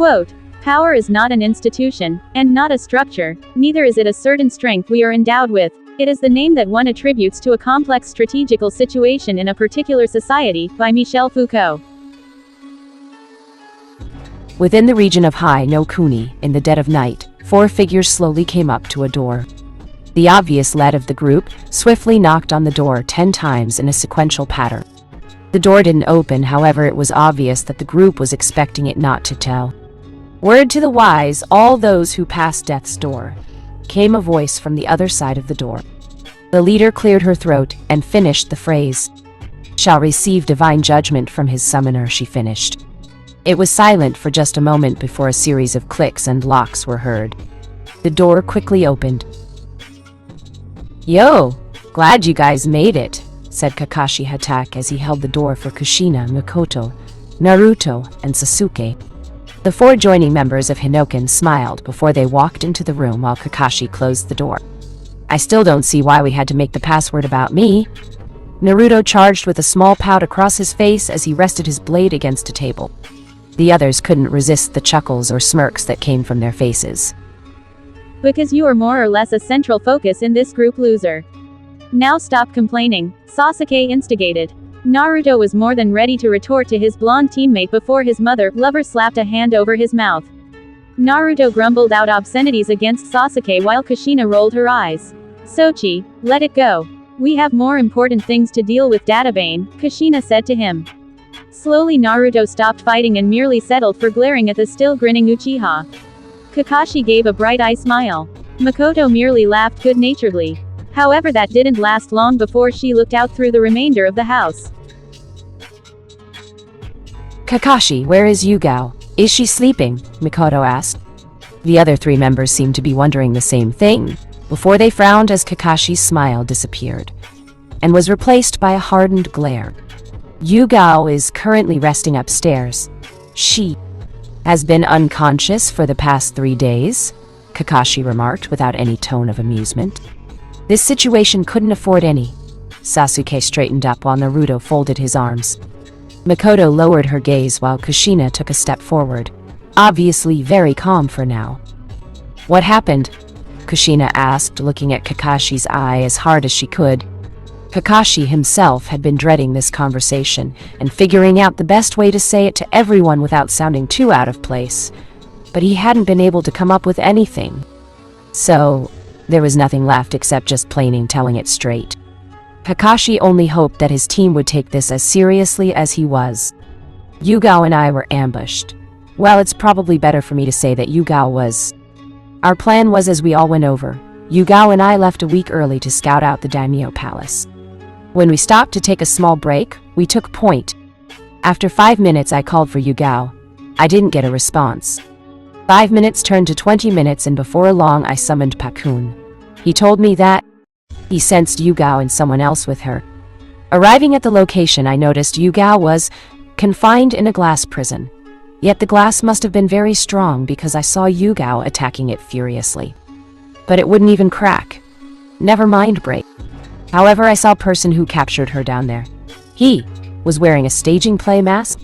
Quote, "Power is not an institution, and not a structure, neither is it a certain strength we are endowed with. It is the name that one attributes to a complex strategical situation in a particular society," by Michel Foucault. Within the region of Hai no Kuni, in the dead of night, 4 figures slowly came up to a door. The obvious lead of the group swiftly knocked on the door 10 times in a sequential pattern. The door didn't open, however it was obvious that the group was expecting it not to tell. "Word to the wise, all those who pass death's door," came a voice from the other side of the door. The leader cleared her throat and finished the phrase. "Shall receive divine judgment from his summoner," she finished. It was silent for just a moment before a series of clicks and locks were heard. The door quickly opened. "Yo, glad you guys made it," said Kakashi Hatake as he held the door for Kushina, Mikoto, Naruto, and Sasuke. The 4 joining members of Hinoken smiled before they walked into the room while Kakashi closed the door. "I still don't see why we had to make the password about me." Naruto charged with a small pout across his face as he rested his blade against a table. The others couldn't resist the chuckles or smirks that came from their faces. "Because you are more or less a central focus in this group, loser. Now stop complaining," Sasuke instigated. Naruto was more than ready to retort to his blonde teammate before his mother lover slapped a hand over his mouth. Naruto grumbled out obscenities against Sasuke while Kushina rolled her eyes. "Sochi, let it go. We have more important things to deal with, Databane," Kushina said to him. Slowly Naruto stopped fighting and merely settled for glaring at the still grinning Uchiha. Kakashi gave a bright-eye smile. Mikoto merely laughed good-naturedly. However, that didn't last long before she looked out through the remainder of the house. "Kakashi, where is Yugao? Is she sleeping?" Mikoto asked. The other 3 members seemed to be wondering the same thing, before they frowned as Kakashi's smile disappeared, and was replaced by a hardened glare. "Yugao is currently resting upstairs. She has been unconscious for the past 3 days," Kakashi remarked without any tone of amusement. This situation couldn't afford any. Sasuke straightened up while Naruto folded his arms. Mikoto lowered her gaze while Kushina took a step forward, obviously very calm for now. "What happened?" Kushina asked, looking at Kakashi's eye as hard as she could. Kakashi himself had been dreading this conversation and figuring out the best way to say it to everyone without sounding too out of place, but he hadn't been able to come up with anything. So there was nothing left except just plain telling it straight. Kakashi only hoped that his team would take this as seriously as he was. "Yugao and I were ambushed. Well, it's probably better for me to say that Yugao was. Our plan was, as we all went over, Yugao and I left a week early to scout out the Daimyo Palace. When we stopped to take a small break, we took point. After 5 minutes I called for Yugao. I didn't get a response. 5 minutes turned to 20 minutes and before long I summoned Pakun. He told me that he sensed Yugao and someone else with her. Arriving at the location, I noticed Yugao was confined in a glass prison. Yet the glass must have been very strong because I saw Yugao attacking it furiously. But it wouldn't even crack. Never mind break. However, I saw a person who captured her down there. He was wearing a staging play mask.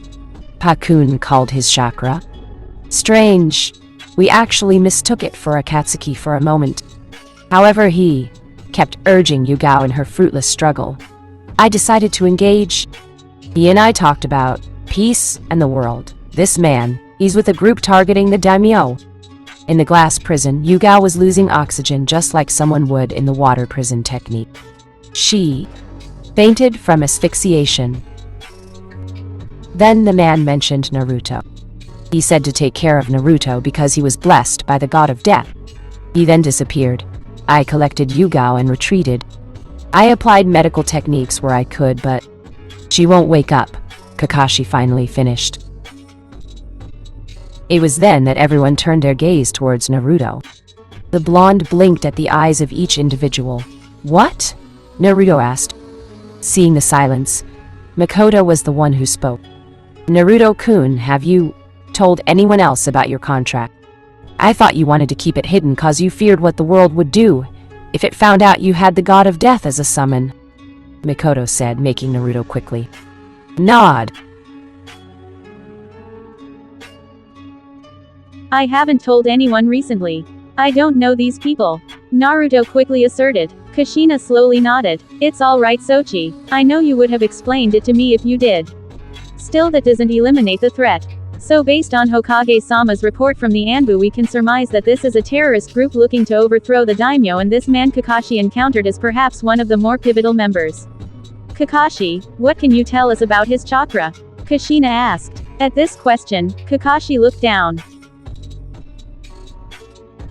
Pakun called his chakra. Strange. We actually mistook it for Akatsuki for a moment. However, he kept urging Yugao in her fruitless struggle. I decided to engage. He and I talked about peace and the world. This man, he's with a group targeting the daimyo. In the glass prison, Yugao was losing oxygen just like someone would in the water prison technique. She fainted from asphyxiation. Then the man mentioned Naruto. He said to take care of Naruto because he was blessed by the god of death. He then disappeared. I collected Yugao and retreated. I applied medical techniques where I could, but she won't wake up, Kakashi finally finished. It was then that everyone turned their gaze towards Naruto. The blonde blinked at the eyes of each individual. What? Naruto asked. Seeing the silence, Mikoto was the one who spoke. Naruto-kun, have you told anyone else about your contract? I thought you wanted to keep it hidden cause you feared what the world would do if it found out you had the god of death as a summon, Mikoto said, making Naruto quickly nod. I haven't told anyone recently. I don't know these people. Naruto quickly asserted. Kushina slowly nodded. It's alright Sochi. I know you would have explained it to me if you did. Still that doesn't eliminate the threat. So based on Hokage-sama's report from the Anbu we can surmise that this is a terrorist group looking to overthrow the daimyo and this man Kakashi encountered is perhaps one of the more pivotal members. Kakashi, what can you tell us about his chakra? Kushina asked. At this question, Kakashi looked down.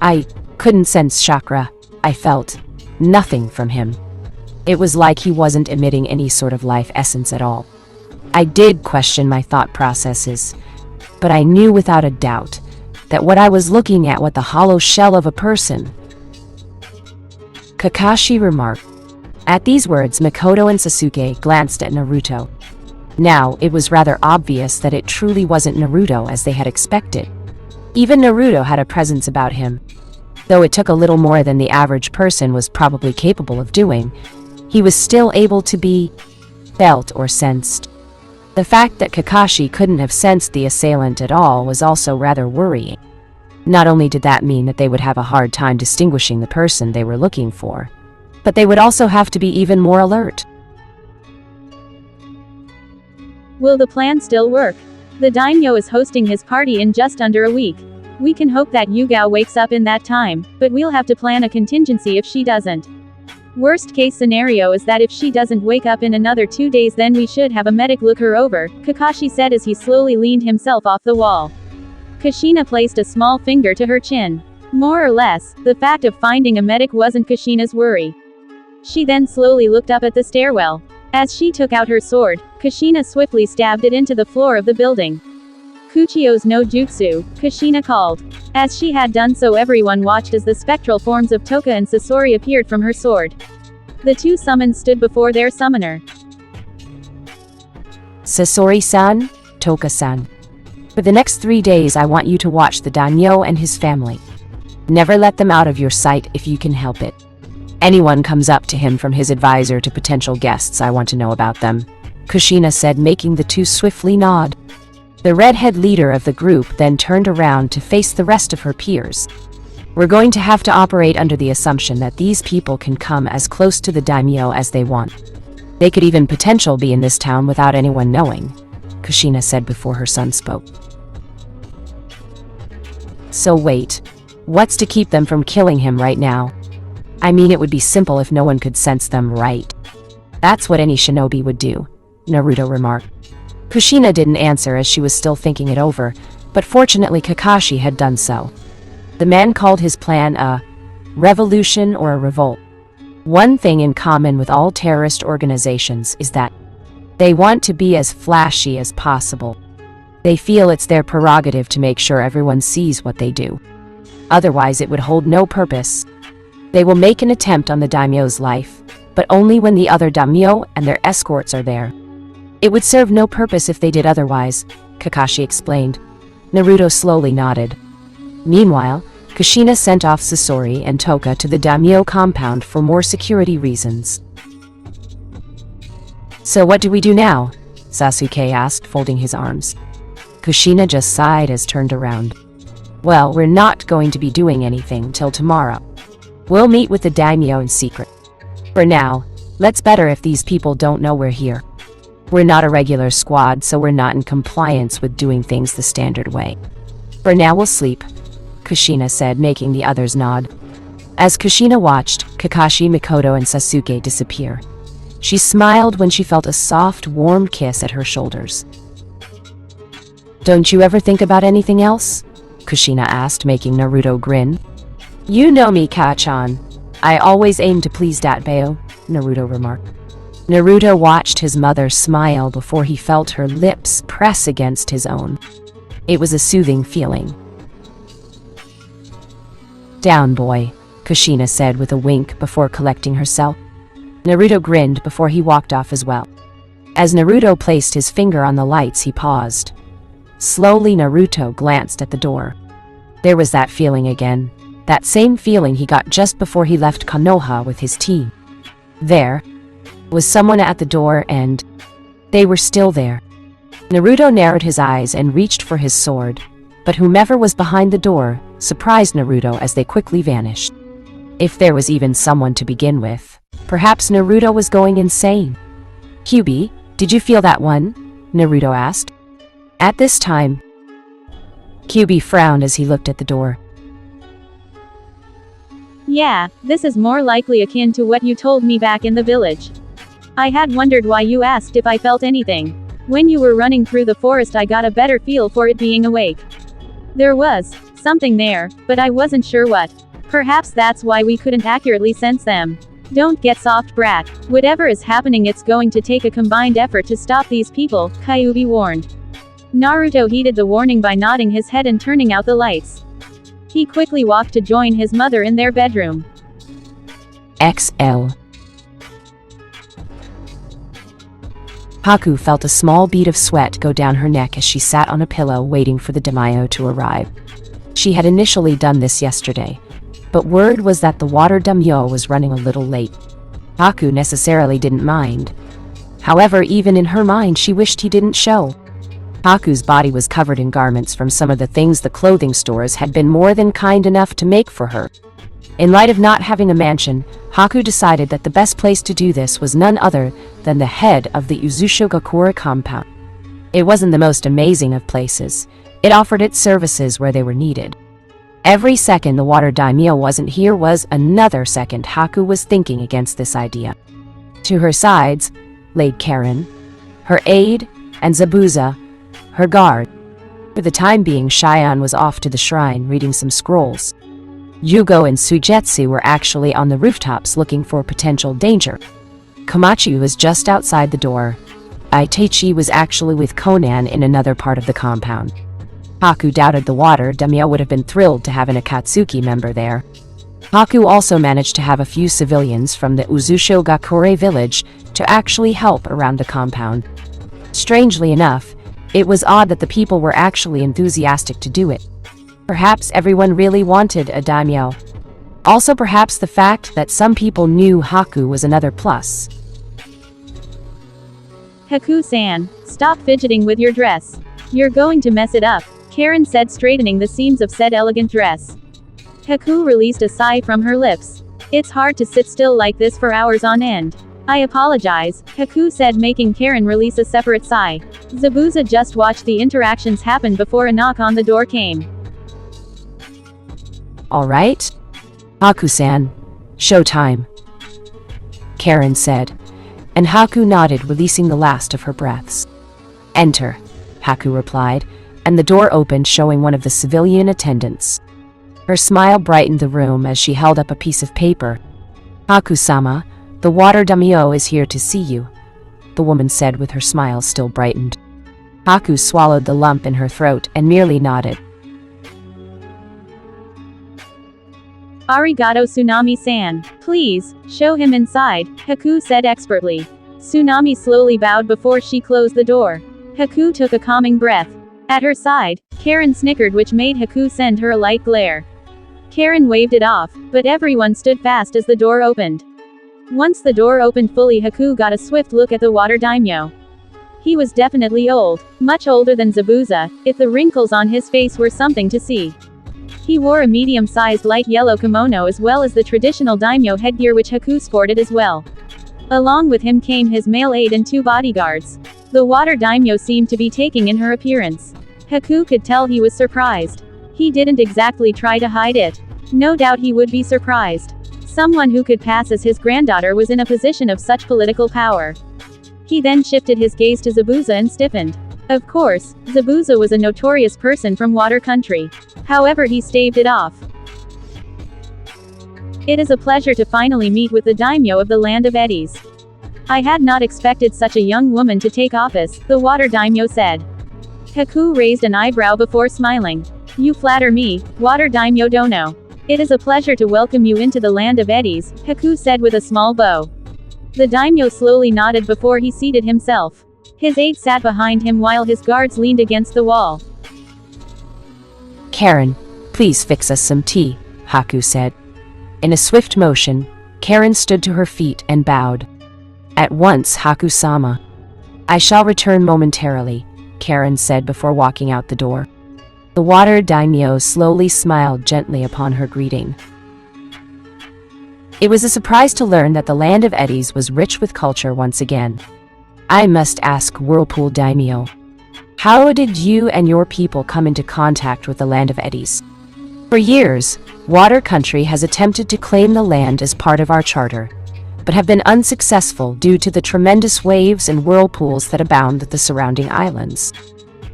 I couldn't sense chakra. I felt nothing from him. It was like he wasn't emitting any sort of life essence at all. I did question my thought processes, but I knew without a doubt that what I was looking at was the hollow shell of a person. Kakashi remarked. At these words, Mikoto and Sasuke glanced at Naruto. Now, it was rather obvious that it truly wasn't Naruto as they had expected. Even Naruto had a presence about him. Though it took a little more than the average person was probably capable of doing, he was still able to be felt or sensed. The fact that Kakashi couldn't have sensed the assailant at all was also rather worrying. Not only did that mean that they would have a hard time distinguishing the person they were looking for, but they would also have to be even more alert. Will the plan still work? The daimyo is hosting his party in just under a week. We can hope that Yugao wakes up in that time, but we'll have to plan a contingency if she doesn't. Worst case scenario is that if she doesn't wake up in another 2 days then we should have a medic look her over, Kakashi said as he slowly leaned himself off the wall. Kushina placed a small finger to her chin. More or less, the fact of finding a medic wasn't Kushina's worry. She then slowly looked up at the stairwell. As she took out her sword, Kushina swiftly stabbed it into the floor of the building. Kuchio's no jutsu, Kushina called. As she had done so everyone watched as the spectral forms of Toka and Sasori appeared from her sword. The two summons stood before their summoner. Sasori-san, Toka-san. For the next 3 days I want you to watch the daimyo and his family. Never let them out of your sight if you can help it. Anyone comes up to him from his advisor to potential guests, I want to know about them, Kushina said, making the two swiftly nod. The redhead leader of the group then turned around to face the rest of her peers. We're going to have to operate under the assumption that these people can come as close to the daimyo as they want. They could even potentially be in this town without anyone knowing, Kushina said before her son spoke. So wait, what's to keep them from killing him right now? I mean, it would be simple if no one could sense them, right? That's what any shinobi would do, Naruto remarked. Kushina didn't answer as she was still thinking it over, but fortunately Kakashi had done so. The man called his plan a revolution or a revolt. One thing in common with all terrorist organizations is that they want to be as flashy as possible. They feel it's their prerogative to make sure everyone sees what they do. Otherwise it would hold no purpose. They will make an attempt on the daimyo's life, but only when the other daimyo and their escorts are there. It would serve no purpose if they did otherwise, Kakashi explained. Naruto slowly nodded. Meanwhile, Kushina sent off Sasori and Toka to the daimyo compound for more security reasons. So what do we do now? Sasuke asked, folding his arms. Kushina just sighed as turned around. Well, we're not going to be doing anything till tomorrow. We'll meet with the daimyo in secret. For now, let's better if these people don't know we're here. We're not a regular squad, so we're not in compliance with doing things the standard way. For now we'll sleep, Kushina said, making the others nod. As Kushina watched Kakashi, Mikoto, and Sasuke disappear, she smiled when she felt a soft, warm kiss at her shoulders. Don't you ever think about anything else? Kushina asked, making Naruto grin. You know me, Ka-chan. I always aim to please Datbeo, Naruto remarked. Naruto watched his mother smile before he felt her lips press against his own. It was a soothing feeling. Down, boy, Kushina said with a wink before collecting herself. Naruto grinned before he walked off as well. As Naruto placed his finger on the lights, he paused. Slowly, Naruto glanced at the door. There was that feeling again. That same feeling he got just before he left Konoha with his team. There was someone at the door and they were still there. Naruto narrowed his eyes and reached for his sword. But whomever was behind the door surprised Naruto as they quickly vanished. If there was even someone to begin with, perhaps Naruto was going insane. "Kyuubi, did you feel that one?" Naruto asked. At this time, Kyuubi frowned as he looked at the door. Yeah, this is more likely akin to what you told me back in the village. I had wondered why you asked if I felt anything. When you were running through the forest, I got a better feel for it being awake. There was something there, but I wasn't sure what. Perhaps that's why we couldn't accurately sense them. Don't get soft, brat. Whatever is happening, it's going to take a combined effort to stop these people, Kyuubi warned. Naruto heeded the warning by nodding his head and turning out the lights. He quickly walked to join his mother in their bedroom. XL. Haku felt a small bead of sweat go down her neck as she sat on a pillow waiting for the daimyo to arrive. She had initially done this yesterday, but word was that the water daimyo was running a little late. Haku necessarily didn't mind. However, even in her mind, she wished he didn't show. Haku's body was covered in garments from some of the things the clothing stores had been more than kind enough to make for her. In light of not having a mansion, Haku decided that the best place to do this was none other than the head of the Uzushogakure compound. It wasn't the most amazing of places. It offered its services where they were needed. Every second the water daimyo wasn't here was another second Haku was thinking against this idea. To her sides laid Karen, her aide, and Zabuza, her guard. For the time being, Shion was off to the shrine reading some scrolls. Yugo and Suigetsu were actually on the rooftops looking for potential danger. Komachi was just outside the door. Itachi was actually with Conan in another part of the compound. Haku doubted the water daimyo would have been thrilled to have an Akatsuki member there. Haku also managed to have a few civilians from the Uzushogakure village to actually help around the compound. Strangely enough, it was odd that the people were actually enthusiastic to do it. Perhaps everyone really wanted a daimyo. Also, perhaps the fact that some people knew Haku was another plus. Haku-san, stop fidgeting with your dress. You're going to mess it up, Karen said, straightening the seams of said elegant dress. Haku released a sigh from her lips. It's hard to sit still like this for hours on end. I apologize, Haku said, making Karen release a separate sigh. Zabuza just watched the interactions happen before a knock on the door came. All right? Haku-san, showtime, Karen said, and Haku nodded, releasing the last of her breaths. Enter, Haku replied, and the door opened, showing one of the civilian attendants. Her smile brightened the room as she held up a piece of paper. Haku-sama, the water daimyo is here to see you, the woman said with her smile still brightened. Haku swallowed the lump in her throat and merely nodded. Arigato, Tsunami-san. Please, show him inside, Haku said expertly. Tsunami slowly bowed before she closed the door. Haku took a calming breath. At her side, Karen snickered, which made Haku send her a light glare. Karen waved it off, but everyone stood fast as the door opened. Once the door opened fully, Haku got a swift look at the water daimyo. He was definitely old, much older than Zabuza, if the wrinkles on his face were something to see. He wore a medium-sized light yellow kimono as well as the traditional daimyo headgear, which Haku sported as well. Along with him came his male aide and two bodyguards. The water daimyo seemed to be taking in her appearance. Haku could tell he was surprised. He didn't exactly try to hide it. No doubt he would be surprised. Someone who could pass as his granddaughter was in a position of such political power. He then shifted his gaze to Zabuza and stiffened. Of course, Zabuza was a notorious person from Water Country. However, he staved it off. It is a pleasure to finally meet with the daimyo of the land of eddies. I had not expected such a young woman to take office, the water daimyo said. Haku raised an eyebrow before smiling. You flatter me, water daimyo dono. It is a pleasure to welcome you into the land of eddies, Haku said with a small bow. The daimyo slowly nodded before he seated himself. His aide sat behind him while his guards leaned against the wall. Karen, please fix us some tea, Haku said. In a swift motion, Karen stood to her feet and bowed. At once, Haku-sama. I shall return momentarily, Karen said before walking out the door. The water daimyo slowly smiled gently upon her greeting. It was a surprise to learn that the land of eddies was rich with culture once again. I must ask, Whirlpool Daimyo, how did you and your people come into contact with the land of eddies? For years, Water Country has attempted to claim the land as part of our charter, but have been unsuccessful due to the tremendous waves and whirlpools that abound at the surrounding islands.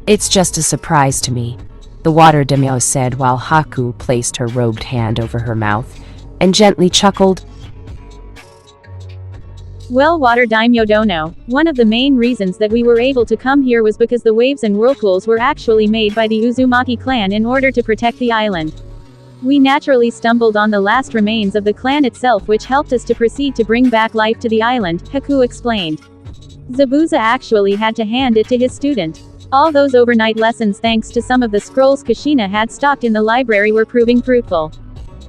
It's just a surprise to me, the water daimyo said while Haku placed her robed hand over her mouth and gently chuckled. Well, Water Daimyo Dono, one of the main reasons that we were able to come here was because the waves and whirlpools were actually made by the Uzumaki clan in order to protect the island. We naturally stumbled on the last remains of the clan itself, which helped us to proceed to bring back life to the island, Haku explained. Zabuza actually had to hand it to his student. All those overnight lessons, thanks to some of the scrolls Kushina had stocked in the library, were proving fruitful.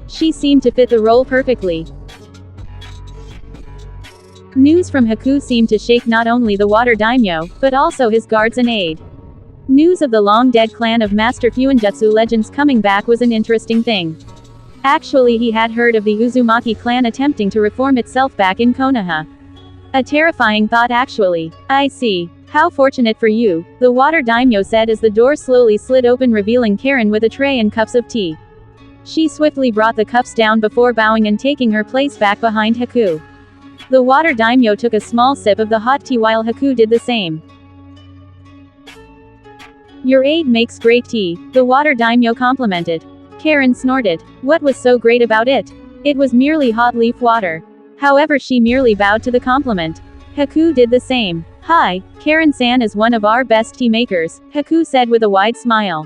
She seemed to fit the role perfectly. News from Haku seemed to shake not only the water daimyo, but also his guards and aide. News of the long-dead clan of Master Fuinjutsu legends coming back was an interesting thing. Actually, he had heard of the Uzumaki clan attempting to reform itself back in Konoha. A terrifying thought actually. I see. How fortunate for you, the water daimyo said as the door slowly slid open, revealing Karen with a tray and cups of tea. She swiftly brought the cups down before bowing and taking her place back behind Haku. The water daimyo took a small sip of the hot tea while Haku did the same. Your aide makes great tea, the water daimyo complimented. Karen snorted. What was so great about it? It was merely hot leaf water. However, she merely bowed to the compliment. Haku did the same. Hi, Karen-san is one of our best tea makers, Haku said with a wide smile.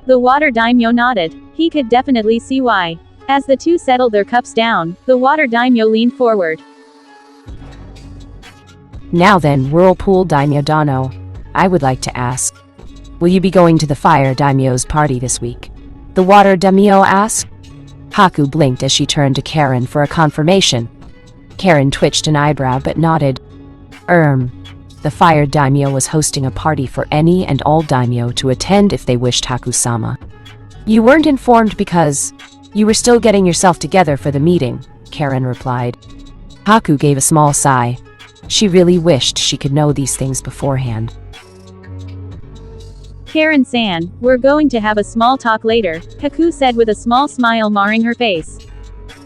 The water daimyo nodded. He could definitely see why. As the two settled their cups down, the water daimyo leaned forward. Now then, Whirlpool Daimyo Dono, I would like to ask, will you be going to the Fire Daimyo's party this week? The water daimyo asked. Haku blinked as she turned to Karen for a confirmation. Karen twitched an eyebrow but nodded. The Fire Daimyo was hosting a party for any and all daimyo to attend if they wished, Haku-sama. You weren't informed because you were still getting yourself together for the meeting, Karen replied. Haku gave a small sigh. She really wished she could know these things beforehand. Karen-san, we're going to have a small talk later, Haku said with a small smile marring her face.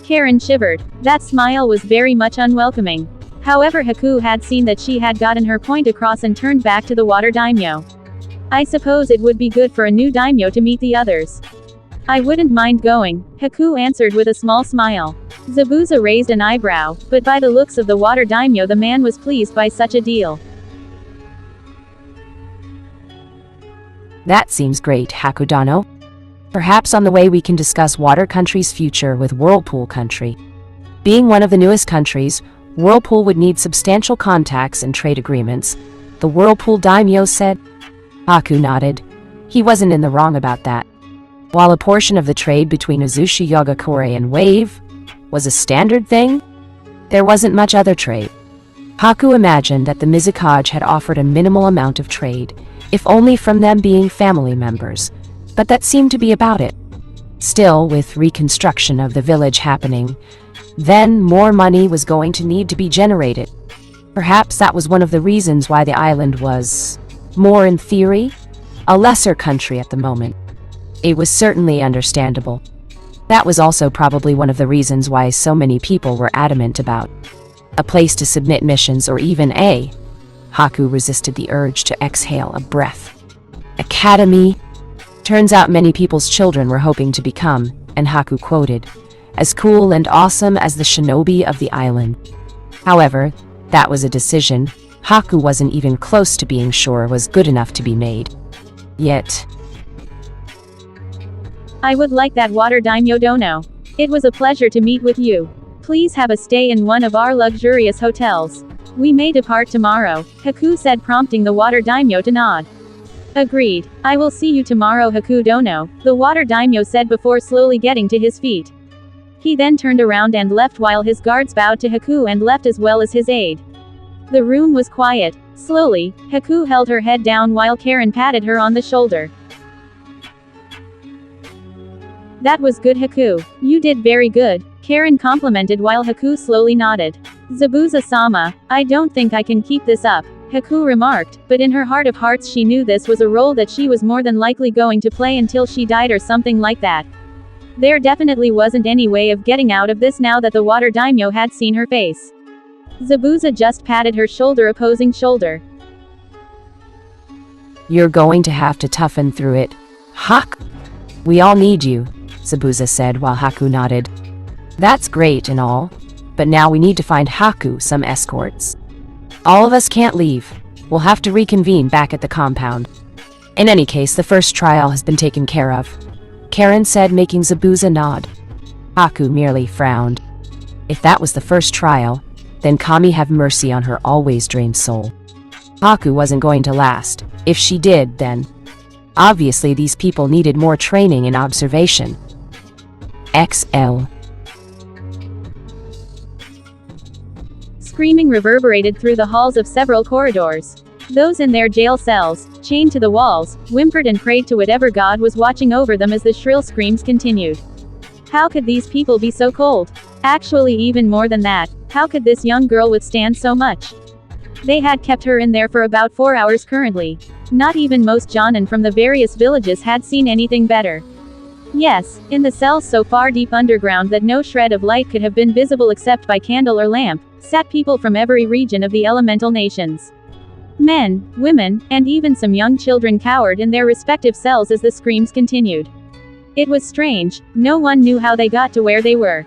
Karen shivered. That smile was very much unwelcoming. However, Haku had seen that she had gotten her point across and turned back to the water daimyo. I suppose it would be good for a new daimyo to meet the others. I wouldn't mind going, Haku answered with a small smile. Zabuza raised an eyebrow, but by the looks of the water daimyo the man was pleased by such a deal. That seems great, Haku-dono. Perhaps on the way we can discuss Water Country's future with Whirlpool Country. Being one of the newest countries, Whirlpool would need substantial contacts and trade agreements, the Whirlpool daimyo said. Haku nodded. He wasn't in the wrong about that. While a portion of the trade between Uzushi Yogakure and Wave was a standard thing, there wasn't much other trade. Haku imagined that the Mizukage had offered a minimal amount of trade, if only from them being family members, but that seemed to be about it. Still, with reconstruction of the village happening, then more money was going to need to be generated. Perhaps that was one of the reasons why the island was, more in theory, a lesser country at the moment. It was certainly understandable. That was also probably one of the reasons why so many people were adamant about a place to submit missions, or even a... Haku resisted the urge to exhale a breath. Academy. Turns out many people's children were hoping to become, and Haku quoted, as cool and awesome as the shinobi of the island. However, that was a decision Haku wasn't even close to being sure was good enough to be made. Yet... I would like that, water daimyo dono. It was a pleasure to meet with you. Please have a stay in one of our luxurious hotels. We may depart tomorrow, Haku said, prompting the water daimyo to nod. Agreed. I will see you tomorrow, Haku dono, the water daimyo said before slowly getting to his feet. He then turned around and left while his guards bowed to Haku and left as well as his aide. The room was quiet. Slowly, Haku held her head down while Karen patted her on the shoulder. That was good, Haku. You did very good, Karen complimented while Haku slowly nodded. Zabuza-sama, I don't think I can keep this up, Haku remarked, but in her heart of hearts she knew this was a role that she was more than likely going to play until she died or something like that. There definitely wasn't any way of getting out of this now that the water daimyo had seen her face. Zabuza just patted her shoulder, opposing shoulder. You're going to have to toughen through it. Hak! We all need you, Zabuza said while Haku nodded. That's great and all, but now we need to find Haku some escorts. All of us can't leave. We'll have to reconvene back at the compound. In any case, the first trial has been taken care of, Karen said, making Zabuza nod. Haku merely frowned. If that was the first trial, then Kami have mercy on her always drained soul. Haku wasn't going to last. If she did, then obviously these people needed more training and observation. XL. Screaming reverberated through the halls of several corridors. Those in their jail cells, chained to the walls, whimpered and prayed to whatever god was watching over them as the shrill screams continued. How could these people be so cold? Actually, even more than that, how could this young girl withstand so much? They had kept her in there for about 4 hours currently. Not even most Jonin from the various villages had seen anything better. Yes, in the cells so far deep underground that no shred of light could have been visible except by candle or lamp, sat people from every region of the elemental nations. Men, women, and even some young children cowered in their respective cells as the screams continued. It was strange, no one knew how they got to where they were.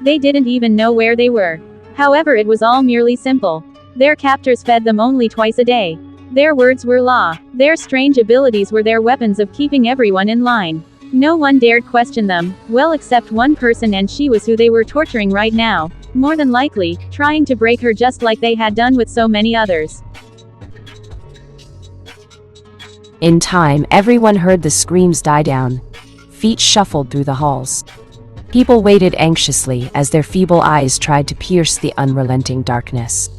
They didn't even know where they were. However, it was all merely simple. Their captors fed them only twice a day. Their words were law. Their strange abilities were their weapons of keeping everyone in line. No one dared question them, well, except one person, and she was who they were torturing right now, more than likely, trying to break her just like they had done with so many others. In time, everyone heard the screams die down. Feet shuffled through the halls. People waited anxiously as their feeble eyes tried to pierce the unrelenting darkness.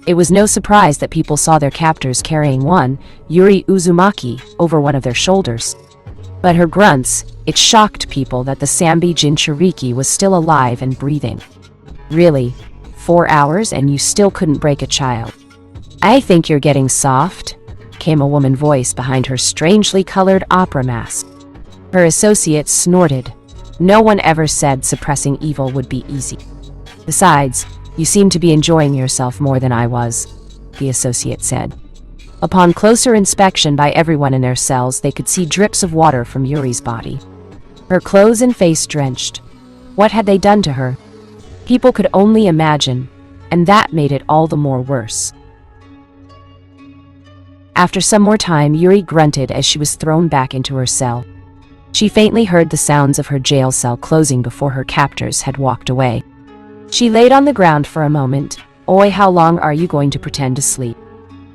It was no surprise that people saw their captors carrying one, Yuri Uzumaki, over one of their shoulders. But her grunts, it shocked people that the Sambi Jinchuriki was still alive and breathing. Really? 4 hours and you still couldn't break a child? I think you're getting soft, came a woman voice behind her strangely colored opera mask. Her associate snorted. No one ever said suppressing evil would be easy. Besides, you seem to be enjoying yourself more than I was, the associate said. Upon closer inspection by everyone in their cells, they could see drips of water from Yuri's body. Her clothes and face drenched. What had they done to her? People could only imagine, and that made it all the more worse. After some more time, Yuri grunted as she was thrown back into her cell. She faintly heard the sounds of her jail cell closing before her captors had walked away. She laid on the ground for a moment. Oi, how long are you going to pretend to sleep?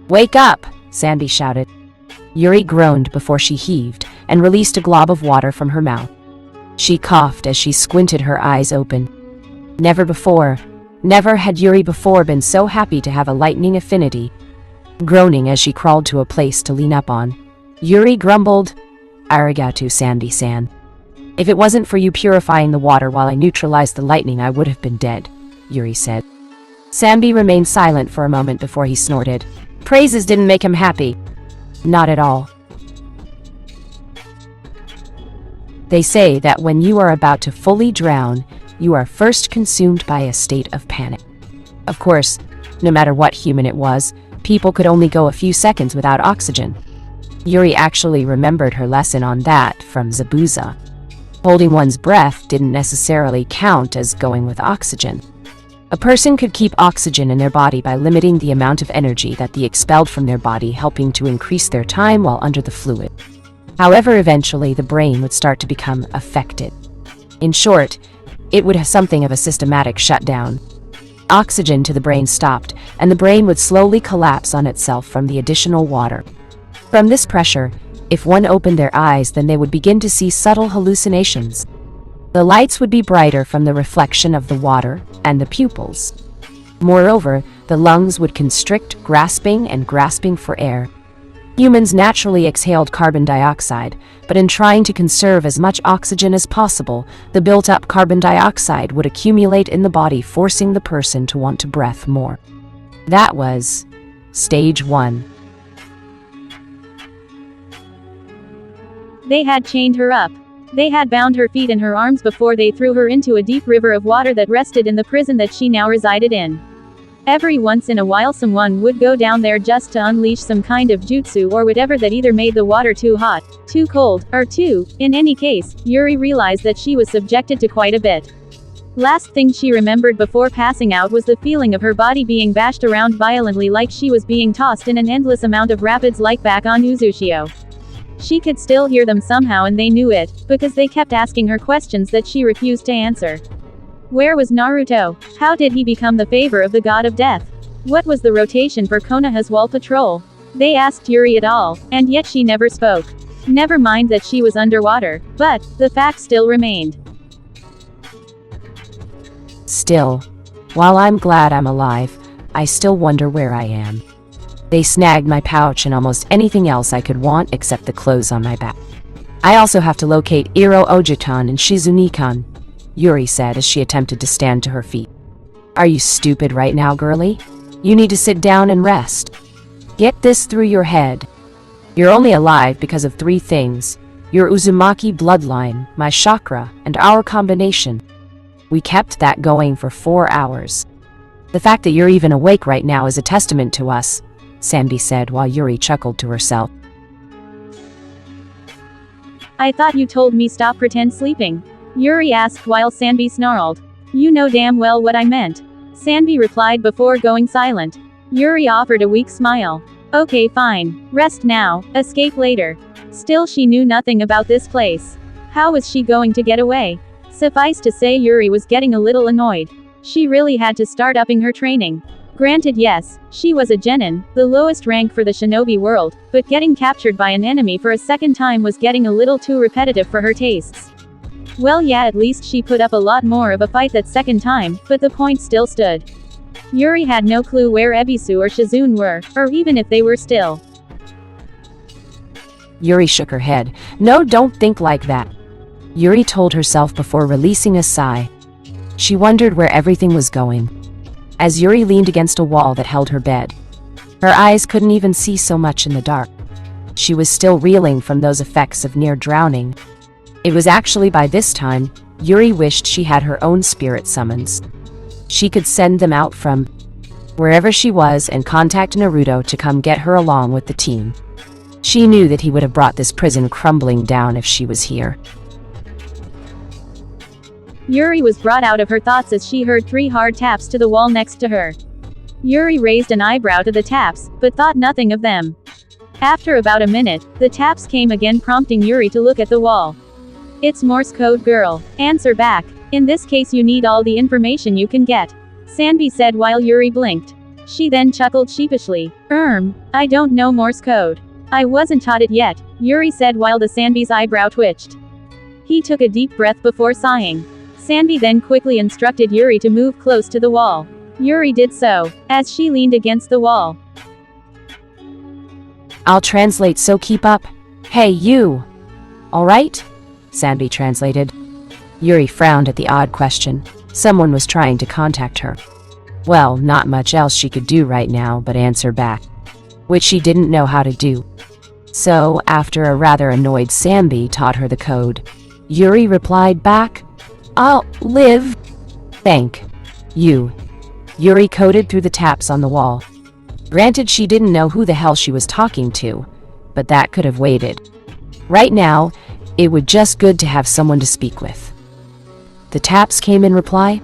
Wake up, Sandy shouted. Yuri groaned before she heaved and released a glob of water from her mouth. She coughed as she squinted her eyes open. Never had Yuri before been so happy to have a lightning affinity. Groaning as she crawled to a place to lean up on, Yuri grumbled, Arigato, Sandy-san. If it wasn't for you purifying the water while I neutralized the lightning, I would have been dead, Yuri said. Sambi remained silent for a moment before he snorted. Praises didn't make him happy. Not at all. They say that when you are about to fully drown, you are first consumed by a state of panic. Of course, no matter what human it was, people could only go a few seconds without oxygen. Yuri actually remembered her lesson on that from Zabuza. Holding one's breath didn't necessarily count as going with oxygen. A person could keep oxygen in their body by limiting the amount of energy that they expelled from their body, helping to increase their time while under the fluid. However, eventually the brain would start to become affected. In short, it would have something of a systematic shutdown. Oxygen to the brain stopped, and the brain would slowly collapse on itself from the additional water. From this pressure, if one opened their eyes, then they would begin to see subtle hallucinations. The lights would be brighter from the reflection of the water and the pupils. Moreover, the lungs would constrict, grasping for air. Humans naturally exhaled carbon dioxide, but in trying to conserve as much oxygen as possible, the built-up carbon dioxide would accumulate in the body, forcing the person to want to breathe more. That was stage 1. They had chained her up. They had bound her feet and her arms before they threw her into a deep river of water that rested in the prison that she now resided in. Every once in a while someone would go down there just to unleash some kind of jutsu or whatever that either made the water too hot, too cold, or in any case, Yuri realized that she was subjected to quite a bit. Last thing she remembered before passing out was the feeling of her body being bashed around violently like she was being tossed in an endless amount of rapids like back on Uzushio. She could still hear them somehow and they knew it, because they kept asking her questions that she refused to answer. Where was Naruto? How did he become the favor of the god of death? What was the rotation for Konoha's wall patrol? They asked Yuri it all, and yet she never spoke. Never mind that she was underwater, but the fact still remained. Still, while I'm glad I'm alive, I still wonder where I am. They snagged my pouch and almost anything else I could want except the clothes on my back. I also have to locate Iro Ojitan and Shizunikan, Yuri said as she attempted to stand to her feet. Are you stupid right now, girlie? You need to sit down and rest. Get this through your head. You're only alive because of 3 things: your Uzumaki bloodline, my chakra, and our combination. We kept that going for 4 hours. The fact that you're even awake right now is a testament to us, Sanbi said while Yuri chuckled to herself. I thought you told me stop pretend sleeping, Yuri asked while Sanbi snarled. You know damn well what I meant, Sanbi replied before going silent. Yuri offered a weak smile. Okay fine, rest now, escape later. Still she knew nothing about this place. How was she going to get away? Suffice to say Yuri was getting a little annoyed. She really had to start upping her training. Granted yes, she was a genin, the lowest rank for the shinobi world, but getting captured by an enemy for a second time was getting a little too repetitive for her tastes. Well yeah, at least she put up a lot more of a fight that second time, but the point still stood. Yuri had no clue where Ebisu or Shizune were, or even if they were still. Yuri shook her head. No, don't think like that, Yuri told herself before releasing a sigh. She wondered where everything was going. As Yuri leaned against a wall that held her bed, her eyes couldn't even see so much in the dark. She was still reeling from those effects of near drowning. It was actually by this time, Yuri wished she had her own spirit summons. She could send them out from wherever she was and contact Naruto to come get her along with the team. She knew that he would have brought this prison crumbling down if she was here. Yuri was brought out of her thoughts as she heard 3 hard taps to the wall next to her. Yuri raised an eyebrow to the taps, but thought nothing of them. After about a minute, the taps came again, prompting Yuri to look at the wall. It's Morse code, girl. Answer back. In this case you need all the information you can get, Sanbi said while Yuri blinked. She then chuckled sheepishly. I don't know Morse code. I wasn't taught it yet, Yuri said while the Sanbi's eyebrow twitched. He took a deep breath before sighing. Sanbi then quickly instructed Yuri to move close to the wall. Yuri did so, as she leaned against the wall. I'll translate, so keep up. Hey, you! Alright? Sanbi translated. Yuri frowned at the odd question. Someone was trying to contact her. Well, not much else she could do right now but answer back, which she didn't know how to do. So, after a rather annoyed Sanbi taught her the code, Yuri replied back, I'll live. Thank you. Yuri coded through the taps on the wall. Granted, she didn't know who the hell she was talking to, but that could have waited. Right now, it would just good to have someone to speak with. The taps came in reply.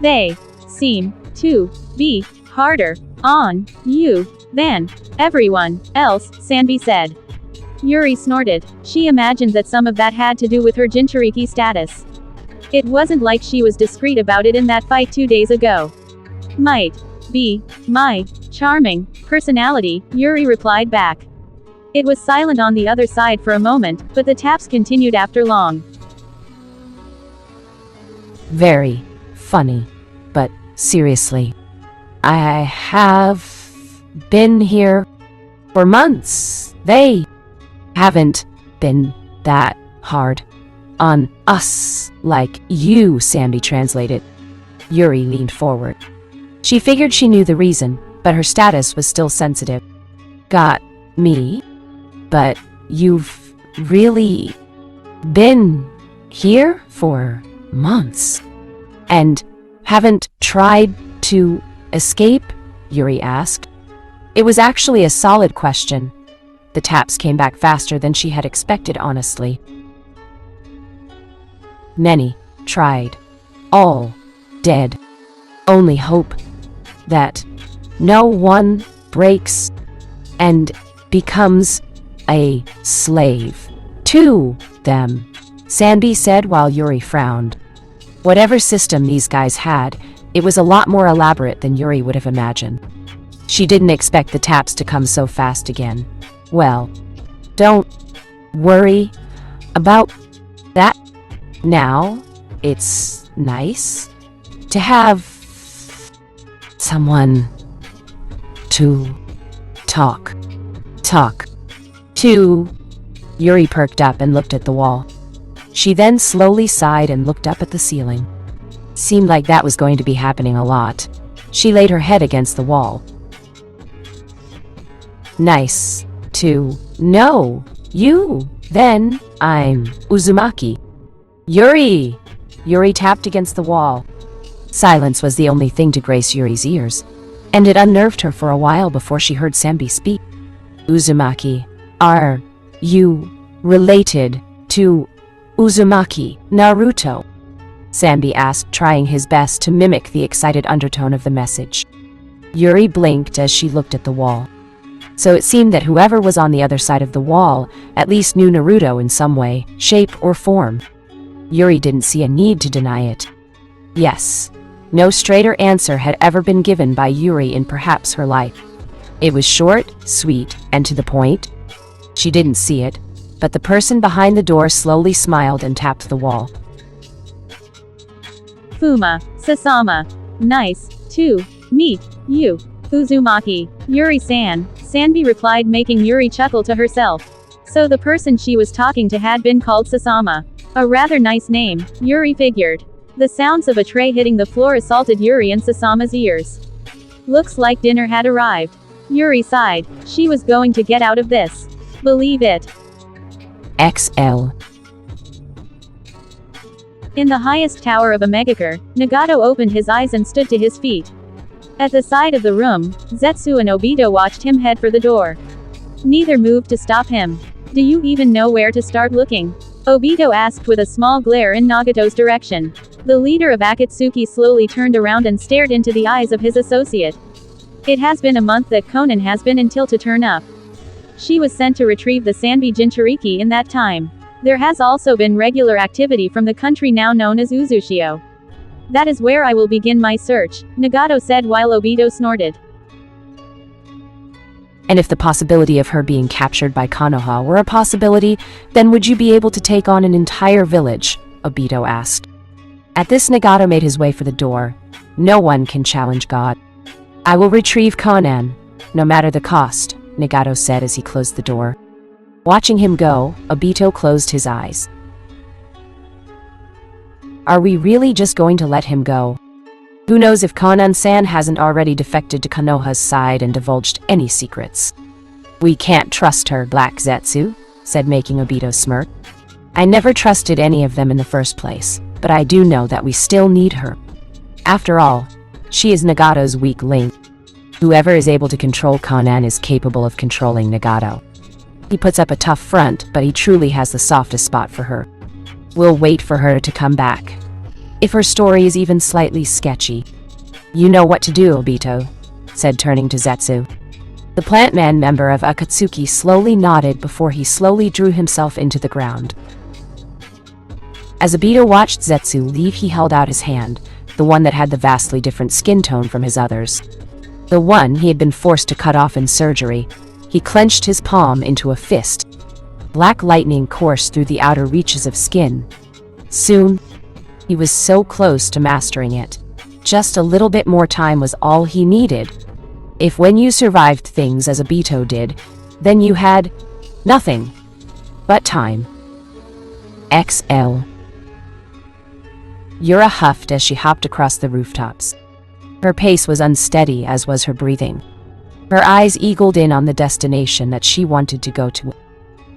They seem to be harder on you than everyone else, Sanbi said. Yuri snorted. She imagined that some of that had to do with her Jinchuriki status. It wasn't like she was discreet about it in that fight 2 days ago. Might be my charming personality, Yuri replied back. It was silent on the other side for a moment, but the taps continued after long. Very funny, but seriously, I have been here For months, they haven't been that hard on us like you, Sandy translated. Yuri leaned forward. She figured she knew the reason, but her status was still sensitive. Got me? But you've really been here for months and haven't tried to escape? Yuri asked. It was actually a solid question. The taps came back faster than she had expected, honestly. Many tried. All dead. Only hope that no one breaks and becomes a slave to them, Sandy said while Yuri frowned. Whatever system these guys had, it was a lot more elaborate than Yuri would have imagined. She didn't expect the taps to come so fast again. Well, don't worry about that now. It's nice to have someone to talk to. Yuri perked up and looked at the wall. She then slowly sighed and looked up at the ceiling. Seemed like that was going to be happening a lot. She laid her head against the wall. Nice to know you. Then I'm Uzumaki. Yuri! Yuri tapped against the wall. Silence was the only thing to grace Yuri's ears, and it unnerved her for a while before she heard Sanbi speak. Uzumaki, are you related to Uzumaki Naruto? Sanbi asked, trying his best to mimic the excited undertone of the message. Yuri blinked as she looked at the wall. So it seemed that whoever was on the other side of the wall at least knew Naruto in some way, shape, or form. Yuri didn't see a need to deny it. Yes, no straighter answer had ever been given by Yuri in perhaps her life. It was short, sweet, and to the point. She didn't see it, but the person behind the door slowly smiled and tapped the wall. Fuma, Sasama. Nice to meet you, Uzumaki. Yuri-san, Sanbi replied, making Yuri chuckle to herself. So the person she was talking to had been called Sasama. A rather nice name, Yuri figured. The sounds of a tray hitting the floor assaulted Yuri and Sasama's ears. Looks like dinner had arrived. Yuri sighed. She was going to get out of this. Believe it. XL. In the highest tower of Omegakure, Nagato opened his eyes and stood to his feet. At the side of the room, Zetsu and Obito watched him head for the door. Neither moved to stop him. Do you even know where to start looking? Obito asked with a small glare in Nagato's direction. The leader of Akatsuki slowly turned around and stared into the eyes of his associate. It has been a month that Konan has been until to turn up. She was sent to retrieve the Sanbi Jinchuriki in that time. There has also been regular activity from the country now known as Uzushio. That is where I will begin my search, Nagato said while Obito snorted. And if the possibility of her being captured by Konoha were a possibility, then would you be able to take on an entire village? Obito asked. At this, Nagato made his way for the door. No one can challenge God. I will retrieve Konan, no matter the cost, Nagato said as he closed the door. Watching him go, Obito closed his eyes. Are we really just going to let him go? Who knows if Konan-san hasn't already defected to Konoha's side and divulged any secrets. We can't trust her, Black Zetsu, said, making Obito smirk. I never trusted any of them in the first place, but I do know that we still need her. After all, she is Nagato's weak link. Whoever is able to control Konan is capable of controlling Nagato. He puts up a tough front, but he truly has the softest spot for her. We'll wait for her to come back. If her story is even slightly sketchy. You know what to do, Obito, said, turning to Zetsu. The plant man member of Akatsuki slowly nodded before he slowly drew himself into the ground. As Obito watched Zetsu leave, he held out his hand, the one that had the vastly different skin tone from his others. The one he had been forced to cut off in surgery. He clenched his palm into a fist. Black lightning coursed through the outer reaches of skin. Soon, he was so close to mastering it. Just a little bit more time was all he needed. If when you survived things as Obito did, Then you had nothing but time. XL. Yura huffed as she hopped across the rooftops. Her pace was unsteady, as was her breathing. Her eyes eagled in on the destination that she wanted to go to.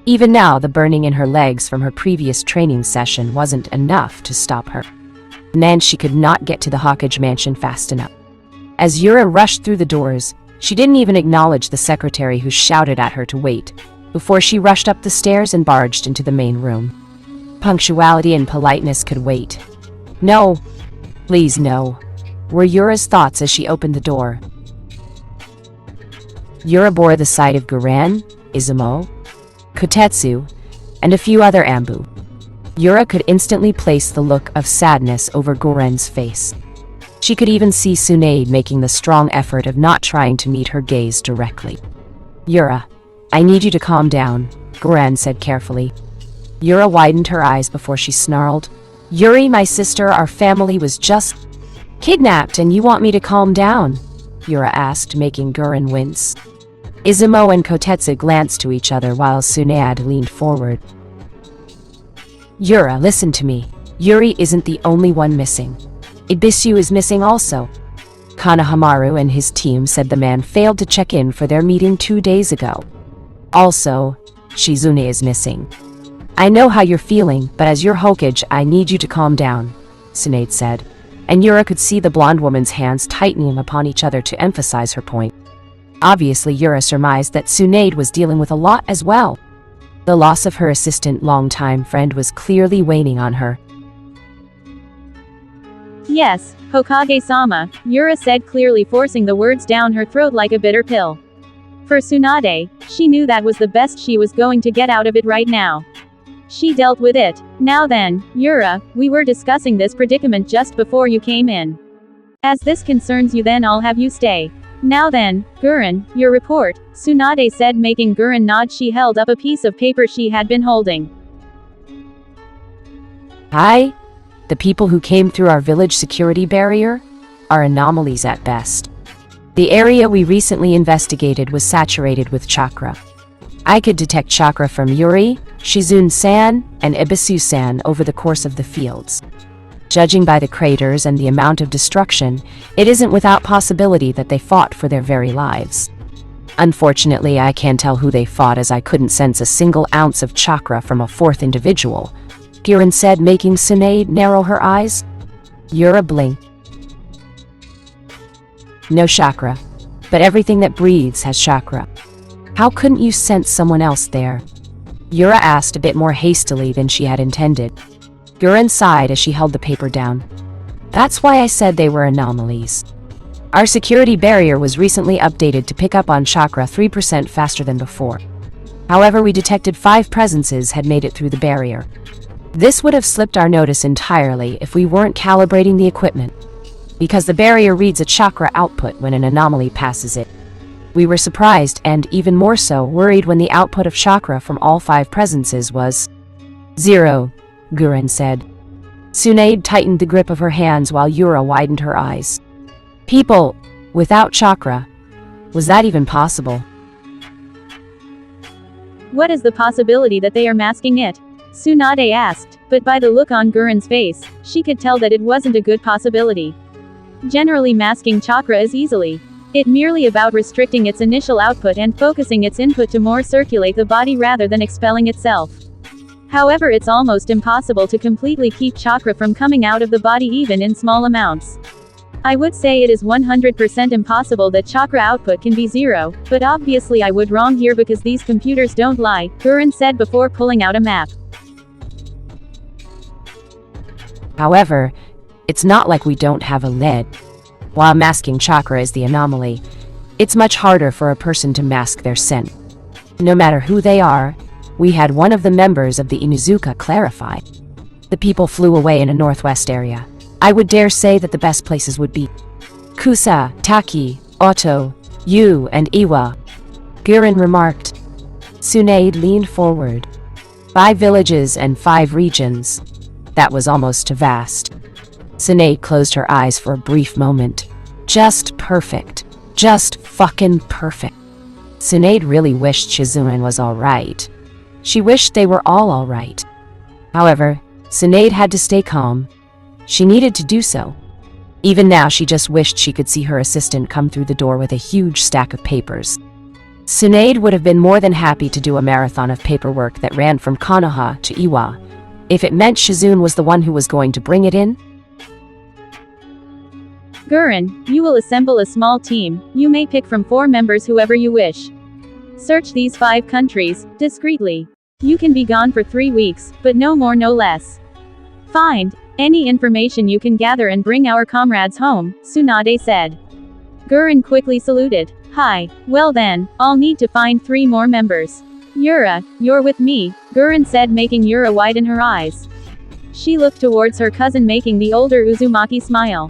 Even now, the burning in her legs from her previous training session wasn't enough to stop her. And she could not get to the Hawkage mansion fast enough. As Yura rushed through the doors, she didn't even acknowledge the secretary who shouted at her to wait, before she rushed up the stairs and barged into the main room. Punctuality and politeness could wait. No, please no, were Yura's thoughts as she opened the door. Yura bore the sight of Guren, Izumo, Kotetsu, and a few other Ambu. Yura could instantly place the look of sadness over Guren's face. She could even see Tsunade making the strong effort of not trying to meet her gaze directly. Yura, I need you to calm down, Guren said carefully. Yura widened her eyes before she snarled, Yuri, my sister, our family was just kidnapped and you want me to calm down? Yura asked, making Guren wince. Izumo and Kotetsu glanced to each other while Tsunade leaned forward. Yura, listen to me. Yuri isn't the only one missing. Ibisu is missing also. Kanahamaru and his team said the man failed to check in for their meeting 2 days ago. Also, Shizune is missing. I know how you're feeling, but as your Hokage, I need you to calm down, Tsunade said, and Yura could see the blonde woman's hands tightening upon each other to emphasize her point. Obviously, Yura surmised that Tsunade was dealing with a lot as well. The loss of her assistant longtime friend was clearly weighing on her. Yes, Hokage-sama, Yura said, clearly forcing the words down her throat like a bitter pill. For Tsunade, she knew that was the best she was going to get out of it right now. She dealt with it. Now then, Yura, we were discussing this predicament just before you came in. As this concerns you, then I'll have you stay. Now then, Guren, your report, Tsunade said, making Guren nod. She held up a piece of paper she had been holding. Hi? The people who came through our village security barrier are anomalies at best. The area we recently investigated was saturated with chakra. I could detect chakra from Yuri, Shizune-san, and Ibisu-san over the course of the fields. Judging by the craters and the amount of destruction, it isn't without possibility that they fought for their very lives. Unfortunately, I can't tell who they fought, as I couldn't sense a single ounce of chakra from a fourth individual, Guren said, making Tsunade narrow her eyes. Yura blinked. No chakra, but everything that breathes has chakra. How couldn't you sense someone else there? Yura asked a bit more hastily than she had intended. Guren sighed as she held the paper down. That's why I said they were anomalies. Our security barrier was recently updated to pick up on chakra 3% faster than before. However, we detected 5 presences had made it through the barrier. This would have slipped our notice entirely if we weren't calibrating the equipment, because the barrier reads a chakra output when an anomaly passes it. We were surprised and, even more so, worried when the output of chakra from all 5 presences was 0, Guren said. Tsunade tightened the grip of her hands while Yura widened her eyes. People without chakra. Was that even possible? What is the possibility that they are masking it? Tsunade asked, but by the look on Guren's face, she could tell that it wasn't a good possibility. Generally, masking chakra is easily. It merely about restricting its initial output and focusing its input to more circulate the body rather than expelling itself. However, it's almost impossible to completely keep chakra from coming out of the body even in small amounts. I would say it is 100% impossible that chakra output can be 0, but obviously I would wrong here because these computers don't lie, Guren said before pulling out a map. However, it's not like we don't have a lead. While masking chakra is the anomaly, it's much harder for a person to mask their scent. No matter who they are, we had one of the members of the Inuzuka clarify. The people flew away in a northwest area. I would dare say that the best places would be Kusa, Taki, Otto, Yu, and Iwa, Guren remarked. Tsunade leaned forward. 5 villages and 5 regions. That was almost too vast. Tsunade closed her eyes for a brief moment. Just perfect. Just fucking perfect. Tsunade really wished Shizune was alright. She wished they were all alright. However, Tsunade had to stay calm. She needed to do so. Even now, she just wished she could see her assistant come through the door with a huge stack of papers. Tsunade would have been more than happy to do a marathon of paperwork that ran from Konoha to Iwa, if it meant Shizune was the one who was going to bring it in. Gurren, you will assemble a small team. You may pick from 4 members whoever you wish. Search these 5 countries, discreetly. You can be gone for 3 weeks, but no more no less. Find any information you can gather and bring our comrades home, Tsunade said. Gurren quickly saluted. Hi, well then, I'll need to find 3 more members. Yura, you're with me, Gurren said, making Yura widen her eyes. She looked towards her cousin, making the older Uzumaki smile.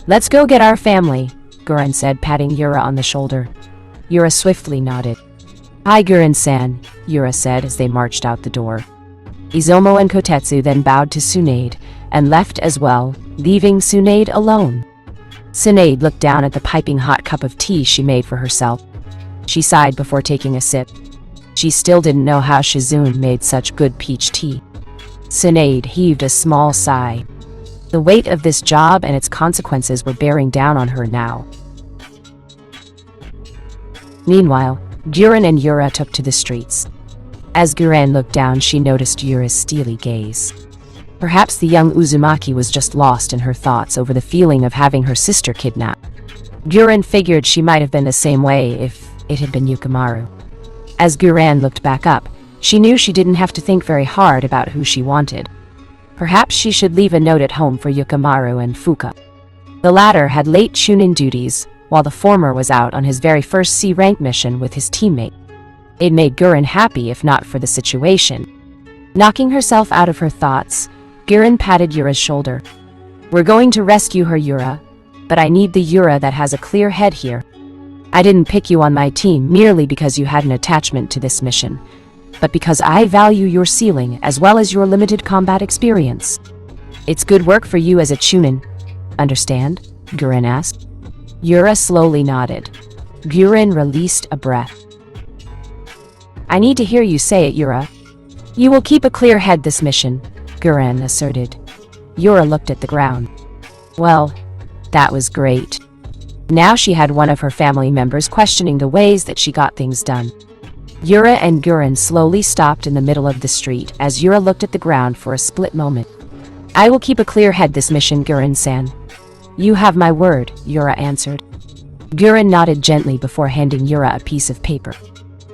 Let's go get our family, Gurren said, patting Yura on the shoulder. Yura swiftly nodded. Hi Gurren-san, Yura said as they marched out the door. Izumo and Kotetsu then bowed to Tsunade, and left as well, leaving Tsunade alone. Tsunade looked down at the piping hot cup of tea she made for herself. She sighed before taking a sip. She still didn't know how Shizune made such good peach tea. Tsunade heaved a small sigh. The weight of this job and its consequences were bearing down on her now. Meanwhile, Gurren and Yura took to the streets. As Gurren looked down, she noticed Yura's steely gaze. Perhaps the young Uzumaki was just lost in her thoughts over the feeling of having her sister kidnapped. Gurren figured she might have been the same way if it had been Yukimaru. As Gurren looked back up, she knew she didn't have to think very hard about who she wanted. Perhaps she should leave a note at home for Yukimaru and Fuka. The latter had late Chunin duties, while the former was out on his very first C-rank mission with his teammate. It made Gurren happy if not for the situation. Knocking herself out of her thoughts, Gurren patted Yura's shoulder. We're going to rescue her, Yura, but I need the Yura that has a clear head here. I didn't pick you on my team merely because you had an attachment to this mission, but because I value your ceiling as well as your limited combat experience. It's good work for you as a Chunin. Understand? Gurren asked. Yura slowly nodded. Gurren released a breath. I need to hear you say it, Yura. You will keep a clear head this mission, Gurren asserted. Yura looked at the ground. Well, that was great. Now she had one of her family members questioning the ways that she got things done. Yura and Gurren slowly stopped in the middle of the street as Yura looked at the ground for a split moment. I will keep a clear head this mission, Gurren-san. You have my word, Yura answered. Gurren nodded gently before handing Yura a piece of paper.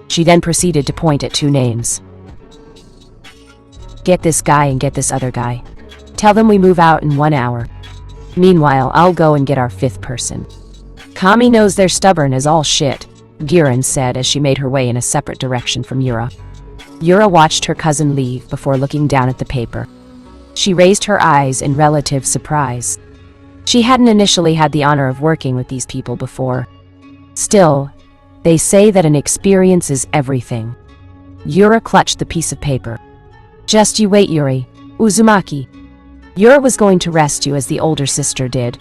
She then proceeded to point at 2 names. Get this guy and get this other guy. Tell them we move out in 1 hour. Meanwhile, I'll go and get our 5th person. Kami knows they're stubborn as all shit, Gurren said as she made her way in a separate direction from Yura. Yura watched her cousin leave before looking down at the paper. She raised her eyes in relative surprise. She hadn't initially had the honor of working with these people before. Still, they say that an experience is everything. Yura clutched the piece of paper. Just you wait, Yuri. Uzumaki. Yura was going to rest you as the older sister did.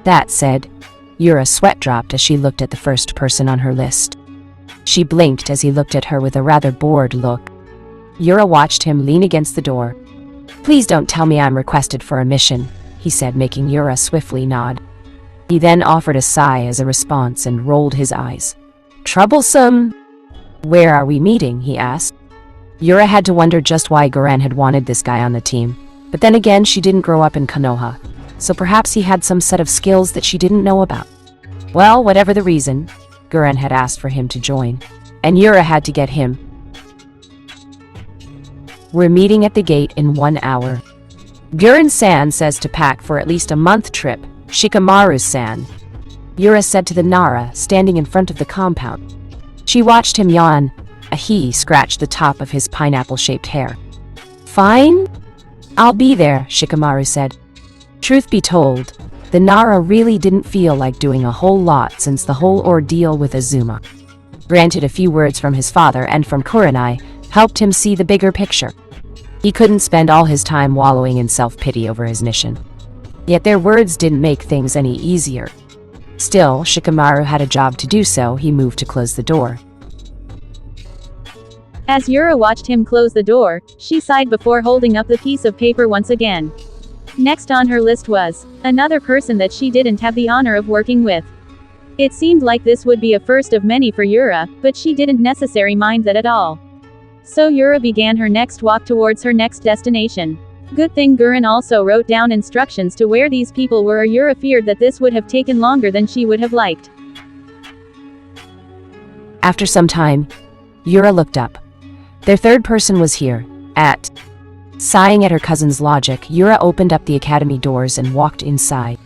That said, Yura's sweat dropped as she looked at the first person on her list. She blinked as he looked at her with a rather bored look. Yura watched him lean against the door. Please don't tell me I'm requested for a mission, he said, making Yura swiftly nod. He then offered a sigh as a response and rolled his eyes. Troublesome? Where are we meeting? He asked. Yura had to wonder just why Gurren had wanted this guy on the team, but then again she didn't grow up in Konoha, so perhaps he had some set of skills that she didn't know about. Well, whatever the reason, Gurren had asked for him to join, and Yura had to get him. We're meeting at the gate in 1 hour. Gurren-san says to pack for at least a month trip, Shikamaru-san, Yura said to the Nara standing in front of the compound. She watched him yawn. A he scratched the top of his pineapple-shaped hair. Fine? I'll be there, Shikamaru said. Truth be told, the Nara really didn't feel like doing a whole lot since the whole ordeal with Azuma. Granted, a few words from his father and from Kurenai helped him see the bigger picture. He couldn't spend all his time wallowing in self-pity over his mission. Yet their words didn't make things any easier. Still, Shikamaru had a job to do, so he moved to close the door. As Yura watched him close the door, she sighed before holding up the piece of paper once again. Next on her list was another person that she didn't have the honor of working with. It seemed like this would be a first of many for Yura, but she didn't necessarily mind that at all. So Yura began her next walk towards her next destination. Good thing Gurren also wrote down instructions to where these people were, or Yura feared that this would have taken longer than she would have liked. After some time, Yura looked up. Their third person was here, at. Sighing at her cousin's logic, Yura opened up the academy doors and walked inside.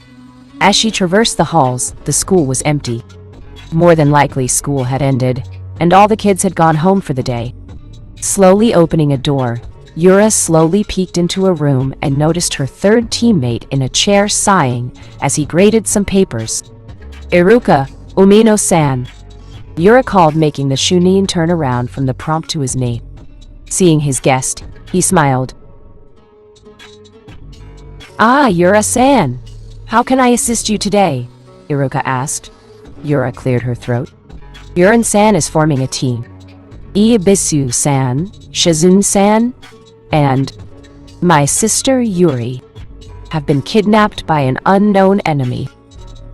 As she traversed the halls, the school was empty. More than likely, school had ended, and all the kids had gone home for the day. Slowly opening a door, Yura slowly peeked into a room and noticed her third teammate in a chair sighing as he graded some papers. "Iruka, Umino-san," Yura called, making the Shunin turn around from the prompt to his name. Seeing his guest, he smiled. "Ah, Yura-san. How can I assist you today?" Iruka asked. Yura cleared her throat. "Yurin-san is forming a team. Ibisu-san, Shizun-san, and my sister Yuri have been kidnapped by an unknown enemy.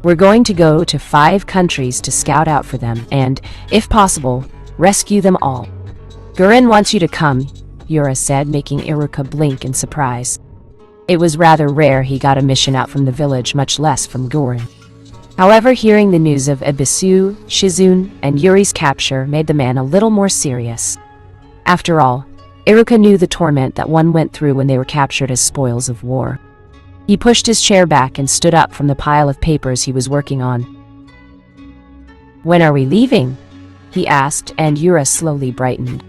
We're going to go to 5 countries to scout out for them and, if possible, rescue them all. Gurren wants you to come," Yura said, making Iruka blink in surprise. It was rather rare he got a mission out from the village, much less from Gurren. However, hearing the news of Ibisu, Shizun, and Yuri's capture made the man a little more serious. After all, Iruka knew the torment that one went through when they were captured as spoils of war. He pushed his chair back and stood up from the pile of papers he was working on. "When are we leaving?" he asked, and Yura slowly brightened.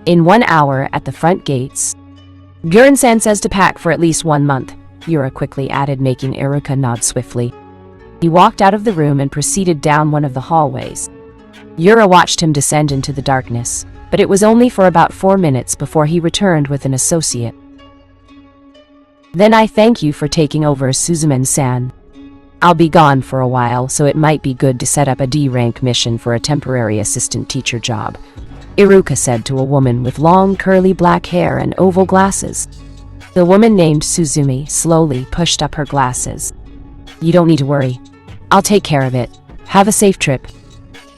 "In 1 hour at the front gates." "Gurren-san says to pack for at least 1 month," Yura quickly added, making Iruka nod swiftly. He walked out of the room and proceeded down one of the hallways. Yura watched him descend into the darkness, but it was only for about 4 minutes before he returned with an associate. "Then I thank you for taking over, Suzumen-san. I'll be gone for a while, so it might be good to set up a D-rank mission for a temporary assistant teacher job," Iruka said to a woman with long curly black hair and oval glasses. The woman, named Suzumi, slowly pushed up her glasses. "You don't need to worry. I'll take care of it. Have a safe trip."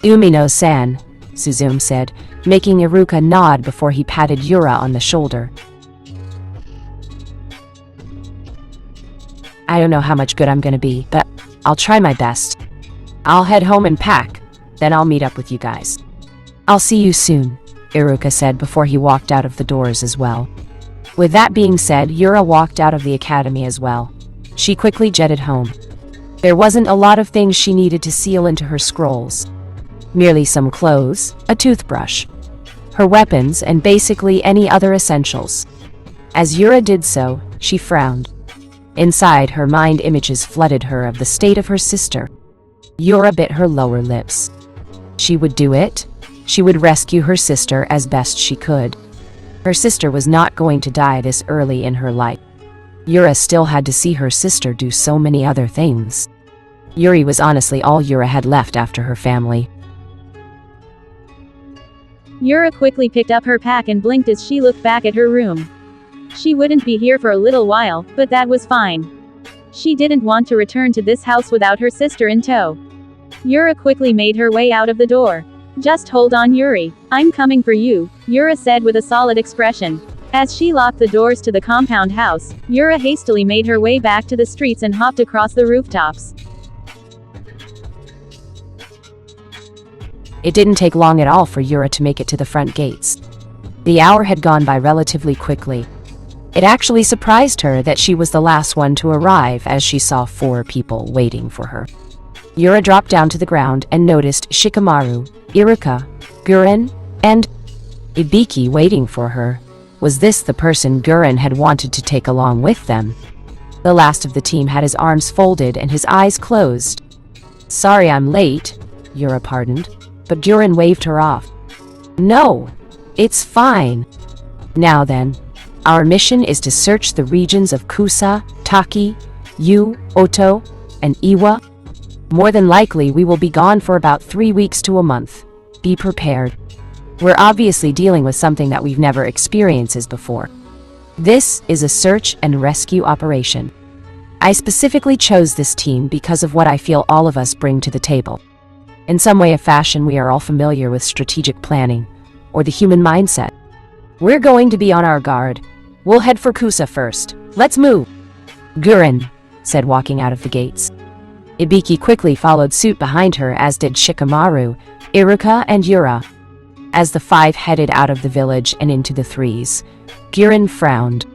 "Umino-san," Suzumi said, making Iruka nod before he patted Yura on the shoulder. "I don't know how much good I'm gonna be, but I'll try my best. I'll head home and pack, then I'll meet up with you guys." "I'll see you soon," Iruka said before he walked out of the doors as well. With that being said, Yura walked out of the academy as well. She quickly jetted home. There wasn't a lot of things she needed to seal into her scrolls. Merely some clothes, a toothbrush, her weapons, and basically any other essentials. As Yura did so, she frowned. Inside, her mind images flooded her of the state of her sister. Yura bit her lower lips. She would do it. She would rescue her sister as best she could. Her sister was not going to die this early in her life. Yura still had to see her sister do so many other things. Yuri was honestly all Yura had left after her family. Yura quickly picked up her pack and blinked as she looked back at her room. She wouldn't be here for a little while, but that was fine. She didn't want to return to this house without her sister in tow. Yura quickly made her way out of the door. "Just hold on, Yuri. I'm coming for you," Yura said with a solid expression. As she locked the doors to the compound house, Yura hastily made her way back to the streets and hopped across the rooftops. It didn't take long at all for Yura to make it to the front gates. The hour had gone by relatively quickly. It actually surprised her that she was the last one to arrive, as she saw 4 people waiting for her. Yura dropped down to the ground and noticed Shikamaru, Iruka, Gurren, and Ibiki waiting for her. Was this the person Gurren had wanted to take along with them? The last of the team had his arms folded and his eyes closed. "Sorry I'm late," Yura pardoned, but Gurren waved her off. "No, it's fine. Now then, our mission is to search the regions of Kusa, Taki, Yu, Oto, and Iwa. More than likely, we will be gone for about 3 weeks to a month. Be prepared. We're obviously dealing with something that we've never experienced before. This is a search and rescue operation. I specifically chose this team because of what I feel all of us bring to the table. In some way or fashion, we are all familiar with strategic planning, or the human mindset. We're going to be on our guard. We'll head for Kusa first. Let's move. Guren said, walking out of the gates. Ibiki quickly followed suit behind her, as did Shikamaru, Iruka, and Yura. As the 5 headed out of the village and into the 3s, Guren frowned.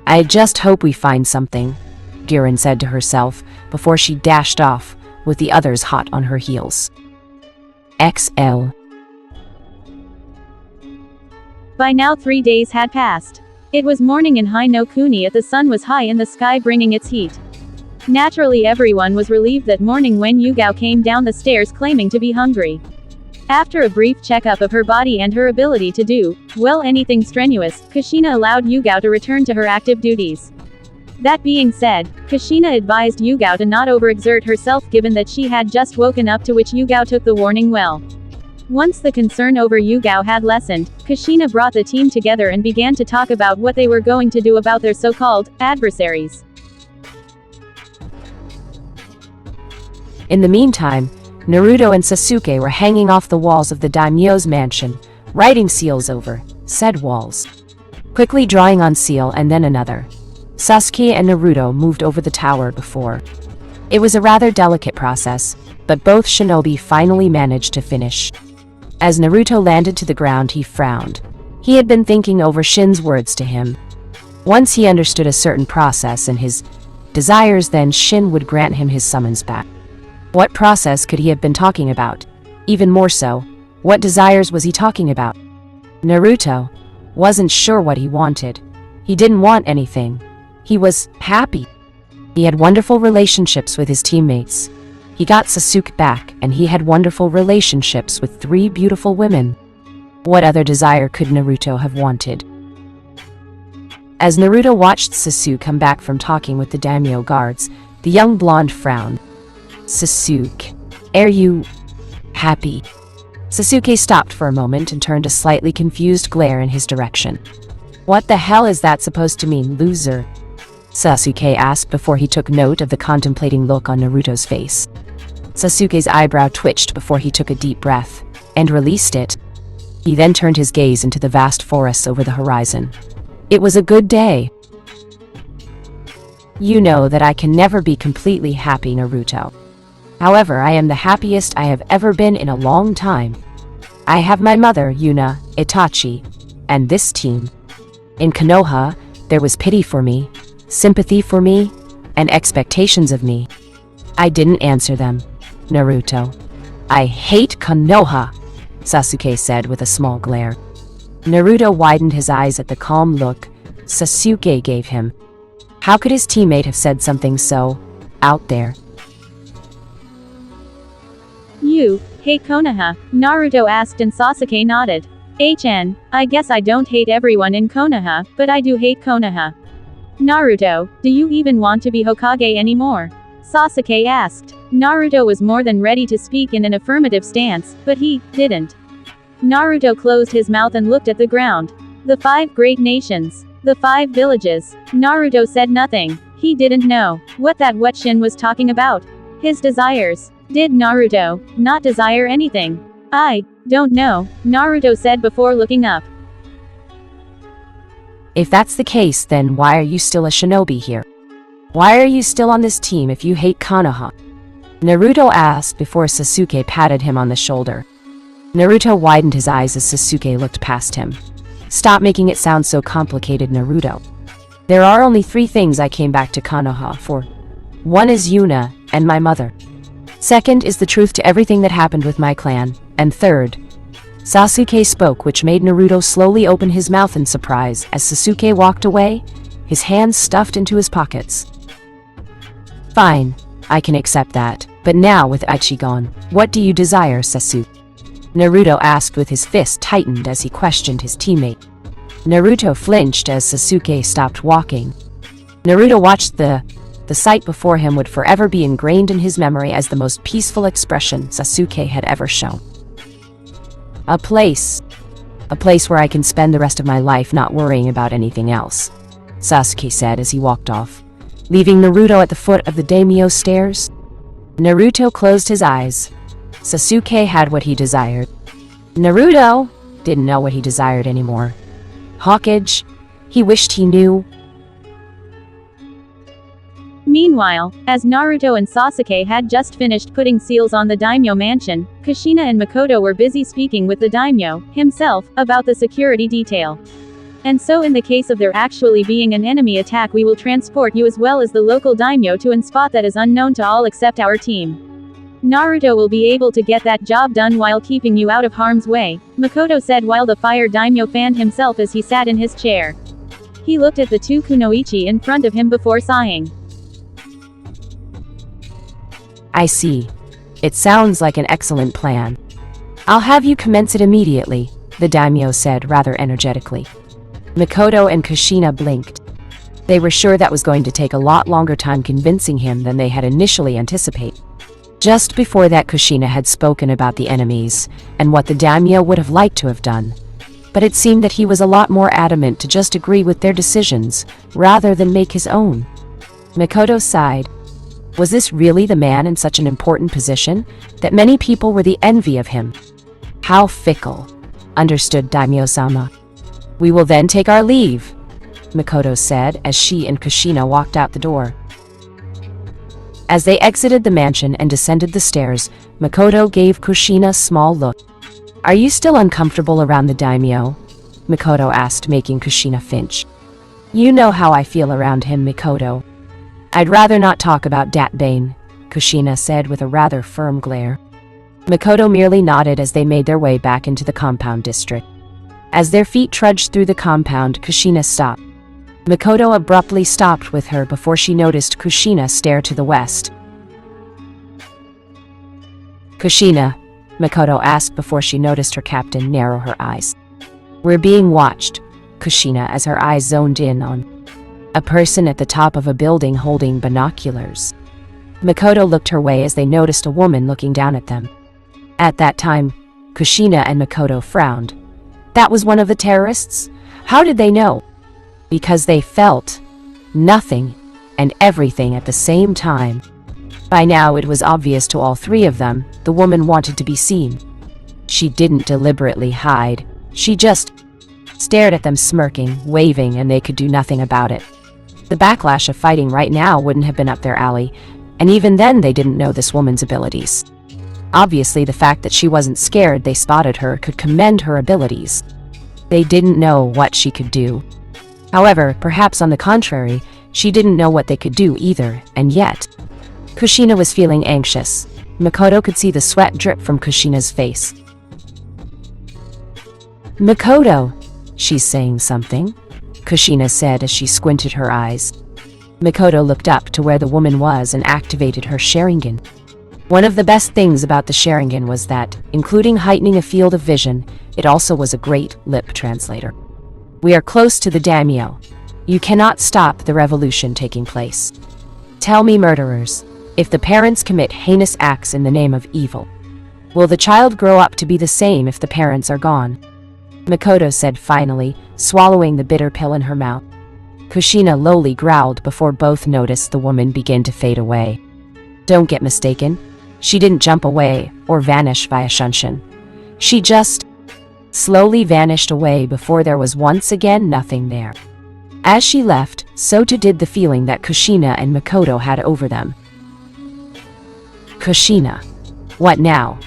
I just hope we find something, Guren said to herself before she dashed off, with the others hot on her heels. XL. By now 3 days had passed. It was morning in High no Kuni, and the sun was high in the sky, bringing its heat. Naturally, everyone was relieved that morning when Yugao came down the stairs claiming to be hungry. After a brief checkup of her body and her ability to do, well, anything strenuous, Kushina allowed Yugao to return to her active duties. That being said, Kushina advised Yugao to not overexert herself given that she had just woken up, to which Yugao took the warning well. Once the concern over Yugao had lessened, Kushina brought the team together and began to talk about what they were going to do about their so-called adversaries. In the meantime, Naruto and Sasuke were hanging off the walls of the daimyo's mansion, writing seals over said walls. Quickly drawing on seal and then another, Sasuke and Naruto moved over the tower before. It was a rather delicate process, but both shinobi finally managed to finish. As Naruto landed to the ground, he frowned. He had been thinking over Shin's words to him. Once he understood a certain process and his desires, then Shin would grant him his summons back. What process could he have been talking about? Even more so, what desires was he talking about? Naruto wasn't sure what he wanted. He didn't want anything. He was happy. He had wonderful relationships with his teammates. He got Sasuke back, and he had wonderful relationships with 3 beautiful women. What other desire could Naruto have wanted? As Naruto watched Sasuke come back from talking with the daimyo guards, the young blonde frowned. Sasuke, are you happy? Sasuke stopped for a moment and turned a slightly confused glare in his direction. What the hell is that supposed to mean, loser? Sasuke asked before he took note of the contemplating look on Naruto's face. Sasuke's eyebrow twitched before he took a deep breath, and released it. He then turned his gaze into the vast forests over the horizon. It was a good day. You know that I can never be completely happy, Naruto. However, I am the happiest I have ever been in a long time. I have my mother, Yuna, Itachi, and this team. In Konoha, there was pity for me, sympathy for me, and expectations of me. I didn't answer them, Naruto. I hate Konoha, Sasuke said with a small glare. Naruto widened his eyes at the calm look Sasuke gave him. How could his teammate have said something so out there? You hate Konoha? Naruto asked, and Sasuke nodded. I guess I don't hate everyone in Konoha, but I do hate Konoha. Naruto, do you even want to be Hokage anymore? Sasuke asked. Naruto was more than ready to speak in an affirmative stance, but he didn't. Naruto closed his mouth and looked at the ground. The 5 great nations. The 5 villages. Naruto said nothing. He didn't know what Shin was talking about. His desires. Did Naruto not desire anything? I don't know, Naruto said before looking up. If that's the case, then why are you still a shinobi here? Why are you still on this team if you hate Konoha? Naruto asked before Sasuke patted him on the shoulder. Naruto widened his eyes as Sasuke looked past him. Stop making it sound so complicated, Naruto. There are only 3 things I came back to Konoha for. 1 is Yuna, and my mother. 2nd is the truth to everything that happened with my clan, and 3rd. Sasuke spoke, which made Naruto slowly open his mouth in surprise as Sasuke walked away, his hands stuffed into his pockets. Fine, I can accept that, but now with Aichi gone, what do you desire, Sasuke? Naruto asked with his fist tightened as he questioned his teammate. Naruto flinched as Sasuke stopped walking. Naruto watched the The sight before him would forever be ingrained in his memory as the most peaceful expression Sasuke had ever shown. A place where I can spend the rest of my life not worrying about anything else, Sasuke said as he walked off, leaving Naruto at the foot of the daimyo stairs. Naruto closed his eyes. Sasuke had what he desired. Naruto didn't know what he desired anymore. Hawkage, he wished he knew. Meanwhile, as Naruto and Sasuke had just finished putting seals on the daimyo mansion, Kushina and Makoto were busy speaking with the daimyo, himself, about the security detail. And so in the case of there actually being an enemy attack, we will transport you as well as the local daimyo to an spot that is unknown to all except our team. Naruto will be able to get that job done while keeping you out of harm's way, Makoto said while the fire daimyo fanned himself as he sat in his chair. He looked at the two kunoichi in front of him before sighing. I see. It sounds like an excellent plan. I'll have you commence it immediately, the daimyo said rather energetically. Makoto and Kushina blinked. They were sure that was going to take a lot longer time convincing him than they had initially anticipated. Just before that, Kushina had spoken about the enemies, and what the daimyo would have liked to have done. But it seemed that he was a lot more adamant to just agree with their decisions, rather than make his own. Makoto sighed. Was this really the man in such an important position, that many people were the envy of him? How fickle, understood Daimyo-sama. We will then take our leave, Makoto said as she and Kushina walked out the door. As they exited the mansion and descended the stairs, Makoto gave Kushina a small look. Are you still uncomfortable around the daimyo? Makoto asked, making Kushina flinch. You know how I feel around him, Makoto. I'd rather not talk about dat Bane, Kushina said with a rather firm glare. Makoto merely nodded as they made their way back into the compound district. As their feet trudged through the compound, Kushina stopped. Makoto abruptly stopped with her before she noticed Kushina stare to the west. Kushina, Makoto asked before she noticed her captain narrow her eyes. We're being watched, Kushina, as her eyes zoned in on a person at the top of a building holding binoculars. Makoto looked her way as they noticed a woman looking down at them. At that time, Kushina and Makoto frowned. That was one of the terrorists? How did they know? Because they felt nothing and everything at the same time. By now it was obvious to all three of them, the woman wanted to be seen. She didn't deliberately hide. She just stared at them smirking, waving, and they could do nothing about it. The backlash of fighting right now wouldn't have been up their alley, and even then they didn't know this woman's abilities. Obviously, the fact that she wasn't scared they spotted her could commend her abilities. They didn't know what she could do. However, perhaps on the contrary, she didn't know what they could do either, and yet Kushina was feeling anxious. Makoto could see the sweat drip from Kushina's face. Makoto, she's saying something, Kushina said as she squinted her eyes. Makoto looked up to where the woman was and activated her Sharingan. One of the best things about the Sharingan was that, including heightening a field of vision, it also was a great lip translator. We are close to the daimyo. You cannot stop the revolution taking place. Tell me, murderers, if the parents commit heinous acts in the name of evil, will the child grow up to be the same if the parents are gone? Makoto said finally, swallowing the bitter pill in her mouth. Kushina lowly growled before both noticed the woman begin to fade away. Don't get mistaken. She didn't jump away or vanish via shunshin. She just slowly vanished away before there was once again nothing there. As she left, so too did the feeling that Kushina and Makoto had over them. Kushina. What now?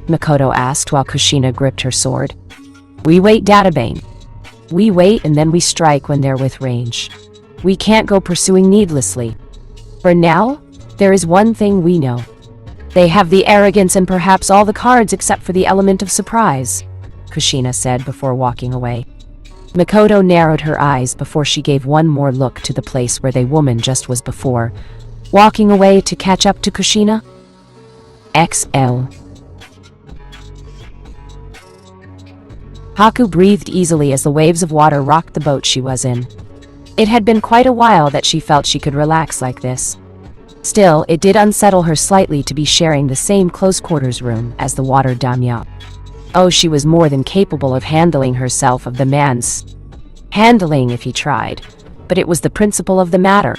Makoto asked while Kushina gripped her sword. We wait, Databane. We wait and then we strike when they're with range. We can't go pursuing needlessly. For now, there is one thing we know. They have the arrogance and perhaps all the cards except for the element of surprise, Kushina said before walking away. Makoto narrowed her eyes before she gave one more look to the place where the woman just was before, walking away to catch up to Kushina. XL. Haku breathed easily as the waves of water rocked the boat she was in. It had been quite a while that she felt she could relax like this. Still, it did unsettle her slightly to be sharing the same close-quarters room as the water daimyo. Oh, she was more than capable of handling herself of the man's handling if he tried, but it was the principle of the matter.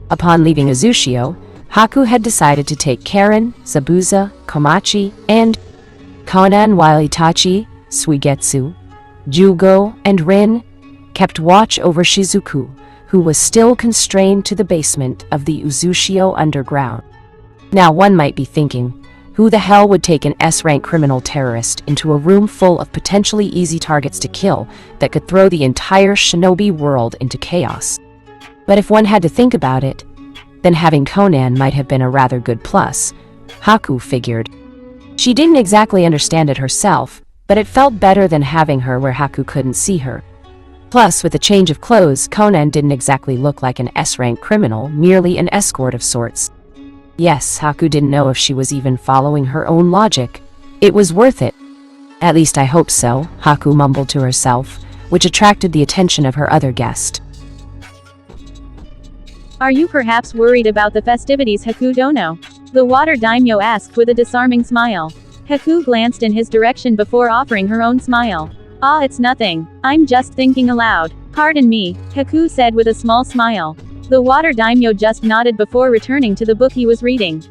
Upon leaving Uzushio, Haku had decided to take Karen, Zabuza, Komachi, and Konan, while Itachi, Suigetsu, Jugo, and Rin kept watch over Shizuku, who was still constrained to the basement of the Uzushio underground. Now one might be thinking, who the hell would take an S-rank criminal terrorist into a room full of potentially easy targets to kill that could throw the entire shinobi world into chaos? But if one had to think about it, then having Conan might have been a rather good plus, Haku figured. She didn't exactly understand it herself, but it felt better than having her where Haku couldn't see her. Plus, with a change of clothes, Conan didn't exactly look like an S-rank criminal, merely an escort of sorts. Yes, Haku didn't know if she was even following her own logic. It was worth it. At least I hope so, Haku mumbled to herself, which attracted the attention of her other guest. Are you perhaps worried about the festivities, Haku Dono? The water daimyo asked with a disarming smile. Haku glanced in his direction before offering her own smile. Ah, it's nothing. I'm just thinking aloud. Pardon me, Haku said with a small smile. The water daimyo just nodded before returning to the book he was reading.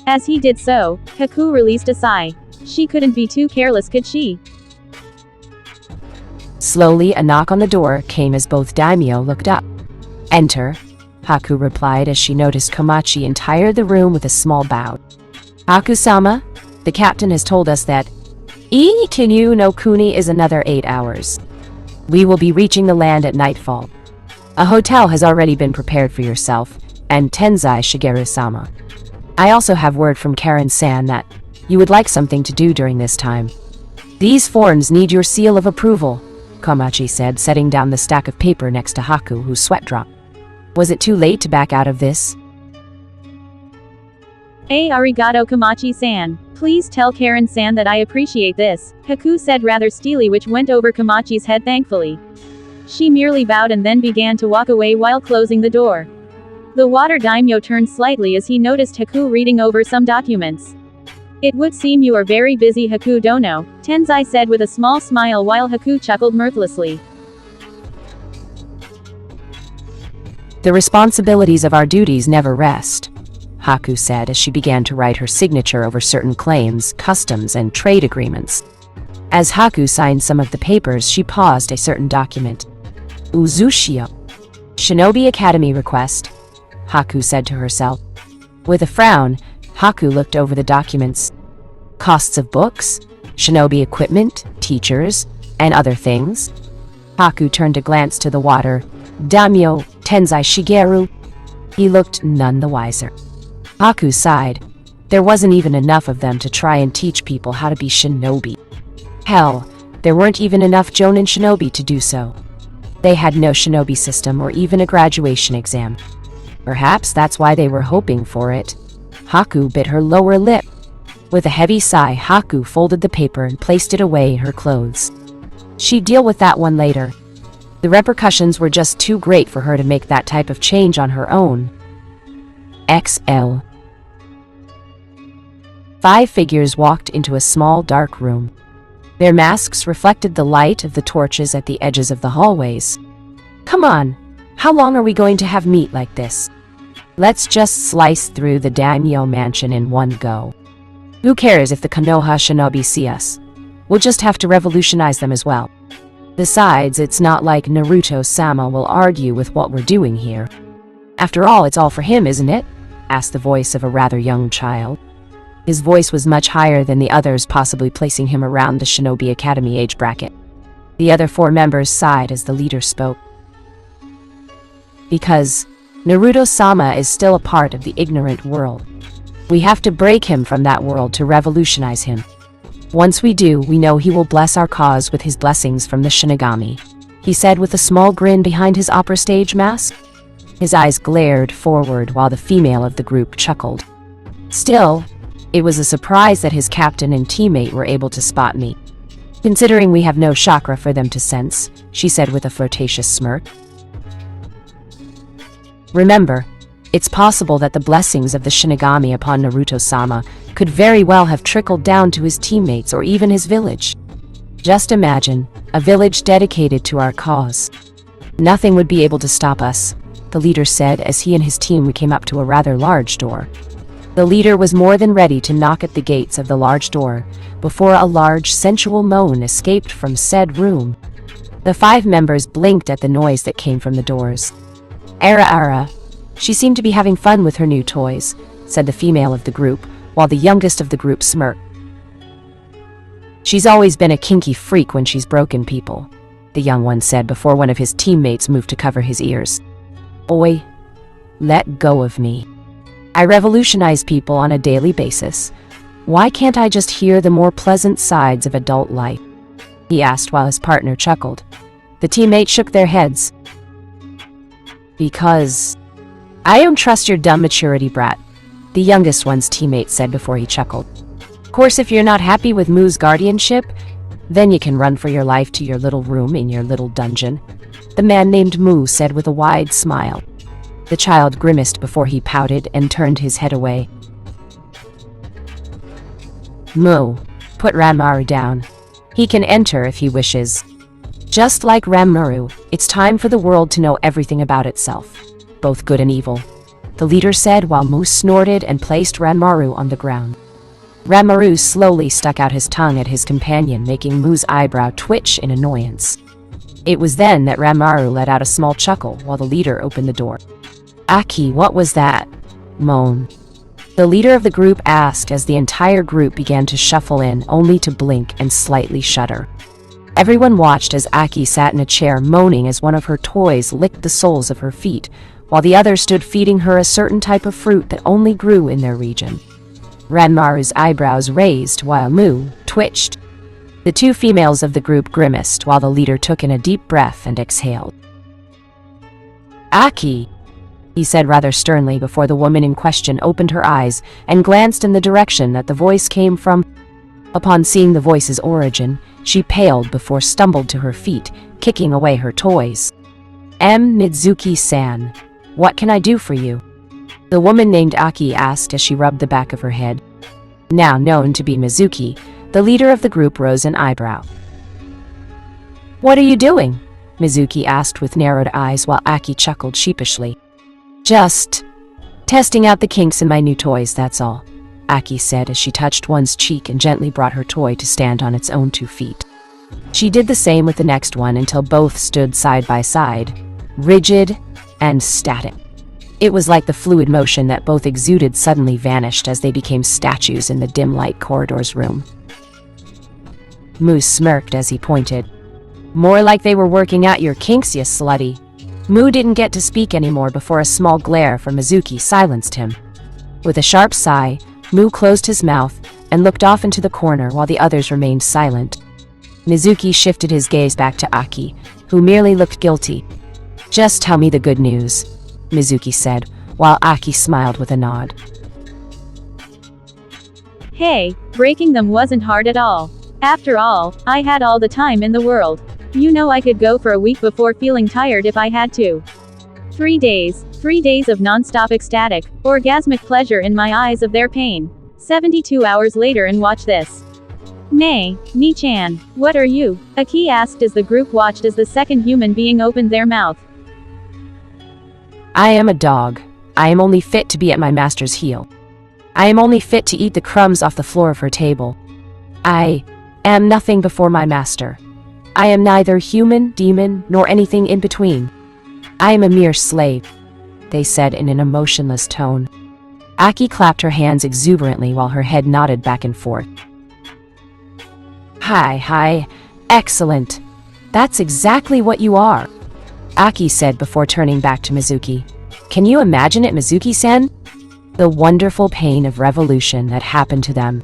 As he did so, Haku released a sigh. She couldn't be too careless, could she? Slowly, a knock on the door came as both daimyo looked up. Enter, Haku replied as she noticed Komachi entire the room with a small bow. Haku-sama, the captain has told us that Ikinyu no Kuni is another 8 hours. We will be reaching the land at nightfall. A hotel has already been prepared for yourself, and Tenzai Shigeru-sama. I also have word from Karen-san that you would like something to do during this time. These forms need your seal of approval, Komachi said, setting down the stack of paper next to Haku, whose sweat dropped. Was it too late to back out of this? Arigato Komachi-san. Please tell Karen-san that I appreciate this, Haku said rather steely, which went over Komachi's head thankfully. She merely bowed and then began to walk away while closing the door. The water daimyo turned slightly as he noticed Haku reading over some documents. It would seem you are very busy, Haku Dono, Tenzai said with a small smile while Haku chuckled mirthlessly. The responsibilities of our duties never rest, Haku said as she began to write her signature over certain claims, customs, and trade agreements. As Haku signed some of the papers, she paused a certain document. Uzushio. Shinobi Academy request, Haku said to herself. With a frown, Haku looked over the documents. Costs of books, shinobi equipment, teachers, and other things. Haku turned to glance to the water. Daimyo, Tenzai Shigeru. He looked none the wiser. Haku sighed. There wasn't even enough of them to try and teach people how to be shinobi. Hell, there weren't even enough Jonin shinobi to do so. They had no shinobi system or even a graduation exam. Perhaps that's why they were hoping for it. Haku bit her lower lip. With a heavy sigh, Haku folded the paper and placed it away in her clothes. She'd deal with that one later. The repercussions were just too great for her to make that type of change on her own. XL. 5 figures walked into a small dark room. Their masks reflected the light of the torches at the edges of the hallways. Come on, how long are we going to have meat like this? Let's just slice through the daimyo mansion in one go. Who cares if the Konoha shinobi see us? We'll just have to revolutionize them as well. Besides, it's not like Naruto-sama will argue with what we're doing here. After all, it's all for him, isn't it? Asked the voice of a rather young child. His voice was much higher than the others, possibly placing him around the Shinobi Academy age bracket. The other 4 members sighed as the leader spoke. Because Naruto-sama is still a part of the ignorant world. We have to break him from that world to revolutionize him. Once we do, we know he will bless our cause with his blessings from the shinigami, he said with a small grin behind his opera stage mask. His eyes glared forward while the female of the group chuckled. Still, it was a surprise that his captain and teammate were able to spot me. Considering we have no chakra for them to sense, she said with a flirtatious smirk. Remember, it's possible that the blessings of the shinigami upon Naruto-sama could very well have trickled down to his teammates or even his village. Just imagine, a village dedicated to our cause. Nothing would be able to stop us, the leader said as he and his team came up to a rather large door. The leader was more than ready to knock at the gates of the large door, before a large, sensual moan escaped from said room. The 5 members blinked at the noise that came from the doors. Ara. She seemed to be having fun with her new toys, said the female of the group, while the youngest of the group smirked. She's always been a kinky freak when she's broken people, the young one said before one of his teammates moved to cover his ears. Oi, let go of me. I revolutionize people on a daily basis. Why can't I just hear the more pleasant sides of adult life? He asked while his partner chuckled. The teammates shook their heads. Because I don't trust your dumb maturity, brat, the youngest one's teammate said before he chuckled. Of course, if you're not happy with Moo's guardianship, then you can run for your life to your little room in your little dungeon, the man named Moo said with a wide smile. The child grimaced before he pouted and turned his head away. Moo, put Ranmaru down. He can enter if he wishes. Just like Ranmaru, it's time for the world to know everything about itself, both good and evil, the leader said while Moo snorted and placed Ranmaru on the ground. Ranmaru slowly stuck out his tongue at his companion, making Moo's eyebrow twitch in annoyance. It was then that Ranmaru let out a small chuckle while the leader opened the door. Aki, what was that? Moan. The leader of the group asked as the entire group began to shuffle in, only to blink and slightly shudder. Everyone watched as Aki sat in a chair moaning as one of her toys licked the soles of her feet, while the other stood feeding her a certain type of fruit that only grew in their region. Ranmaru's eyebrows raised while Moo twitched. The 2 females of the group grimaced while the leader took in a deep breath and exhaled. Aki, he said rather sternly before the woman in question opened her eyes and glanced in the direction that the voice came from. Upon seeing the voice's origin, she paled before stumbled to her feet, kicking away her toys. Mizuki-san, what can I do for you? The woman named Aki asked as she rubbed the back of her head. Now known to be Mizuki, the leader of the group rose an eyebrow. What are you doing? Mizuki asked with narrowed eyes while Aki chuckled sheepishly. Just testing out the kinks in my new toys, that's all, Aki said as she touched one's cheek and gently brought her toy to stand on its own 2 feet. She did the same with the next one until both stood side by side, rigid and static. It was like the fluid motion that both exuded suddenly vanished as they became statues in the dim light corridor's room. Moose smirked as he pointed. More like they were working out your kinks, you slutty. Moo didn't get to speak anymore before a small glare from Mizuki silenced him. With a sharp sigh, Moo closed his mouth and looked off into the corner while the others remained silent. Mizuki shifted his gaze back to Aki, who merely looked guilty. Just tell me the good news, Mizuki said, while Aki smiled with a nod. Hey, breaking them wasn't hard at all. After all, I had all the time in the world. You know I could go for a week before feeling tired if I had to. 3 days of non-stop ecstatic, orgasmic pleasure in my eyes of their pain. 72 hours later and watch this. Nay, Ni-chan, what are you? Aki asked as the group watched as the second human being opened their mouth. I am a dog. I am only fit to be at my master's heel. I am only fit to eat the crumbs off the floor of her table. I am nothing before my master. I am neither human, demon, nor anything in between. I am a mere slave, they said in an emotionless tone. Aki clapped her hands exuberantly while her head nodded back and forth. Hi, excellent. That's exactly what you are, Aki said before turning back to Mizuki. Can you imagine it, Mizuki-san? The wonderful pain of revolution that happened to them.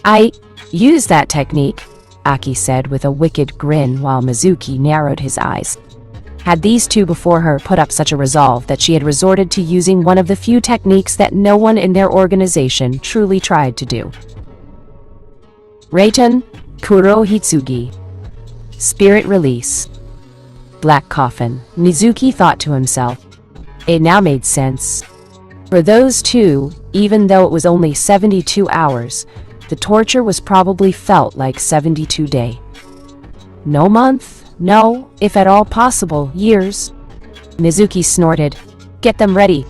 I use that technique, Aki said with a wicked grin while Mizuki narrowed his eyes. Had these 2 before her put up such a resolve that she had resorted to using one of the few techniques that no one in their organization truly tried to do. Reiten, Kuro Hitsugi. Spirit release. Black coffin, Mizuki thought to himself. It now made sense. For those two, even though it was only 72 hours, the torture was probably felt like 72 days. No month, no, if at all possible, years. Mizuki snorted. Get them ready.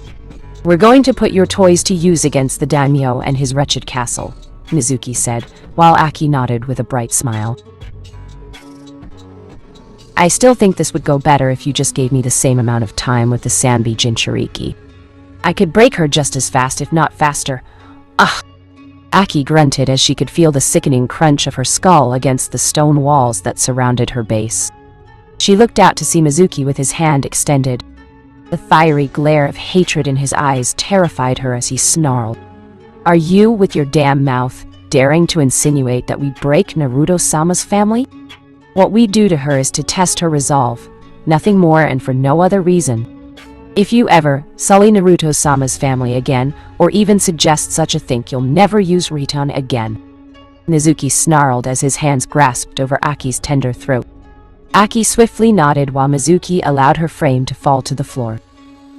We're going to put your toys to use against the daimyo and his wretched castle, Mizuki said, while Aki nodded with a bright smile. I still think this would go better if you just gave me the same amount of time with the Sanbi Jinchuriki. I could break her just as fast, if not faster. Ugh! Aki grunted as she could feel the sickening crunch of her skull against the stone walls that surrounded her base. She looked out to see Mizuki with his hand extended. The fiery glare of hatred in his eyes terrified her as he snarled. Are you, with your damn mouth, daring to insinuate that we break Naruto-sama's family? What we do to her is to test her resolve, nothing more and for no other reason. If you ever sully Naruto-sama's family again, or even suggest such a thing, you'll never use Riton again. Mizuki snarled as his hands grasped over Aki's tender throat. Aki swiftly nodded while Mizuki allowed her frame to fall to the floor.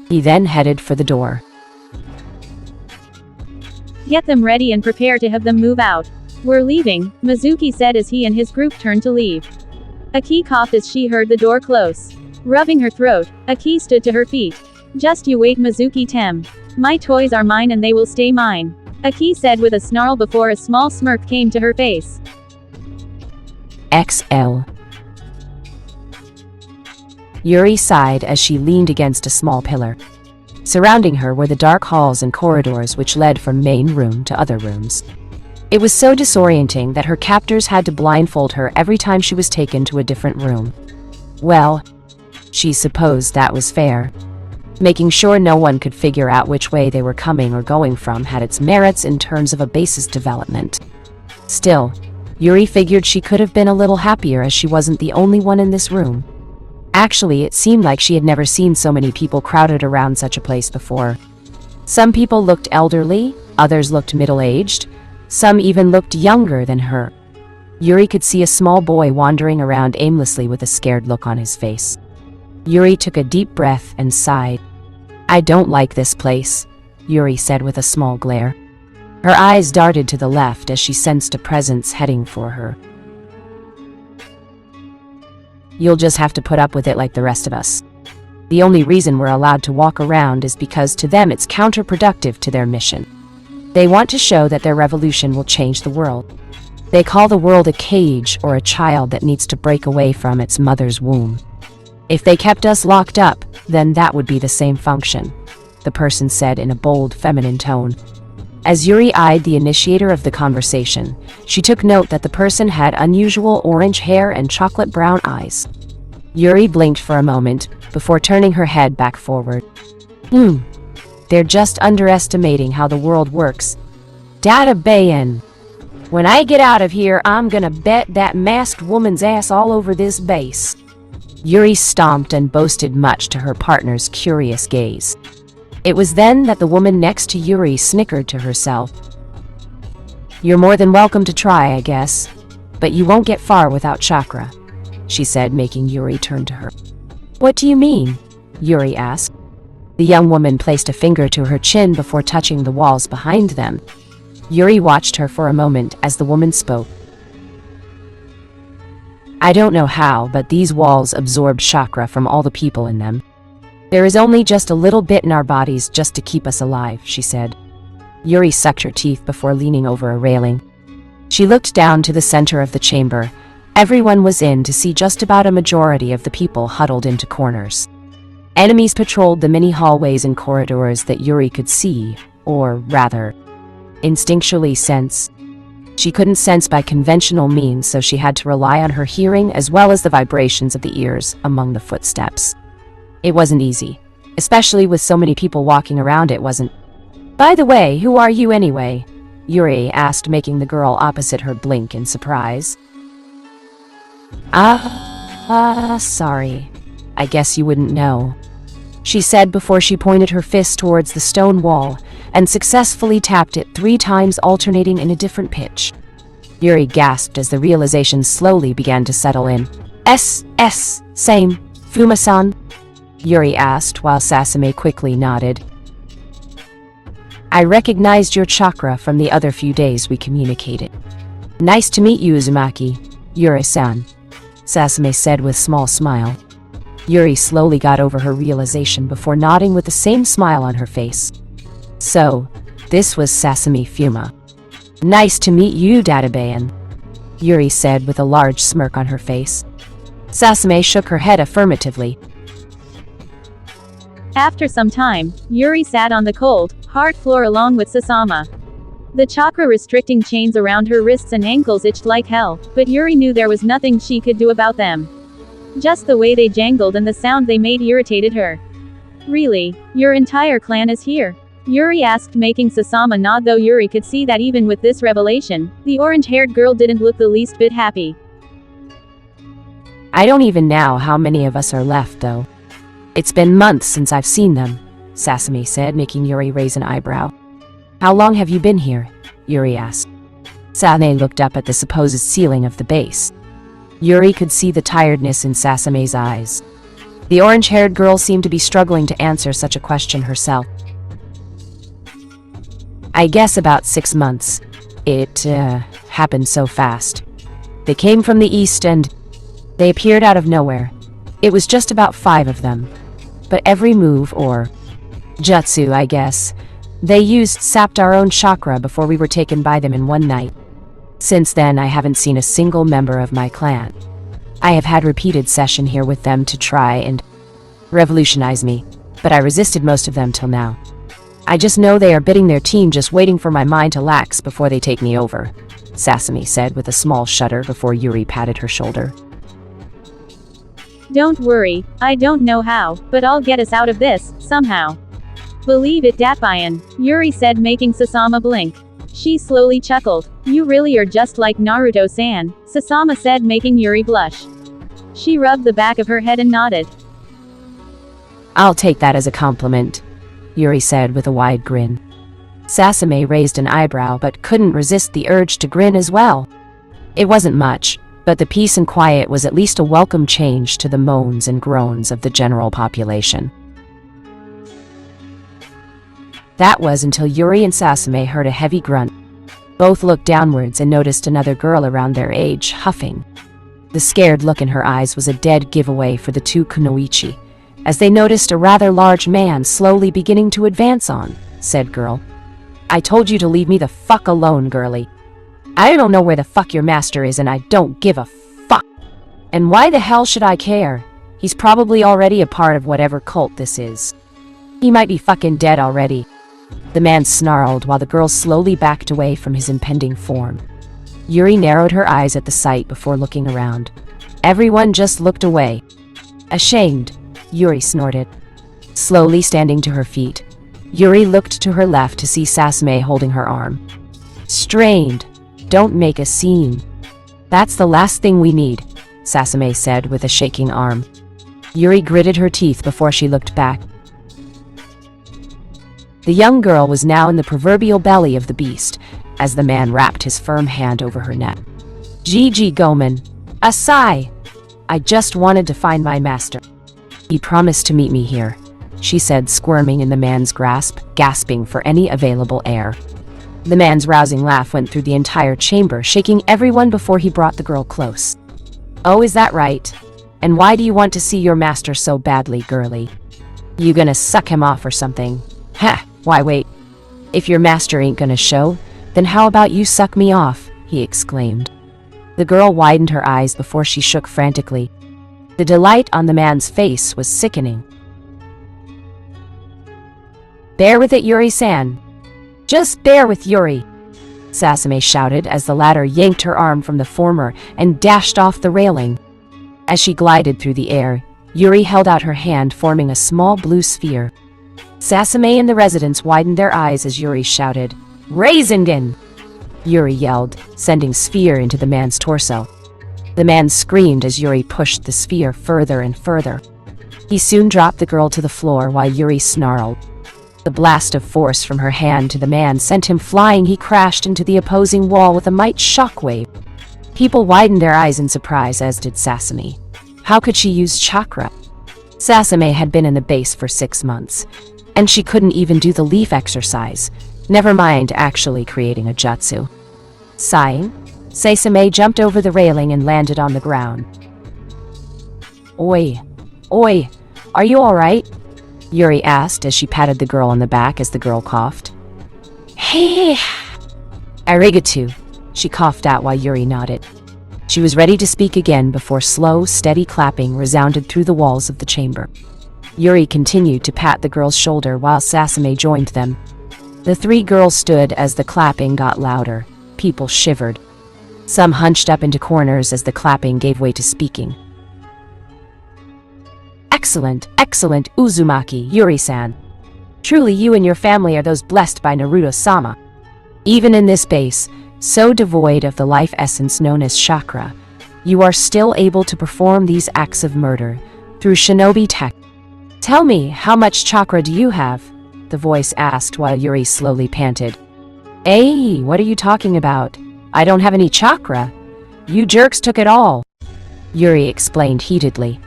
He then headed for the door. Get them ready and prepare to have them move out. We're leaving, Mizuki said as he and his group turned to leave. Aki coughed as she heard the door close. Rubbing her throat, Aki stood to her feet. Just you wait, Mizuki-tem. My toys are mine and they will stay mine, Aki said with a snarl before a small smirk came to her face. XL. Yuri sighed as she leaned against a small pillar. Surrounding her were the dark halls and corridors which led from main room to other rooms. It was so disorienting that her captors had to blindfold her every time she was taken to a different room. Well, she supposed that was fair. Making sure no one could figure out which way they were coming or going from had its merits in terms of a base's development. Still, Yuri figured she could have been a little happier as she wasn't the only one in this room. Actually, it seemed like she had never seen so many people crowded around such a place before. Some people looked elderly, others looked middle-aged, some even looked younger than her. Yuri could see a small boy wandering around aimlessly with a scared look on his face. Yuri took a deep breath and sighed. I don't like this place, Yuri said with a small glare. Her eyes darted to the left as she sensed a presence heading for her. You'll just have to put up with it like the rest of us. The only reason we're allowed to walk around is because to them it's counterproductive to their mission. They want to show that their revolution will change the world. They call the world a cage or a child that needs to break away from its mother's womb. If they kept us locked up, then that would be the same function, the person said in a bold, feminine tone. As Yuri eyed the initiator of the conversation, she took note that the person had unusual orange hair and chocolate brown eyes. Yuri blinked for a moment, before turning her head back forward. They're just underestimating how the world works. Data Bayan. When I get out of here, I'm gonna bet that masked woman's ass all over this base. Yuri stomped and boasted much to her partner's curious gaze. It was then that the woman next to Yuri snickered to herself. You're more than welcome to try, I guess. But you won't get far without chakra, she said, making Yuri turn to her. What do you mean? Yuri asked. The young woman placed a finger to her chin before touching the walls behind them. Yuri watched her for a moment as the woman spoke. I don't know how, but these walls absorbed chakra from all the people in them. There is only just a little bit in our bodies just to keep us alive, she said. Yuri sucked her teeth before leaning over a railing. She looked down to the center of the chamber. Everyone was in to see just about a majority of the people huddled into corners. Enemies patrolled the many hallways and corridors that Yuri could see, or rather, instinctually sense. She couldn't sense by conventional means, so she had to rely on her hearing as well as the vibrations of the ears among the footsteps. It wasn't easy, especially with so many people walking around. It wasn't. By the way, who are you anyway? Yuri asked, making the girl opposite her blink in surprise. Sorry. I guess you wouldn't know, she said before she pointed her fist towards the stone wall and successfully tapped it 3 times, alternating in a different pitch. Yuri gasped as the realization slowly began to settle in. Same, Fuma-san. Yuri asked while Sasame quickly nodded. I recognized your chakra from the other few days we communicated. Nice to meet you, Uzumaki. Yuri-san, Sasame said with small smile. Yuri slowly got over her realization before nodding with the same smile on her face. So, this was Sasame Fuma. Nice to meet you, Databayan, Yuri said with a large smirk on her face. Sasame shook her head affirmatively. After some time, Yuri sat on the cold, hard floor along with Sasama. The chakra-restricting chains around her wrists and ankles itched like hell, but Yuri knew there was nothing she could do about them. Just the way they jangled and the sound they made irritated her. Really? Your entire clan is here? Yuri asked, making Sasama nod, though Yuri could see that even with this revelation, the orange-haired girl didn't look the least bit happy. I don't even know how many of us are left, though. It's been months since I've seen them, Sasame said, making Yuri raise an eyebrow. How long have you been here? Yuri asked. Sasame looked up at the supposed ceiling of the base. Yuri could see the tiredness in Sasame's eyes. The orange-haired girl seemed to be struggling to answer such a question herself. I guess about 6 months. It happened so fast. They came from the east and they appeared out of nowhere. It was just about 5 of them. But every move, or jutsu, I guess, they used sapped our own chakra before we were taken by them in one night. Since then, I haven't seen a single member of my clan. I have had repeated session here with them to try and revolutionize me, but I resisted most of them till now. I just know they are bidding their team, just waiting for my mind to lax before they take me over, Sasame said with a small shudder before Yuri patted her shoulder. Don't worry, I don't know how, but I'll get us out of this, somehow. Believe it, Datbayan, Yuri said, making Sasama blink. She slowly chuckled. You really are just like Naruto-san, Sasama said, making Yuri blush. She rubbed the back of her head and nodded. I'll take that as a compliment, Yuri said with a wide grin. Sasame raised an eyebrow but couldn't resist the urge to grin as well. It wasn't much, but the peace and quiet was at least a welcome change to the moans and groans of the general population. That was until Yuri and Sasame heard a heavy grunt. Both looked downwards and noticed another girl around their age, huffing. The scared look in her eyes was a dead giveaway for the two kunoichi, as they noticed a rather large man slowly beginning to advance on, said girl. I told you to leave me the fuck alone, girly. I don't know where the fuck your master is and I don't give a fuck. And why the hell should I care? He's probably already a part of whatever cult this is. He might be fucking dead already. The man snarled while the girl slowly backed away from his impending form. Yuri narrowed her eyes at the sight before looking around. Everyone just looked away. Ashamed, Yuri snorted. Slowly standing to her feet, Yuri looked to her left to see Sasame holding her arm. Strained. Don't make a scene. That's the last thing we need, Sasame said with a shaking arm. Yuri gritted her teeth before she looked back. The young girl was now in the proverbial belly of the beast, as the man wrapped his firm hand over her neck. Gigi Goman. A sigh. I just wanted to find my master. He promised to meet me here, she said, squirming in the man's grasp, gasping for any available air. The man's rousing laugh went through the entire chamber, shaking everyone before he brought the girl close. Oh, is that right? And why do you want to see your master so badly, girly? You gonna suck him off or something? Ha! Why wait? If your master ain't gonna show, then how about you suck me off? He exclaimed. The girl widened her eyes before she shook frantically. The delight on the man's face was sickening. Bear with it, Yuri-san. Just bear with Yuri, Sasame shouted as the latter yanked her arm from the former and dashed off the railing. As she glided through the air, Yuri held out her hand, forming a small blue sphere. Sasame and the residents widened their eyes as Yuri shouted, Raisingen! Yuri yelled, sending sphere into the man's torso. The man screamed as Yuri pushed the sphere further and further. He soon dropped the girl to the floor while Yuri snarled. The blast of force from her hand to the man sent him flying. He crashed into the opposing wall with a mighty shockwave. People widened their eyes in surprise, as did Sasame. How could she use chakra? Sasame had been in the base for 6 months, and she couldn't even do the leaf exercise, never mind actually creating a jutsu. Sighing, Sasame jumped over the railing and landed on the ground. Oi, oi, are you alright? Yuri asked as she patted the girl on the back as the girl coughed. Hey, arigato, she coughed out while Yuri nodded. She was ready to speak again before slow, steady clapping resounded through the walls of the chamber. Yuri continued to pat the girl's shoulder while Sasame joined them. The 3 girls stood as the clapping got louder. People shivered. Some hunched up into corners as the clapping gave way to speaking. Excellent, excellent, Uzumaki, Yuri-san. Truly you and your family are those blessed by Naruto-sama. Even in this base, so devoid of the life essence known as chakra, you are still able to perform these acts of murder through shinobi tech. Tell me, how much chakra do you have? The voice asked while Yuri slowly panted. Hey, what are you talking about? I don't have any chakra. You jerks took it all. Yuri explained heatedly.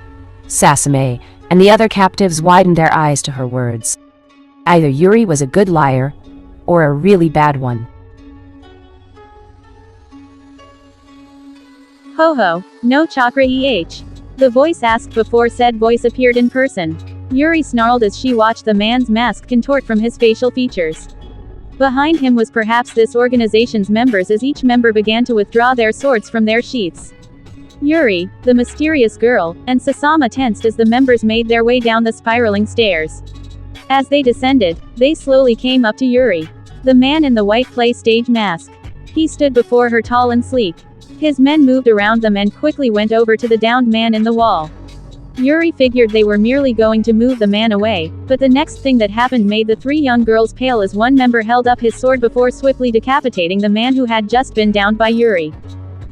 Sasame and the other captives widened their eyes to her words. Either Yuri was a good liar or a really bad one. Ho ho, no chakra the voice asked before said voice appeared in person. Yuri snarled as she watched the man's mask contort from his facial features. Behind him was perhaps this organization's members as each member began to withdraw their swords from their sheaths. Yuri, the mysterious girl, and Sasama tensed as the members made their way down the spiraling stairs. As they descended, they slowly came up to Yuri, the man in the white play stage mask. He stood before her tall and sleek. His men moved around them and quickly went over to the downed man in the wall. Yuri figured they were merely going to move the man away, but the next thing that happened made the 3 young girls pale as one member held up his sword before swiftly decapitating the man who had just been downed by Yuri.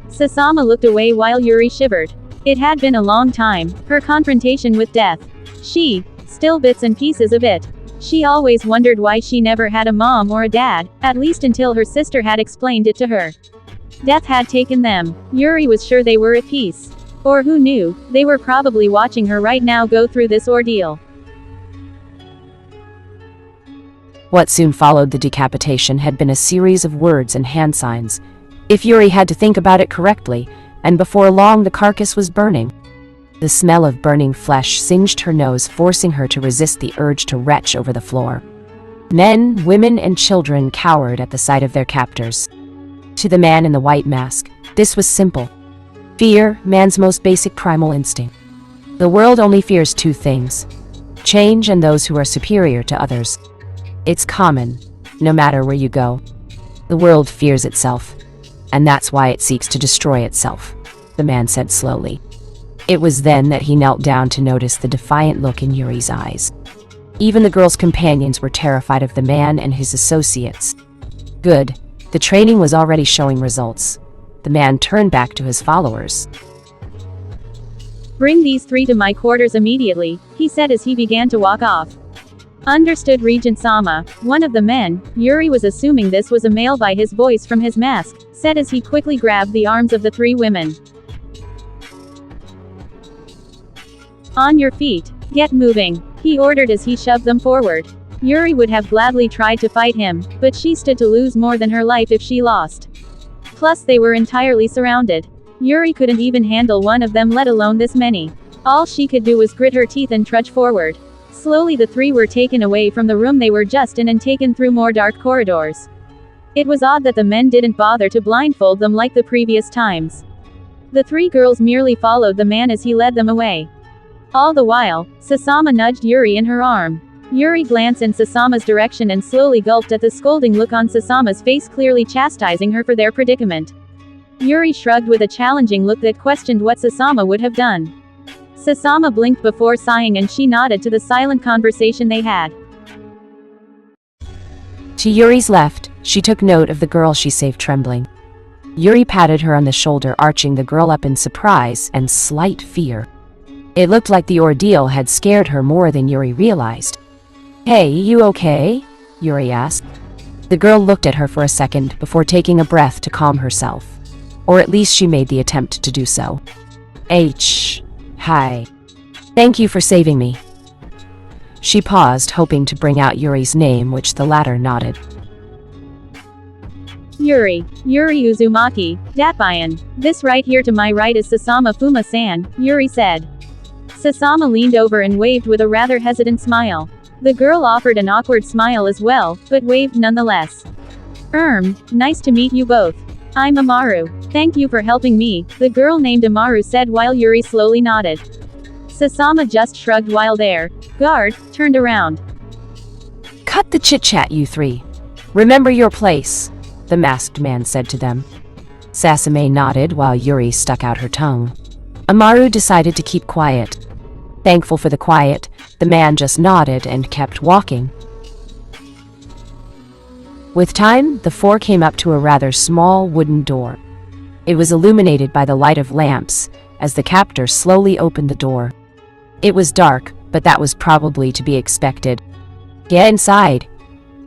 Sasama looked away while Yuri shivered. It had been a long time, her confrontation with death. She, still bits and pieces of it. She always wondered why she never had a mom or a dad, at least until her sister had explained it to her. Death had taken them. Yuri was sure they were at peace. Or who knew, they were probably watching her right now go through this ordeal. What soon followed the decapitation had been a series of words and hand signs. If Yuri had to think about it correctly, and before long the carcass was burning. The smell of burning flesh singed her nose, forcing her to resist the urge to retch over the floor. Men, women, and children cowered at the sight of their captors. To the man in the white mask, this was simple. Fear, man's most basic primal instinct. The world only fears 2 things: change and those who are superior to others. It's common, no matter where you go. The world fears itself, and that's why it seeks to destroy itself, the man said slowly. It was then that he knelt down to notice the defiant look in Yuri's eyes. Even the girl's companions were terrified of the man and his associates. Good, the training was already showing results. The man turned back to his followers. Bring these 3 to my quarters immediately, he said as he began to walk off. Understood, Regent Sama. One of the men, Yuri was assuming this was a male by his voice from his mask, said as he quickly grabbed the arms of the 3 women. On your feet. Get moving, he ordered as he shoved them forward. Yuri would have gladly tried to fight him, but she stood to lose more than her life if she lost. Plus they were entirely surrounded. Yuri couldn't even handle one of them, let alone this many. All she could do was grit her teeth and trudge forward. Slowly the 3 were taken away from the room they were just in and taken through more dark corridors. It was odd that the men didn't bother to blindfold them like the previous times. The 3 girls merely followed the man as he led them away. All the while, Sasama nudged Yuri in her arm. Yuri glanced in Sasama's direction and slowly gulped at the scolding look on Sasama's face, clearly chastising her for their predicament. Yuri shrugged with a challenging look that questioned what Sasama would have done. Sasama blinked before sighing and she nodded to the silent conversation they had. To Yuri's left, she took note of the girl she saved trembling. Yuri patted her on the shoulder, arching the girl up in surprise and slight fear. It looked like the ordeal had scared her more than Yuri realized. Hey, you okay? Yuri asked. The girl looked at her for a second before taking a breath to calm herself. Or at least she made the attempt to do so. Hi. Thank you for saving me. She paused, hoping to bring out Yuri's name, which the latter nodded. Yuri Uzumaki, Datbayan. This right here to my right is Sasama Fuma-san, Yuri said. Sasama leaned over and waved with a rather hesitant smile. The girl offered an awkward smile as well, but waved nonetheless. Nice to meet you both. I'm Amaru. Thank you for helping me, the girl named Amaru said while Yuri slowly nodded. Sasama just shrugged while their guard turned around. Cut the chit-chat, you three. Remember your place, the masked man said to them. Sasame nodded while Yuri stuck out her tongue. Amaru decided to keep quiet. Thankful for the quiet, the man just nodded and kept walking. With time, the four came up to a rather small wooden door. It was illuminated by the light of lamps as the captor slowly opened the door. It was dark, but that was probably to be expected. Get inside,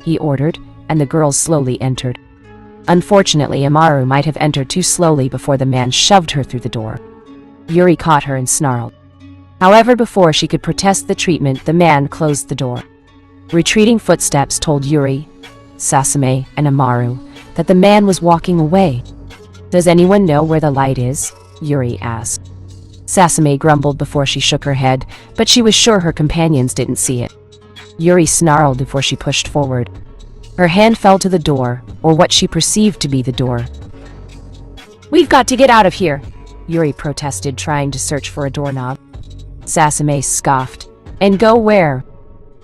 he ordered, and the girls slowly entered. Unfortunately, Amaru might have entered too slowly before the man shoved her through the door. Yuri caught her and snarled. However, before she could protest the treatment, the man closed the door. Retreating footsteps told Yuri, Sasame, and Amaru that the man was walking away. Does anyone know where the light is? Yuri asked. Sasame grumbled before she shook her head, but she was sure her companions didn't see it. Yuri snarled before she pushed forward. Her hand fell to the door, or what she perceived to be the door. We've got to get out of here, Yuri protested, trying to search for a doorknob. Sasame scoffed. And go where?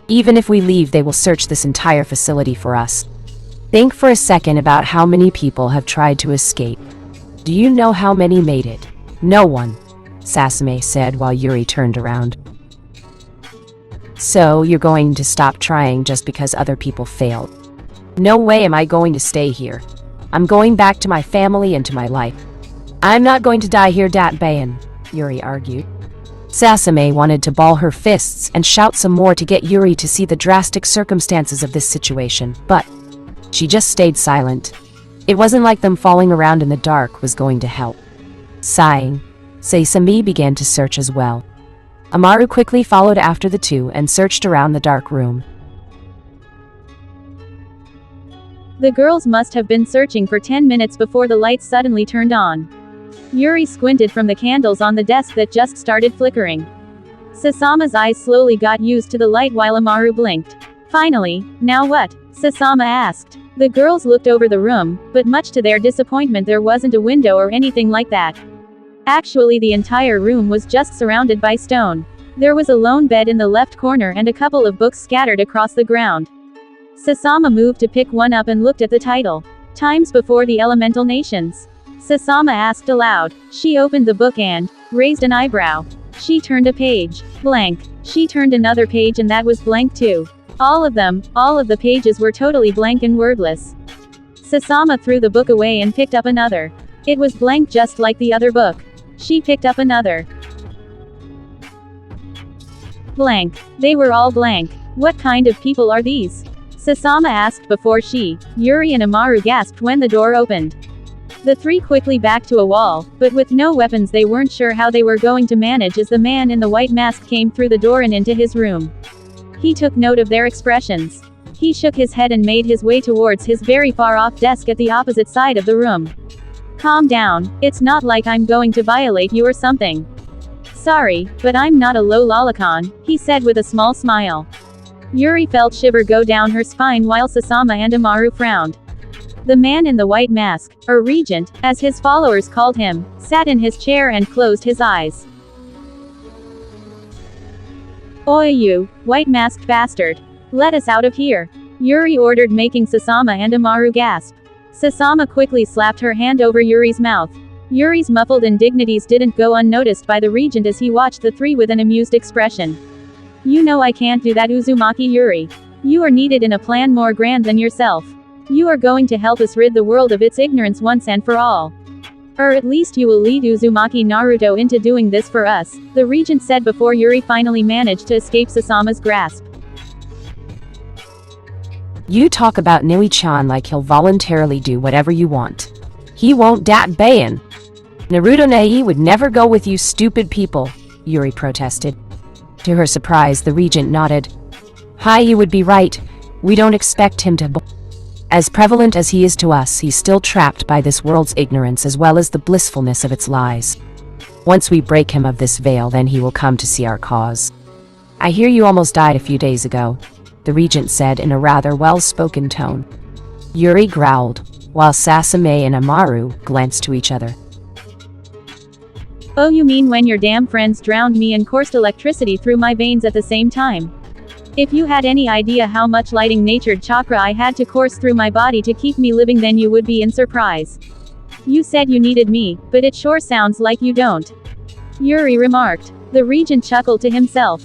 Even if we leave, they will search this entire facility for us. Think for a second about how many people have tried to escape. Do you know how many made it? No one, Sasame said while Yuri turned around. So, you're going to stop trying just because other people failed? No way am I going to stay here. I'm going back to my family and to my life. I'm not going to die here, Datbayan, Yuri argued. Sasame wanted to ball her fists and shout some more to get Yuri to see the drastic circumstances of this situation, but she just stayed silent. It wasn't like them falling around in the dark was going to help. Sighing, Sasame began to search as well. Amaru quickly followed after the two and searched around the dark room. The girls must have been searching for 10 minutes before the lights suddenly turned on. Yuri squinted from the candles on the desk that just started flickering. Sasama's eyes slowly got used to the light while Amaru blinked. Finally, now what? Sasama asked. The girls looked over the room, but much to their disappointment there wasn't a window or anything like that. Actually, the entire room was just surrounded by stone. There was a lone bed in the left corner and a couple of books scattered across the ground. Sasama moved to pick one up and looked at the title. Times Before the Elemental Nations. Sasama asked aloud. She opened the book and raised an eyebrow. She turned a page. Blank. She turned another page and that was blank too. All of the pages were totally blank and wordless. Sasama threw the book away and picked up another. It was blank just like the other book. She picked up another. Blank. They were all blank. What kind of people are these? Sasama asked before Yuri and Amaru gasped when the door opened. The three quickly backed to a wall, but with no weapons they weren't sure how they were going to manage as the man in the white mask came through the door and into his room. He took note of their expressions. He shook his head and made his way towards his very far-off desk at the opposite side of the room. Calm down, it's not like I'm going to violate you or something. Sorry, but I'm not a low lolicon, he said with a small smile. Yuri felt shiver go down her spine while Sasama and Amaru frowned. The man in the white mask, or regent, as his followers called him, sat in his chair and closed his eyes. Oi you, white-masked bastard. Let us out of here. Yuri ordered, making Sasama and Amaru gasp. Sasama quickly slapped her hand over Yuri's mouth. Yuri's muffled indignities didn't go unnoticed by the regent as he watched the three with an amused expression. You know I can't do that, Uzumaki Yuri. You are needed in a plan more grand than yourself. You are going to help us rid the world of its ignorance once and for all. Or at least you will lead Uzumaki Naruto into doing this for us, the regent said before Yuri finally managed to escape Sasama's grasp. You talk about Nui-chan like he'll voluntarily do whatever you want. He won't, Datbayan. Naruto Nai would never go with you stupid people, Yuri protested. To her surprise, the regent nodded. Hi, you would be right. We don't expect him to. As prevalent as he is to us, he's still trapped by this world's ignorance as well as the blissfulness of its lies. Once we break him of this veil, then he will come to see our cause. I hear you almost died a few days ago, the regent said in a rather well-spoken tone. Yuri growled, while Sasame and Amaru glanced to each other. Oh, you mean when your damn friends drowned me and coursed electricity through my veins at the same time? If you had any idea how much lighting natured chakra I had to course through my body to keep me living, then you would be in surprise. You said you needed me, but it sure sounds like you don't. Yuri remarked. The regent chuckled to himself.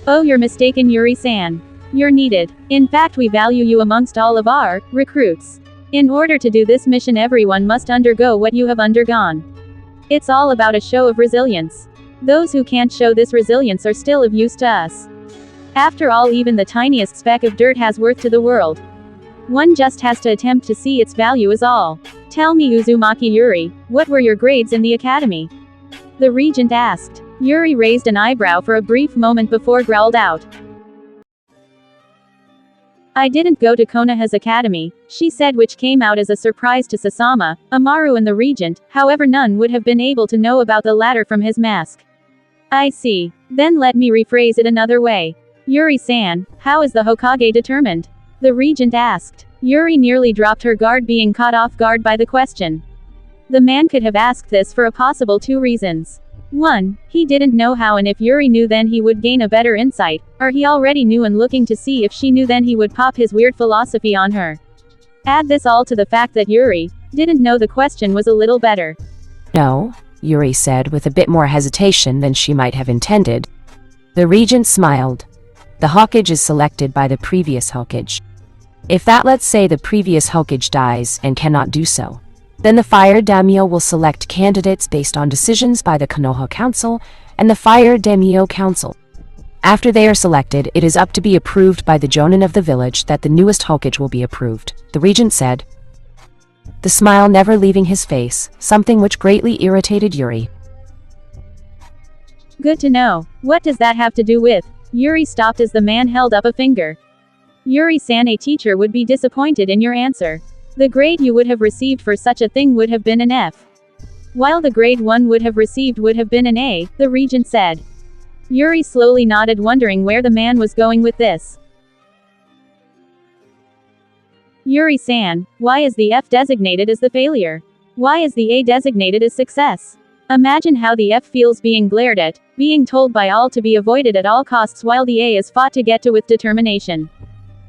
Oh, you're mistaken, Yuri-san. You're needed. In fact, we value you amongst all of our recruits. In order to do this mission, everyone must undergo what you have undergone. It's all about a show of resilience. Those who can't show this resilience are still of use to us. After all, even the tiniest speck of dirt has worth to the world. One just has to attempt to see its value is all. Tell me, Uzumaki Yuri, what were your grades in the academy? The regent asked. Yuri raised an eyebrow for a brief moment before growled out. I didn't go to Konoha's academy, she said, which came out as a surprise to Sasama, Amaru and the regent, however none would have been able to know about the latter from his mask. I see. Then let me rephrase it another way. Yuri-san, how is the Hokage determined? The regent asked. Yuri nearly dropped her guard, being caught off guard by the question. The man could have asked this for a possible two reasons. 1. He didn't know how, and if Yuri knew, then he would gain a better insight, or he already knew and looking to see if she knew, then he would pop his weird philosophy on her. Add this all to the fact that Yuri didn't know, the question was a little better. No, Yuri said with a bit more hesitation than she might have intended. The regent smiled. The Hokage is selected by the previous Hokage. If that, let's say, the previous Hokage dies and cannot do so, then the Fire Daimyo will select candidates based on decisions by the Konoha Council and the Fire Daimyo Council. After they are selected, it is up to be approved by the Jonin of the village that the newest Hokage will be approved, the regent said, the smile never leaving his face, something which greatly irritated Yuri. Good to know. What does that have to do with? Yuri stopped as the man held up a finger. Yuri-san, a teacher would be disappointed in your answer. The grade you would have received for such a thing would have been an F. While the grade one would have received would have been an A, the regent said. Yuri slowly nodded, wondering where the man was going with this. Yuri-san, why is the F designated as the failure? Why is the A designated as success? Imagine how the F feels being glared at, being told by all to be avoided at all costs, while the A is fought to get to with determination.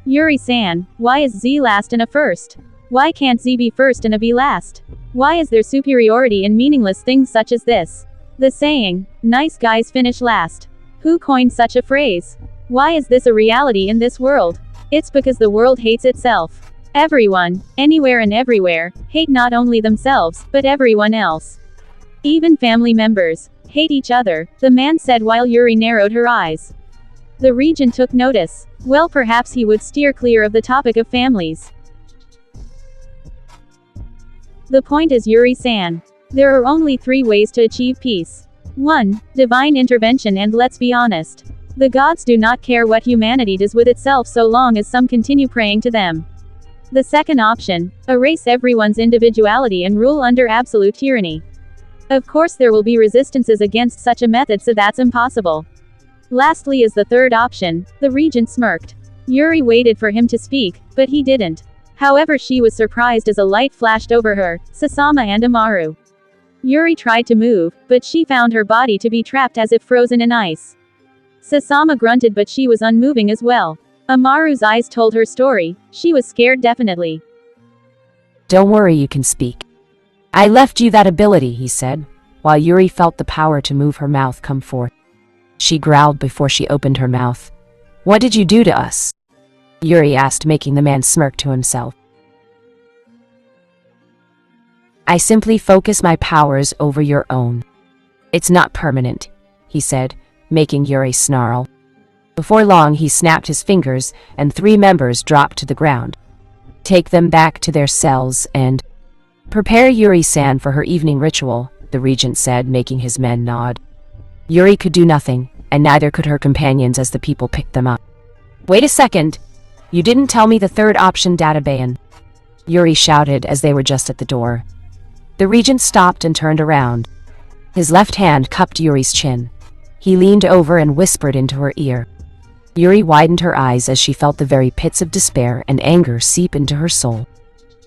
Yuri-san, why is Z last and a first? Why can't Z be first and a be last? Why is there superiority in meaningless things such as this? The saying, nice guys finish last. Who coined such a phrase? Why is this a reality in this world? It's because the world hates itself. Everyone, anywhere and everywhere, hate not only themselves, but everyone else. Even family members hate each other, the man said while Yuri narrowed her eyes. The regent took notice. Well, perhaps he would steer clear of the topic of families. The point is, Yuri-san, there are only 3 ways to achieve peace. 1. Divine intervention, and let's be honest. The gods do not care what humanity does with itself so long as some continue praying to them. The second option, erase everyone's individuality and rule under absolute tyranny. Of course there will be resistances against such a method, so that's impossible. Lastly is the third option, the regent smirked. Yuri waited for him to speak, but he didn't. However, she was surprised as a light flashed over her, Sasama and Amaru. Yuri tried to move, but she found her body to be trapped as if frozen in ice. Sasama grunted, but she was unmoving as well. Amaru's eyes told her story. She was scared, definitely. Don't worry, you can speak. I left you that ability, he said, while Yuri felt the power to move her mouth come forth. She growled before she opened her mouth. What did you do to us? Yuri asked, making the man smirk to himself. I simply focus my powers over your own. It's not permanent, he said, making Yuri snarl. Before long he snapped his fingers, and 3 members dropped to the ground. Take them back to their cells and prepare Yuri-san for her evening ritual, the regent said, making his men nod. Yuri could do nothing, and neither could her companions as the people picked them up. "Wait a second! You didn't tell me the third option, Databayan," Yuri shouted as they were just at the door. The regent stopped and turned around. His left hand cupped Yuri's chin. He leaned over and whispered into her ear. Yuri widened her eyes as she felt the very pits of despair and anger seep into her soul.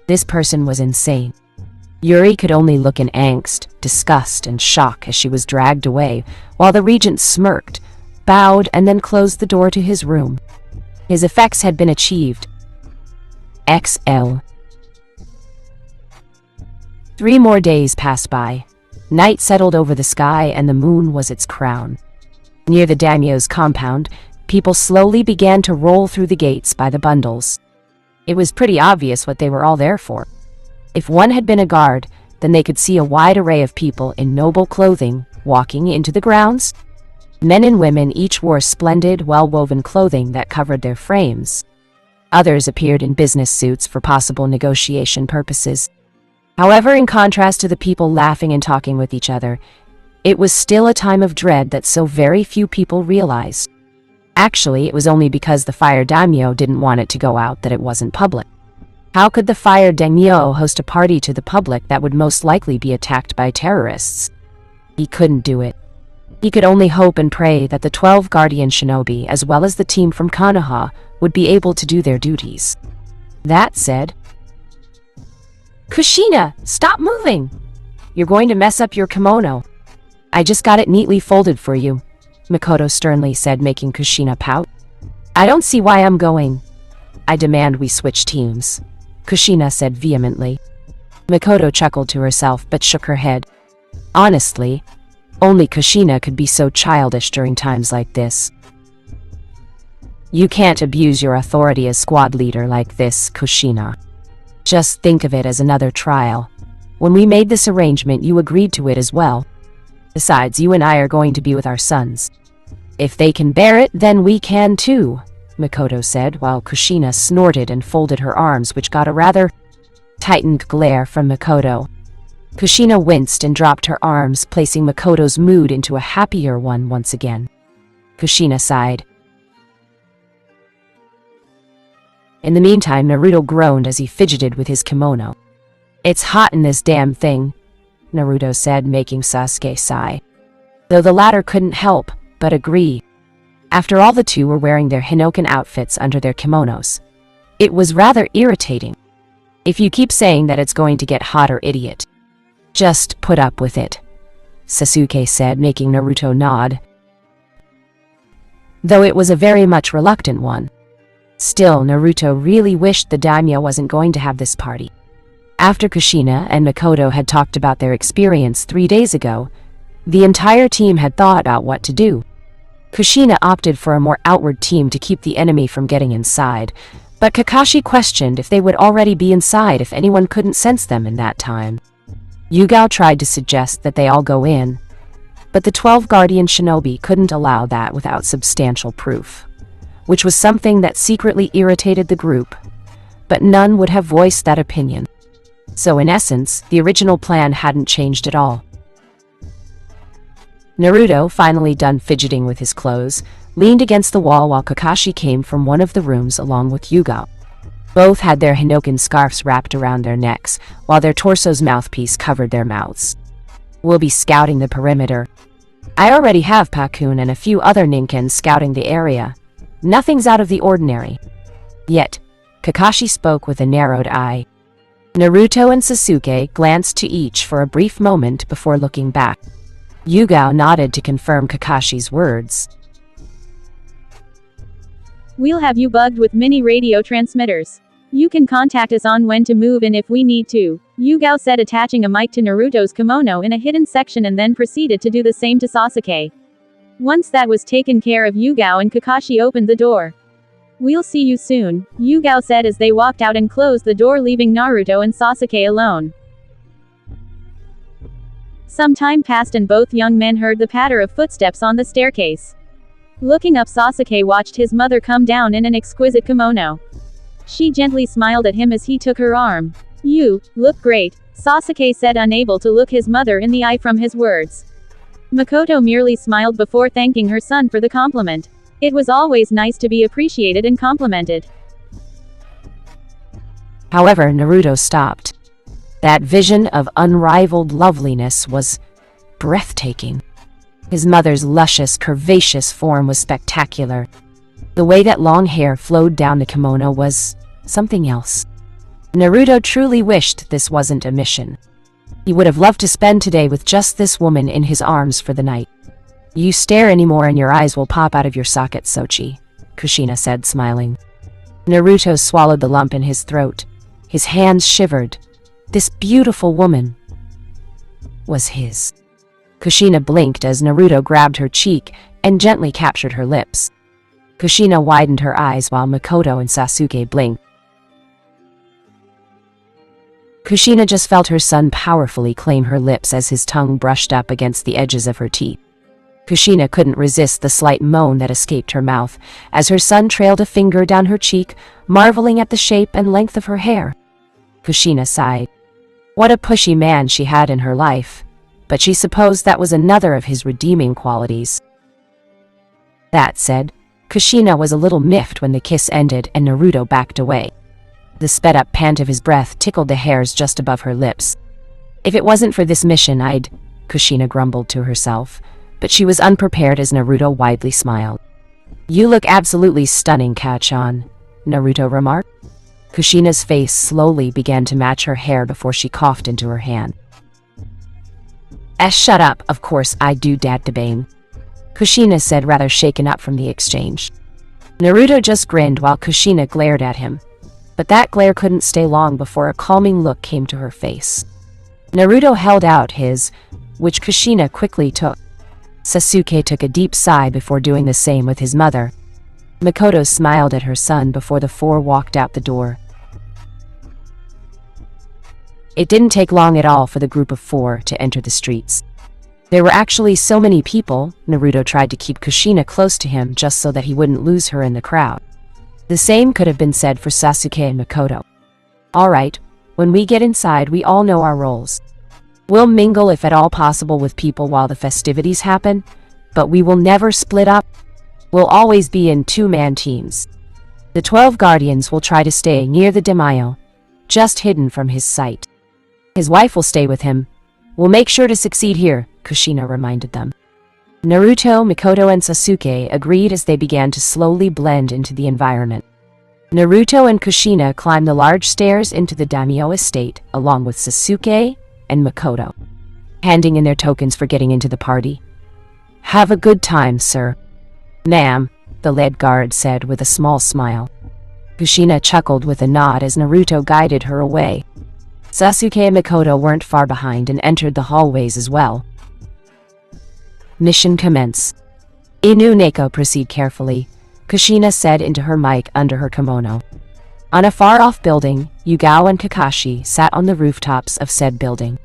This person was insane. Yuri could only look in angst, disgust, and shock as she was dragged away, while the regent smirked, bowed, and then closed the door to his room. His effects had been achieved. XL. 3 more days passed by. Night settled over the sky and the moon was its crown. Near the daimyo's compound, people slowly began to roll through the gates by the bundles. It was pretty obvious what they were all there for. If one had been a guard, then they could see a wide array of people in noble clothing walking into the grounds. Men and women each wore splendid, well-woven clothing that covered their frames. Others appeared in business suits for possible negotiation purposes. However, in contrast to the people laughing and talking with each other, it was still a time of dread that so very few people realized. Actually, it was only because the fire daimyo didn't want it to go out that it wasn't public. How could the fire daimyo host a party to the public that would most likely be attacked by terrorists? He couldn't do it. He could only hope and pray that the 12 guardian shinobi, as well as the team from Konoha, would be able to do their duties. That said, "Kushina, stop moving! You're going to mess up your kimono. I just got it neatly folded for you," Mikoto sternly said, making Kushina pout. "I don't see why I'm going. I demand we switch teams," Kushina said vehemently. Mikoto chuckled to herself but shook her head. Honestly, only Kushina could be so childish during times like this. "You can't abuse your authority as squad leader like this, Kushina. Just think of it as another trial. When we made this arrangement, you agreed to it as well. Besides, you and I are going to be with our sons. If they can bear it, then we can too," Mikoto said, while Kushina snorted and folded her arms, which got a rather tightened glare from Mikoto. Kushina winced and dropped her arms, placing Mikoto's mood into a happier one once again. Kushina sighed. In the meantime, Naruto groaned as he fidgeted with his kimono. "It's hot in this damn thing," Naruto said, making Sasuke sigh. Though the latter couldn't help but agree. After all, the two were wearing their Hinoken outfits under their kimonos. It was rather irritating. "If you keep saying that it's going to get hotter, idiot, just put up with it," Sasuke said, making Naruto nod. Though it was a very much reluctant one. Still, Naruto really wished the daimyo wasn't going to have this party. After Kushina and Mikoto had talked about their experience 3 days ago, the entire team had thought about what to do. Kushina opted for a more outward team to keep the enemy from getting inside, but Kakashi questioned if they would already be inside if anyone couldn't sense them in that time. Yugao tried to suggest that they all go in, but the 12 guardian shinobi couldn't allow that without substantial proof, which was something that secretly irritated the group, but none would have voiced that opinion. So in essence, the original plan hadn't changed at all. Naruto, finally done fidgeting with his clothes, leaned against the wall while Kakashi came from one of the rooms along with Yugao. Both had their Hinoken scarves wrapped around their necks, while their torso's mouthpiece covered their mouths. "We'll be scouting the perimeter. I already have Pakun and a few other Ninkens scouting the area. Nothing's out of the ordinary." Yet, Kakashi spoke with a narrowed eye. Naruto and Sasuke glanced to each for a brief moment before looking back. Yugao nodded to confirm Kakashi's words. "We'll have you bugged with mini radio transmitters. You can contact us on when to move in if we need to," Yugao said, attaching a mic to Naruto's kimono in a hidden section, and then proceeded to do the same to Sasuke. Once that was taken care of, Yugao and Kakashi opened the door. "We'll see you soon," Yugao said as they walked out and closed the door, leaving Naruto and Sasuke alone. Some time passed and both young men heard the patter of footsteps on the staircase. Looking up, Sasuke watched his mother come down in an exquisite kimono. She gently smiled at him as he took her arm. "You look great," Sasuke said, unable to look his mother in the eye from his words. Makoto merely smiled before thanking her son for the compliment. It was always nice to be appreciated and complimented. However, Naruto stopped. That vision of unrivaled loveliness was breathtaking. His mother's luscious, curvaceous form was spectacular. The way that long hair flowed down the kimono was something else. Naruto truly wished this wasn't a mission. He would have loved to spend today with just this woman in his arms for the night. You stare anymore and your eyes will pop out of your socket, Sochi, Kushina said, smiling. Naruto swallowed the lump in his throat. His hands shivered. This beautiful woman was his. Kushina blinked as Naruto grabbed her cheek and gently captured her lips. Kushina widened her eyes while Makoto and Sasuke blinked. Kushina just felt her son powerfully claim her lips as his tongue brushed up against the edges of her teeth. Kushina couldn't resist the slight moan that escaped her mouth as her son trailed a finger down her cheek, marveling at the shape and length of her hair. Kushina sighed. What a pushy man she had in her life, but she supposed that was another of his redeeming qualities. That said, Kushina was a little miffed when the kiss ended and Naruto backed away. The sped-up pant of his breath tickled the hairs just above her lips. If it wasn't for this mission, Kushina grumbled to herself, but she was unprepared as Naruto widely smiled. You look absolutely stunning, Kachan, Naruto remarked. Kushina's face slowly began to match her hair before she coughed into her hand. Shut up, of course I do, Dad Debane, Kushina said, rather shaken up from the exchange. Naruto just grinned while Kushina glared at him, but that glare couldn't stay long before a calming look came to her face. Naruto held out his, which Kushina quickly took. Sasuke took a deep sigh before doing the same with his mother. Makoto smiled at her son before the four walked out the door. It didn't take long at all for the group of four to enter the streets. There were actually so many people, Naruto tried to keep Kushina close to him just so that he wouldn't lose her in the crowd. The same could have been said for Sasuke and Makoto. Alright, when we get inside we all know our roles. We'll mingle if at all possible with people while the festivities happen, but we will never split up. We'll always be in two-man teams. The 12 guardians will try to stay near the Demayo, just hidden from his sight. His wife will stay with him. We'll make sure to succeed here, Kushina reminded them. Naruto, Makoto, and Sasuke agreed as they began to slowly blend into the environment. Naruto and Kushina climbed the large stairs into the daimyo estate, along with Sasuke and Makoto, handing in their tokens for getting into the party. Have a good time, sir. Ma'am, the lead guard said with a small smile. Kushina chuckled with a nod as Naruto guided her away. Sasuke and Makoto weren't far behind and entered the hallways as well. Mission commence. Inu Neko, proceed carefully, Kushina said into her mic under her kimono. On a far-off building, Yugao and Kakashi sat on the rooftops of said building.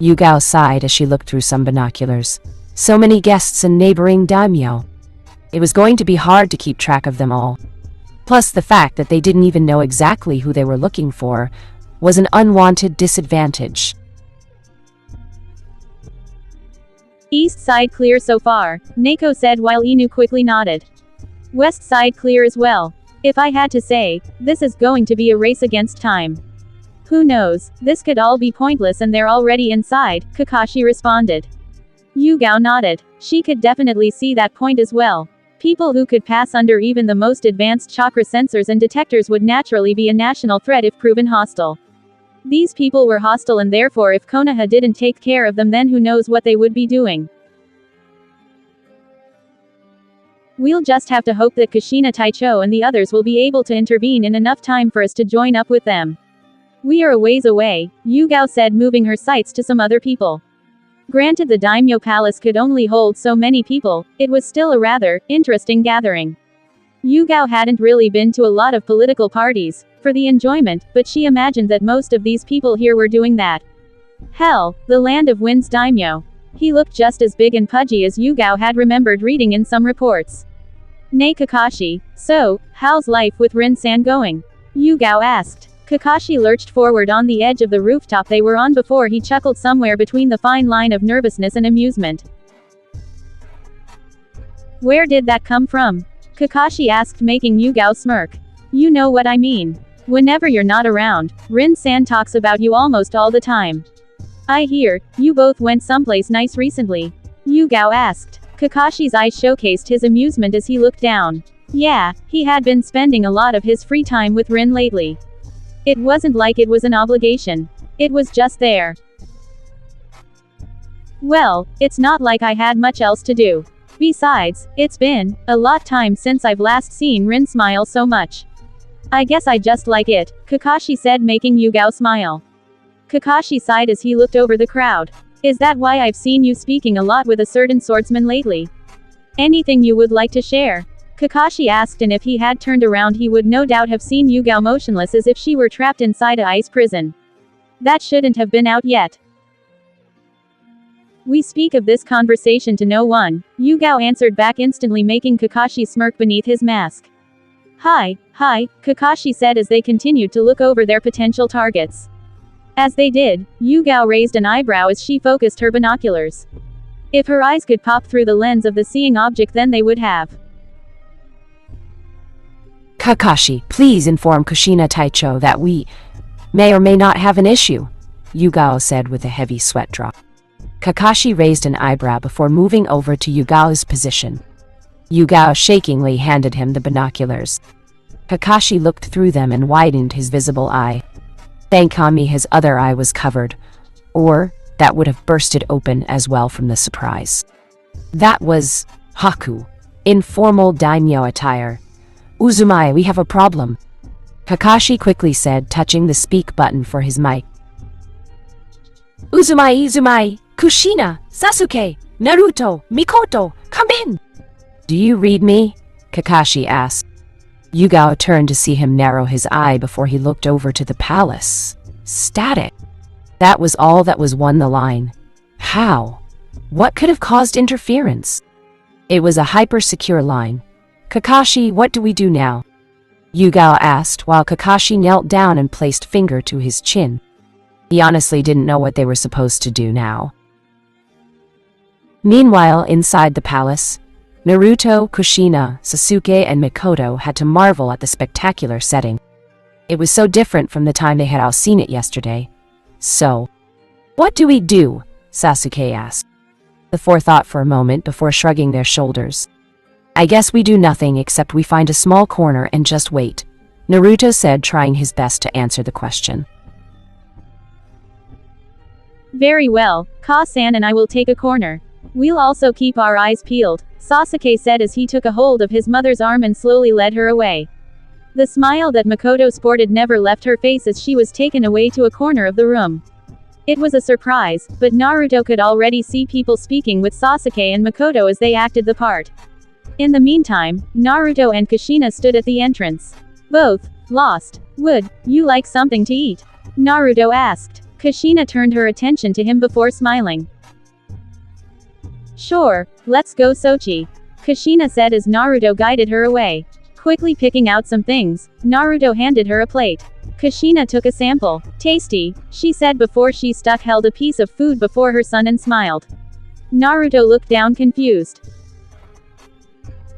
Yugao sighed as she looked through some binoculars. So many guests and neighboring daimyo. It was going to be hard to keep track of them all. Plus, the fact that they didn't even know exactly who they were looking for was an unwanted disadvantage. East side clear so far, Neko said while Inu quickly nodded. West side clear as well. If I had to say, this is going to be a race against time. Who knows, this could all be pointless and they're already inside, Kakashi responded. Yugao nodded. She could definitely see that point as well. People who could pass under even the most advanced chakra sensors and detectors would naturally be a national threat if proven hostile. These people were hostile and therefore if Konoha didn't take care of them then who knows what they would be doing. We'll just have to hope that Kushina, Taicho and the others will be able to intervene in enough time for us to join up with them. We are a ways away, Yugao said, moving her sights to some other people. Granted the daimyo palace could only hold so many people, it was still a rather interesting gathering. Yugao hadn't really been to a lot of political parties for the enjoyment, but she imagined that most of these people here were doing that. Hell, the land of Wind's daimyo. He looked just as big and pudgy as Yugao had remembered reading in some reports. Nay Kakashi, so, how's life with Rin-san going? Yugao asked. Kakashi lurched forward on the edge of the rooftop they were on before he chuckled somewhere between the fine line of nervousness and amusement. Where did that come from? Kakashi asked, making Yugao smirk. You know what I mean. Whenever you're not around, Rin-san talks about you almost all the time. I hear, you both went someplace nice recently. Yugao asked. Kakashi's eyes showcased his amusement as he looked down. Yeah, he had been spending a lot of his free time with Rin lately. It wasn't like it was an obligation. It was just there. Well, it's not like I had much else to do. Besides, it's been a lot time since I've last seen Rin smile so much. I guess I just like it, Kakashi said, making Yugao smile. Kakashi sighed as he looked over the crowd. Is that why I've seen you speaking a lot with a certain swordsman lately? Anything you would like to share? Kakashi asked, and if he had turned around he would no doubt have seen Yugao motionless as if she were trapped inside a ice prison. That shouldn't have been out yet. We speak of this conversation to no one, Yugao answered back instantly, making Kakashi smirk beneath his mask. Hi, Kakashi said as they continued to look over their potential targets. As they did, Yugao raised an eyebrow as she focused her binoculars. If her eyes could pop through the lens of the seeing object, then they would have. Kakashi, please inform Kushina Taicho that we may or may not have an issue, Yugao said with a heavy sweat drop. Kakashi raised an eyebrow before moving over to Yugao's position. Yugao shakingly handed him the binoculars. Kakashi looked through them and widened his visible eye. Thankami, his other eye was covered, or that would have bursted open as well from the surprise. That was Haku, in formal daimyo attire. Uzumai, we have a problem, Kakashi quickly said, touching the speak button for his mic. Uzumai, Kushina, Sasuke, Naruto, Mikoto, come in! Do you read me? Kakashi asked. Yugao turned to see him narrow his eye before he looked over to the palace. Static. That was all that was won the line. How? What could have caused interference? It was a hyper-secure line. Kakashi, what do we do now? Yugao asked while Kakashi knelt down and placed finger to his chin. He honestly didn't know what they were supposed to do now. Meanwhile, inside the palace, Naruto, Kushina, Sasuke, and Mikoto had to marvel at the spectacular setting. It was so different from the time they had all seen it yesterday. So, what do we do? Sasuke asked. The four thought for a moment before shrugging their shoulders. I guess we do nothing except we find a small corner and just wait, Naruto said, trying his best to answer the question. Very well, Ka-san and I will take a corner. We'll also keep our eyes peeled, Sasuke said as he took a hold of his mother's arm and slowly led her away. The smile that Mikoto sported never left her face as she was taken away to a corner of the room. It was a surprise, but Naruto could already see people speaking with Sasuke and Mikoto as they acted the part. In the meantime, Naruto and Kushina stood at the entrance. Both lost. Would you like something to eat? Naruto asked. Kushina turned her attention to him before smiling. Sure, let's go Sochi, Kushina said as Naruto guided her away. Quickly picking out some things, Naruto handed her a plate. Kushina took a sample. Tasty, she said before she held a piece of food before her son and smiled. Naruto looked down confused.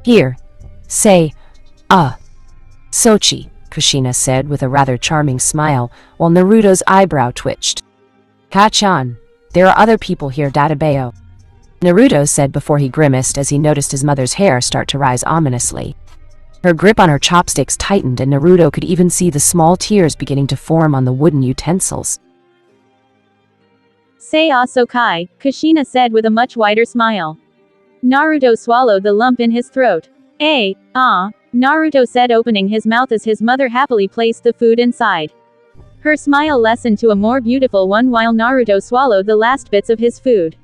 Here. Say, Sochi, Kushina said with a rather charming smile, while Naruto's eyebrow twitched. Ka-chan, there are other people here, Databeo, Naruto said before he grimaced as he noticed his mother's hair start to rise ominously. Her grip on her chopsticks tightened and Naruto could even see the small tears beginning to form on the wooden utensils. Say Sokai, Kushina said with a much wider smile. Naruto swallowed the lump in his throat. Naruto said, opening his mouth as his mother happily placed the food inside. Her smile lessened to a more beautiful one while Naruto swallowed the last bits of his food.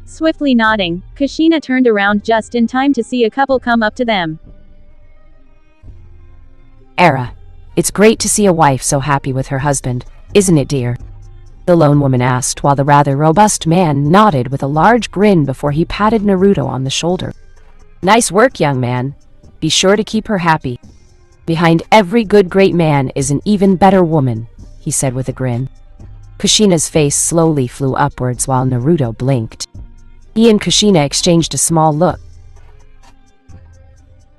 Swiftly nodding, Kushina turned around just in time to see a couple come up to them. Era, it's great to see a wife so happy with her husband, isn't it, dear? The lone woman asked while the rather robust man nodded with a large grin before he patted Naruto on the shoulder. Nice work, young man. Be sure to keep her happy. Behind every good great man is an even better woman, he said with a grin. Kushina's face slowly flew upwards while Naruto blinked. He and Kushina exchanged a small look.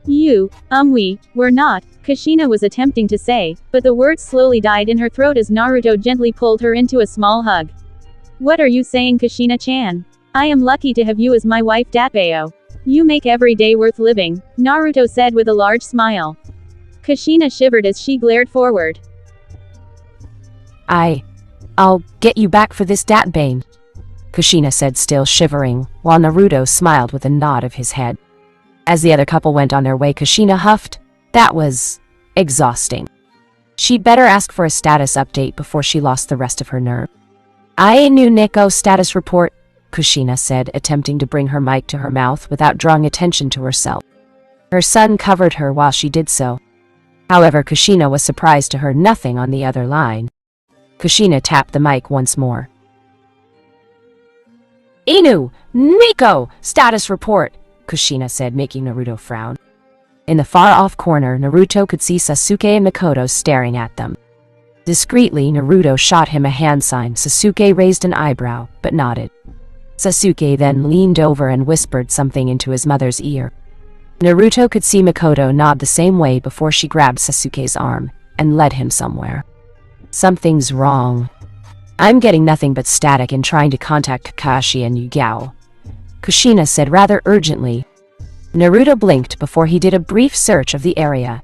We're not, Kushina was attempting to say, but the words slowly died in her throat as Naruto gently pulled her into a small hug. What are you saying, Kushina-chan? I am lucky to have you as my wife, Datbeo. You make every day worth living, Naruto said with a large smile. Kushina shivered as she glared forward. I'll get you back for this Datbane, Kushina said, still shivering, while Naruto smiled with a nod of his head. As the other couple went on their way, Kushina huffed. That was exhausting. She'd better ask for a status update before she lost the rest of her nerve. I knew Nico status report, Kushina said, attempting to bring her mic to her mouth without drawing attention to herself. Her son covered her while she did so. However, Kushina was surprised to hear nothing on the other line. Kushina tapped the mic once more. Inu! Nico! Status report! Kushina said, making Naruto frown. In the far-off corner, Naruto could see Sasuke and Mikoto staring at them. Discreetly, Naruto shot him a hand sign. Sasuke raised an eyebrow, but nodded. Sasuke then leaned over and whispered something into his mother's ear. Naruto could see Mikoto nod the same way before she grabbed Sasuke's arm and led him somewhere. Something's wrong. I'm getting nothing but static and trying to contact Kakashi and Yugao, Kushina said rather urgently. Naruto blinked before he did a brief search of the area.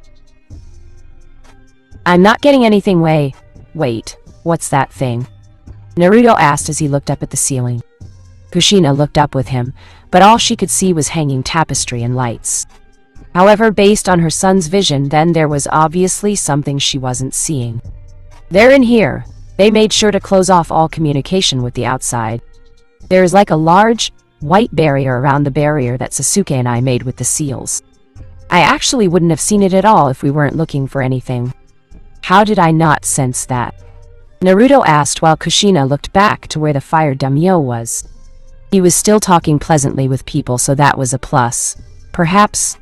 I'm not getting anything. Wait, what's that thing? Naruto asked as he looked up at the ceiling. Kushina looked up with him, but all she could see was hanging tapestry and lights. However, based on her son's vision, then there was obviously something she wasn't seeing. They're in here. They made sure to close off all communication with the outside. There is like a large, white barrier around the barrier that Sasuke and I made with the seals. I actually wouldn't have seen it at all if we weren't looking for anything. How did I not sense that? Naruto asked while Kushina looked back to where the fire daimyo was. He was still talking pleasantly with people, so that was a plus. Perhaps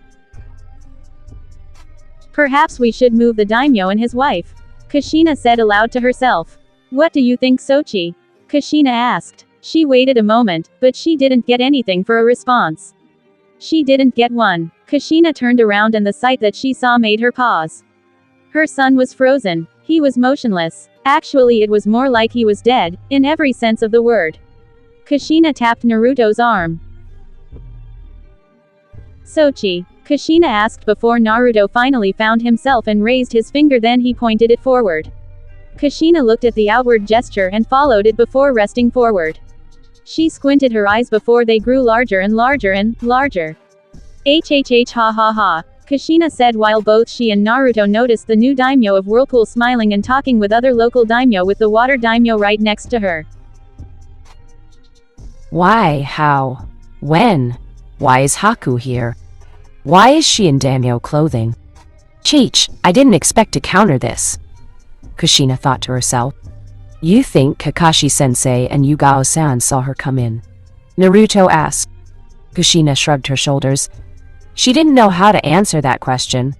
we should move the daimyo and his wife, Kushina said aloud to herself. What do you think, Sochi? Kushina asked. She waited a moment, but she didn't get anything for a response. She didn't get one. Kushina turned around and the sight that she saw made her pause. Her son was frozen. He was motionless. Actually, it was more like he was dead, in every sense of the word. Kushina tapped Naruto's arm. Sochi, Kushina asked before Naruto finally found himself and raised his finger, then he pointed it forward. Kushina looked at the outward gesture and followed it before resting forward. She squinted her eyes before they grew larger and larger and larger. HHH ha ha ha, Kushina said while both she and Naruto noticed the new daimyo of Whirlpool smiling and talking with other local daimyo with the water daimyo right next to her. Why? How? When? Why is Haku here? Why is she in daimyo clothing? Cheech, I didn't expect to counter this, Kushina thought to herself. You think Kakashi-sensei and Yugao-san saw her come in? Naruto asked. Kushina shrugged her shoulders. She didn't know how to answer that question.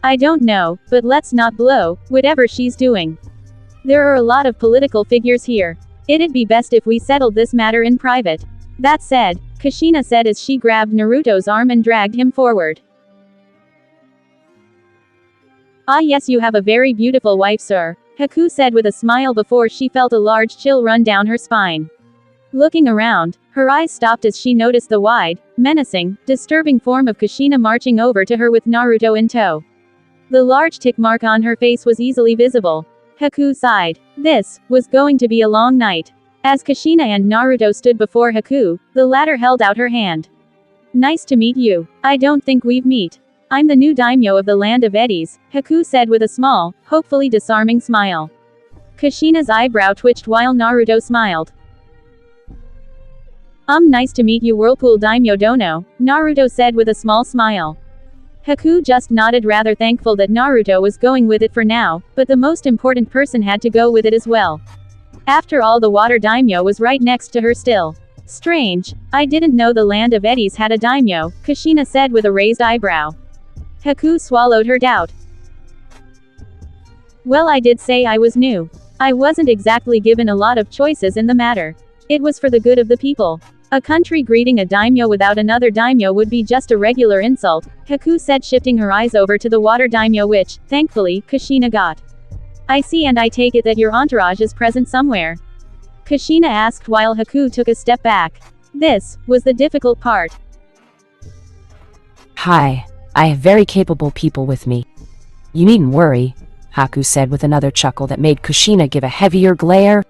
I don't know, but let's not blow whatever she's doing. There are a lot of political figures here. It'd be best if we settled this matter in private. That said, Kushina said as she grabbed Naruto's arm and dragged him forward. Ah yes, you have a very beautiful wife, sir, Haku said with a smile before she felt a large chill run down her spine. Looking around, her eyes stopped as she noticed the wide, menacing, disturbing form of Kushina marching over to her with Naruto in tow. The large tick mark on her face was easily visible. Haku sighed. This was going to be a long night. As Kushina and Naruto stood before Haku, the latter held out her hand. Nice to meet you. I don't think we've met. I'm the new daimyo of the land of eddies, Haku said with a small, hopefully disarming smile. Kushina's eyebrow twitched while Naruto smiled. Nice to meet you, Whirlpool daimyo dono, Naruto said with a small smile. Haku just nodded, rather thankful that Naruto was going with it for now, but the most important person had to go with it as well. After all, the water daimyo was right next to her still. Strange, I didn't know the land of eddies had a daimyo, Kushina said with a raised eyebrow. Haku swallowed her doubt. Well, I did say I was new. I wasn't exactly given a lot of choices in the matter. It was for the good of the people. A country greeting a daimyo without another daimyo would be just a regular insult, Haku said, shifting her eyes over to the water daimyo, which, thankfully, Kushina got. I see, and I take it that your entourage is present somewhere? Kushina asked while Haku took a step back. This was the difficult part. Hi, I have very capable people with me. You needn't worry, Haku said with another chuckle that made Kushina give a heavier glare.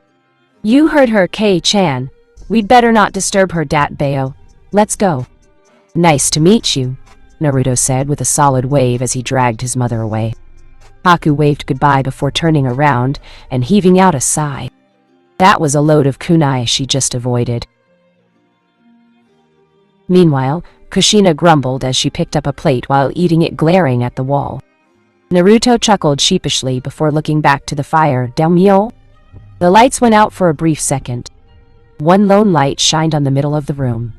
You heard her, Kei-chan. We'd better not disturb her, Dat Bayo. Let's go. Nice to meet you, Naruto said with a solid wave as he dragged his mother away. Haku waved goodbye before turning around and heaving out a sigh. That was a load of kunai she just avoided. Meanwhile, Kushina grumbled as she picked up a plate while eating it, glaring at the wall. Naruto chuckled sheepishly before looking back to the fire daimyo. The lights went out for a brief second. One lone light shined on the middle of the room.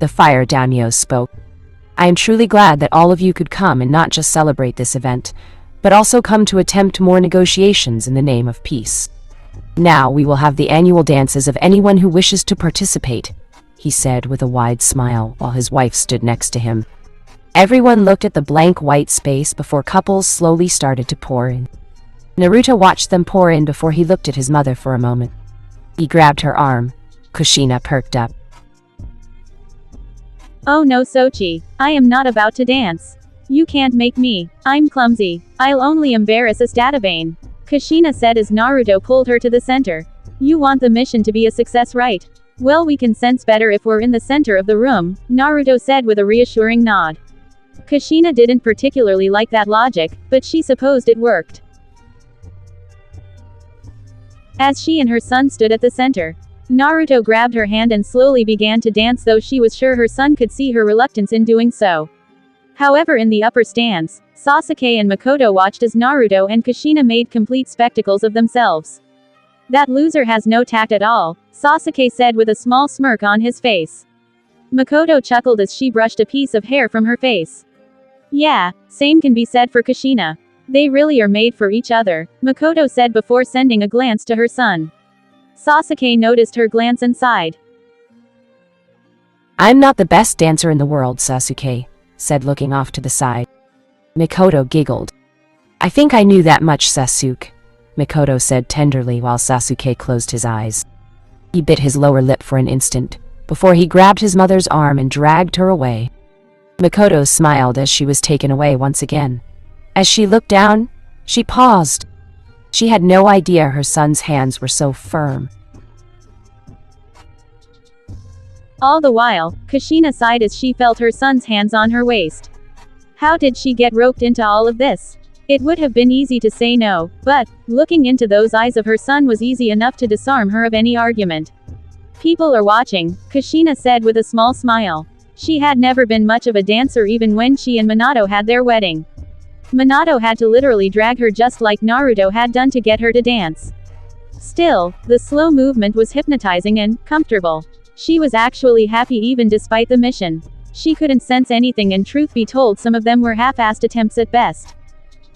The fire daimyo spoke. I am truly glad that all of you could come and not just celebrate this event, but also come to attempt more negotiations in the name of peace. Now we will have the annual dances of anyone who wishes to participate, he said with a wide smile while his wife stood next to him. Everyone looked at the blank white space before couples slowly started to pour in. Naruto watched them pour in before he looked at his mother for a moment. He grabbed her arm. Kushina perked up. Oh no, Sochi, I am not about to dance. You can't make me. I'm clumsy. I'll only embarrass a Statabane. Kushina said as Naruto pulled her to the center. You want the mission to be a success, right? Well, we can sense better if we're in the center of the room, Naruto said with a reassuring nod. Kushina didn't particularly like that logic, but she supposed it worked. As she and her son stood at the center, Naruto grabbed her hand and slowly began to dance, though she was sure her son could see her reluctance in doing so. However, in the upper stands, Sasuke and Makoto watched as Naruto and Kushina made complete spectacles of themselves. That loser has no tact at all, Sasuke said with a small smirk on his face. Makoto chuckled as she brushed a piece of hair from her face. Yeah, same can be said for Kushina. They really are made for each other, Makoto said before sending a glance to her son. Sasuke noticed her glance and sighed. I'm not the best dancer in the world, Sasuke said, looking off to the side. Makoto giggled. I think I knew that much, Sasuke, Makoto said tenderly while Sasuke closed his eyes. He bit his lower lip for an instant, before he grabbed his mother's arm and dragged her away. Makoto smiled as she was taken away once again. As she looked down, she paused. She had no idea her son's hands were so firm. All the while, Kushina sighed as she felt her son's hands on her waist. How did she get roped into all of this? It would have been easy to say no, but, looking into those eyes of her son was easy enough to disarm her of any argument. People are watching, Kushina said with a small smile. She had never been much of a dancer even when she and Minato had their wedding. Minato had to literally drag her just like Naruto had done to get her to dance. Still, the slow movement was hypnotizing and comfortable. She was actually happy even despite the mission. She couldn't sense anything, and truth be told, some of them were half-assed attempts at best.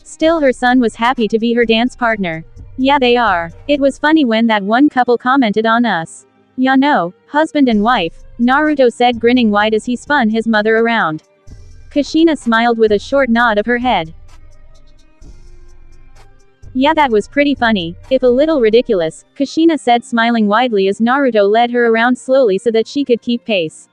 Still, her son was happy to be her dance partner. Yeah, they are. It was funny when that one couple commented on us. Ya know, husband and wife, Naruto said, grinning wide as he spun his mother around. Kushina smiled with a short nod of her head. Yeah, that was pretty funny, if a little ridiculous, Kushina said, smiling widely as Naruto led her around slowly so that she could keep pace.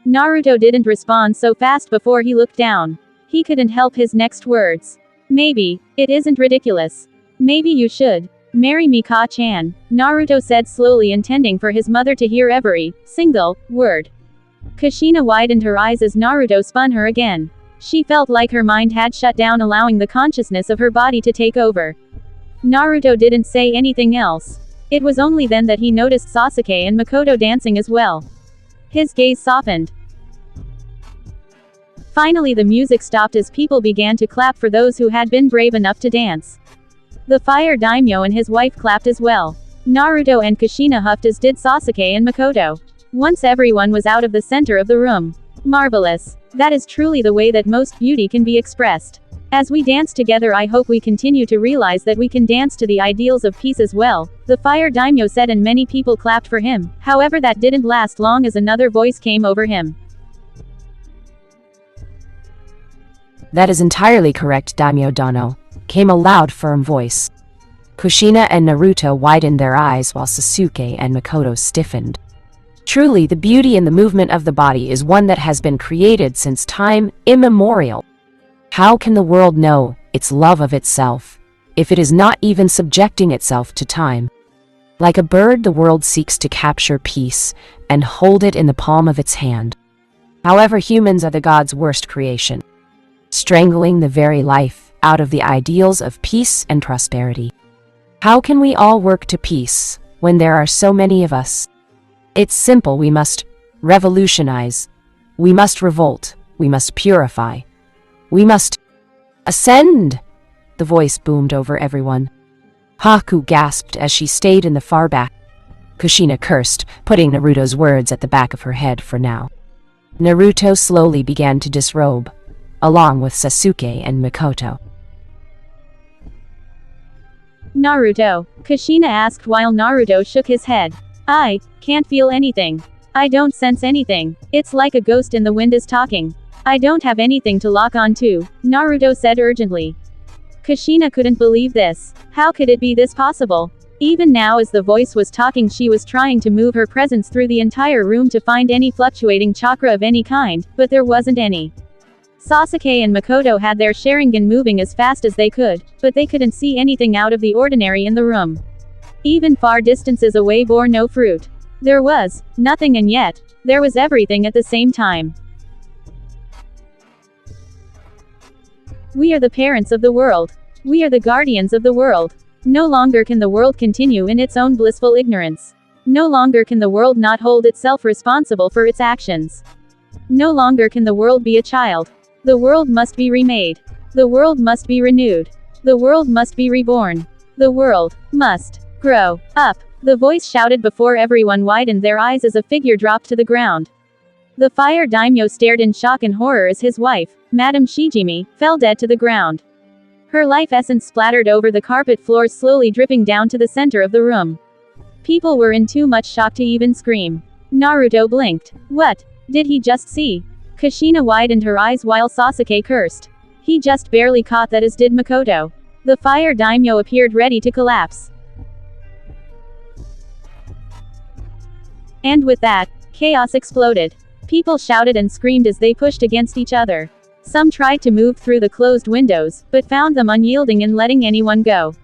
Naruto didn't respond so fast before he looked down. He couldn't help his next words. Maybe, it isn't ridiculous. Maybe you should marry me, Ka-chan, Naruto said slowly, intending for his mother to hear every single word. Kushina widened her eyes as Naruto spun her again. She felt like her mind had shut down, allowing the consciousness of her body to take over. Naruto didn't say anything else. It was only then that he noticed Sasuke and Makoto dancing as well. His gaze softened. Finally, the music stopped as people began to clap for those who had been brave enough to dance. The fire daimyo and his wife clapped as well. Naruto and Kushina huffed, as did Sasuke and Makoto. Once everyone was out of the center of the room. Marvelous. That is truly the way that most beauty can be expressed. As we dance together, I hope we continue to realize that we can dance to the ideals of peace as well, the fire daimyo said, and many people clapped for him. However, that didn't last long as another voice came over him. That is entirely correct, Daimyo Dono, came a loud, firm voice. Kushina and Naruto widened their eyes while Sasuke and Makoto stiffened. Truly, the beauty in the movement of the body is one that has been created since time immemorial. How can the world know its love of itself if it is not even subjecting itself to time? Like a bird, the world seeks to capture peace and hold it in the palm of its hand. However, humans are the god's worst creation, strangling the very life out of the ideals of peace and prosperity. How can we all work to peace when there are so many of us? It's simple. We must revolutionize. We must revolt. We must purify. We must ascend, the voice boomed over everyone. Haku gasped as she stayed in the far back. Kushina cursed, putting Naruto's words at the back of her head for now. Naruto slowly began to disrobe, along with Sasuke and Makoto. Naruto, Kushina asked while Naruto shook his head. I can't feel anything. I don't sense anything. It's like a ghost in the wind is talking. I don't have anything to lock on to, Naruto said urgently. Kushina couldn't believe this. How could it be this possible? Even now, as the voice was talking, she was trying to move her presence through the entire room to find any fluctuating chakra of any kind, but there wasn't any. Sasuke and Makoto had their Sharingan moving as fast as they could, but they couldn't see anything out of the ordinary in the room. Even far distances away bore no fruit. There was nothing, and yet there was everything at the same time. We are the parents of the world. We are the guardians of the world. No longer can the world continue in its own blissful ignorance. No longer can the world not hold itself responsible for its actions. No longer can the world be a child. The world must be remade. The world must be renewed. The world must be reborn. The world must grow up. The voice shouted before everyone widened their eyes as a figure dropped to the ground. The fire daimyo stared in shock and horror as his wife, Madame Shijimi, fell dead to the ground. Her life essence splattered over the carpet floors, slowly dripping down to the center of the room. People were in too much shock to even scream. Naruto blinked. What did he just see? Kushina widened her eyes while Sasuke cursed. He just barely caught that, as did Makoto. The fire daimyo appeared ready to collapse. And with that, chaos exploded. People shouted and screamed as they pushed against each other. Some tried to move through the closed windows, but found them unyielding in letting anyone go.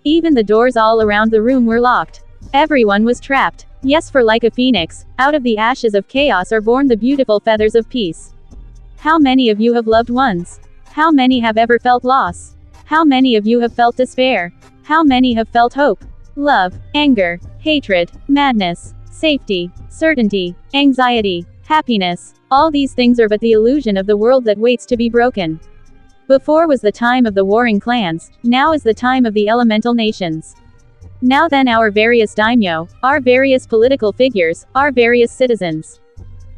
Even the doors all around the room were locked. Everyone was trapped. Yes, for like a phoenix, out of the ashes of chaos are born the beautiful feathers of peace. How many of you have loved ones? How many have ever felt loss? How many of you have felt despair? How many have felt hope? Love, anger, hatred, madness, safety, certainty, anxiety, happiness. All these things are but the illusion of the world that waits to be broken. Before was the time of the warring clans, now is the time of the elemental nations. Now then, our various daimyo, our various political figures, our various citizens.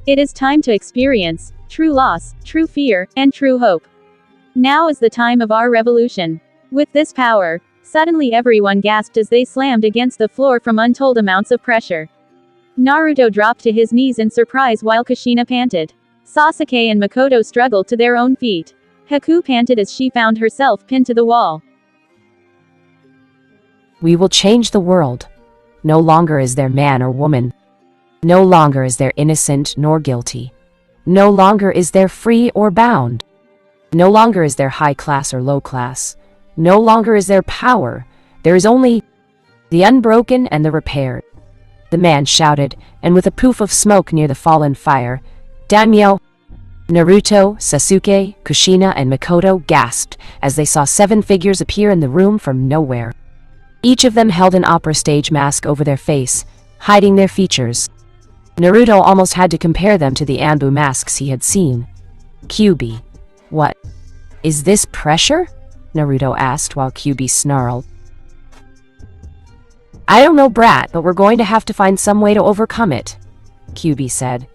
It is time to experience true loss, true fear, and true hope. Now is the time of our revolution. With this power, suddenly everyone gasped as they slammed against the floor from untold amounts of pressure. Naruto dropped to his knees in surprise while Kushina panted. Sasuke and Makoto struggled to their own feet. Haku panted as she found herself pinned to the wall. We will change the world. No longer is there man or woman. No longer is there innocent nor guilty. No longer is there free or bound. No longer is there high class or low class. No longer is there power. There is only the unbroken and the repaired. The man shouted, and with a poof of smoke near the fallen fire, Daimyo, Naruto, Sasuke, Kushina, and Makoto gasped as they saw 7 figures appear in the room from nowhere. Each of them held an opera stage mask over their face, hiding their features. Naruto almost had to compare them to the Anbu masks he had seen. Kyuubi. What? Is this pressure? Naruto asked while Kyuubi snarled. I don't know, brat, but we're going to have to find some way to overcome it, Kyuubi said,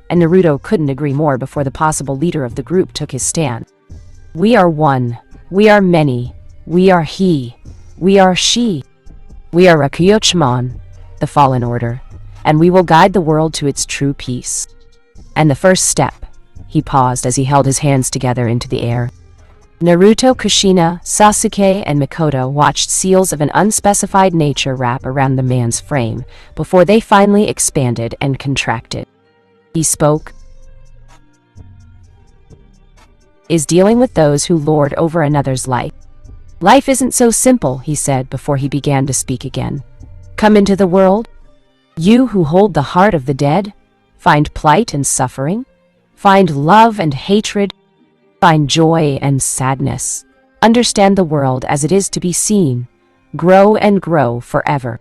and Naruto couldn't agree more before the possible leader of the group took his stand. We are one. We are many. We are he. We are she. We are Rakuyochimon, the fallen order, and we will guide the world to its true peace. And the first step, he paused as he held his hands together into the air. Naruto, Kushina, Sasuke, and Mikoto watched seals of an unspecified nature wrap around the man's frame before they finally expanded and contracted. He spoke, "Is dealing with those who lord over another's life. Life isn't so simple," he said before he began to speak again. "Come into the world. You who hold the heart of the dead, find plight and suffering, find love and hatred, find joy and sadness. Understand the world as it is to be seen. Grow and grow forever.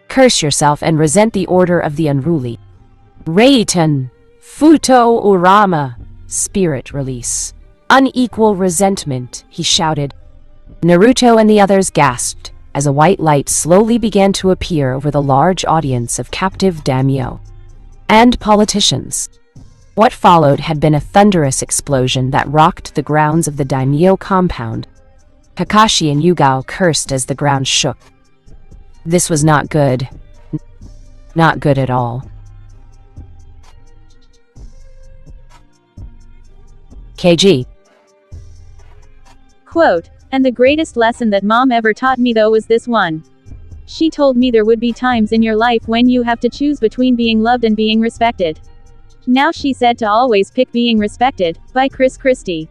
Curse yourself and resent the order of the unruly. Reitan, Futo Urama, spirit release. Unequal resentment," he shouted. Naruto and the others gasped as a white light slowly began to appear over the large audience of captive daimyo and politicians. What followed had been a thunderous explosion that rocked the grounds of the daimyo compound. Kakashi and Yugao cursed as the ground shook. This was not good. Not good at all. KG. Quote, "And the greatest lesson that mom ever taught me though was this one. She told me there would be times in your life when you have to choose between being loved and being respected. Now she said to always pick being respected," by Chris Christie.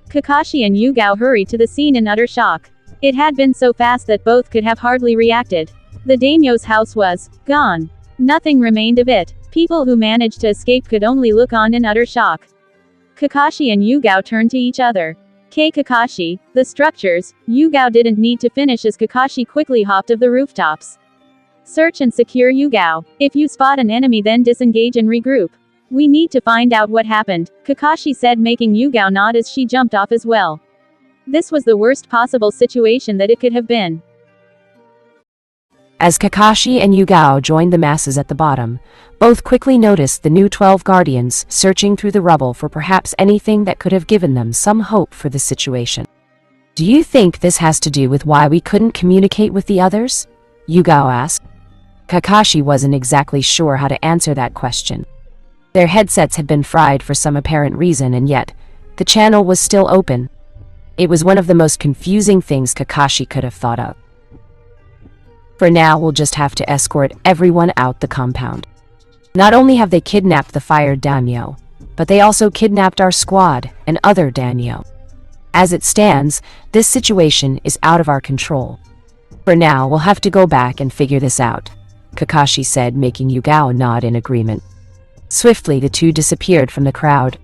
Kakashi and Yugao hurried to the scene in utter shock. It had been so fast that both could have hardly reacted. The daimyo's house was gone. Nothing remained of it. People who managed to escape could only look on in utter shock. Kakashi and Yugao turned to each other. Kakashi, the structures, Yugao didn't need to finish as Kakashi quickly hopped of the rooftops. "Search and secure Yugao. If you spot an enemy then disengage and regroup. We need to find out what happened," Kakashi said, making Yugao nod as she jumped off as well. This was the worst possible situation that it could have been. As Kakashi and Yugao joined the masses at the bottom, both quickly noticed the new 12 guardians searching through the rubble for perhaps anything that could have given them some hope for the situation. "Do you think this has to do with why we couldn't communicate with the others?" Yugao asked. Kakashi wasn't exactly sure how to answer that question. Their headsets had been fried for some apparent reason, and yet, the channel was still open. It was one of the most confusing things Kakashi could have thought of. "For now, we'll just have to escort everyone out the compound. Not only have they kidnapped the fired daimyo, but they also kidnapped our squad and other daimyo. As it stands, this situation is out of our control. For now, we'll have to go back and figure this out," Kakashi said, making Yugao nod in agreement. Swiftly, the two disappeared from the crowd.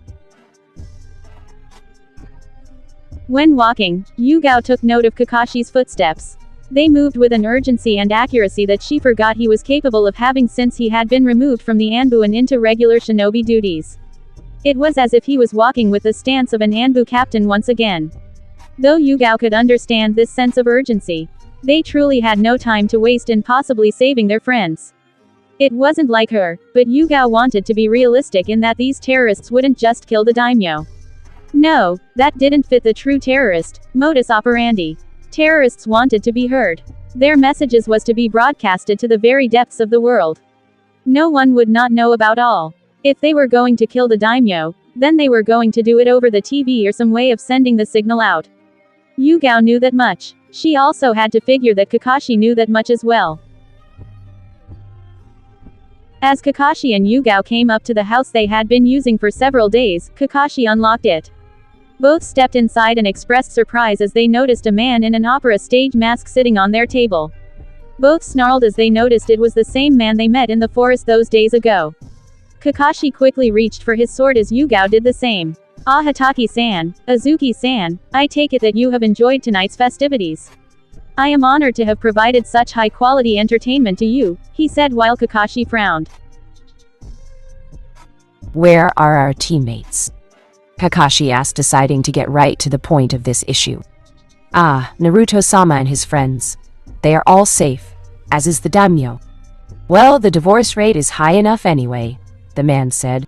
When walking, Yugao took note of Kakashi's footsteps. They moved with an urgency and accuracy that she forgot he was capable of having since he had been removed from the Anbu and into regular shinobi duties. It was as if he was walking with the stance of an Anbu captain once again. Though Yugao could understand this sense of urgency, they truly had no time to waste in possibly saving their friends. It wasn't like her, but Yugao wanted to be realistic in that these terrorists wouldn't just kill the daimyo. No, that didn't fit the true terrorist modus operandi. Terrorists wanted to be heard. Their messages was to be broadcasted to the very depths of the world. No one would not know about all. If they were going to kill the daimyo, then they were going to do it over the TV or some way of sending the signal out. Yugao knew that much. She also had to figure that Kakashi knew that much as well. As Kakashi and Yugao came up to the house they had been using for several days, Kakashi unlocked it. Both stepped inside and expressed surprise as they noticed a man in an opera stage mask sitting on their table. Both snarled as they noticed it was the same man they met in the forest those days ago. Kakashi quickly reached for his sword as Yugao did the same. "Ah, Hataki-san, Azuki-san, I take it that you have enjoyed tonight's festivities. I am honored to have provided such high-quality entertainment to you," he said while Kakashi frowned. "Where are our teammates?" Kakashi asked, deciding to get right to the point of this issue. "Ah, Naruto-sama and his friends. They are all safe, as is the daimyo." "Well, the divorce rate is high enough anyway," the man said.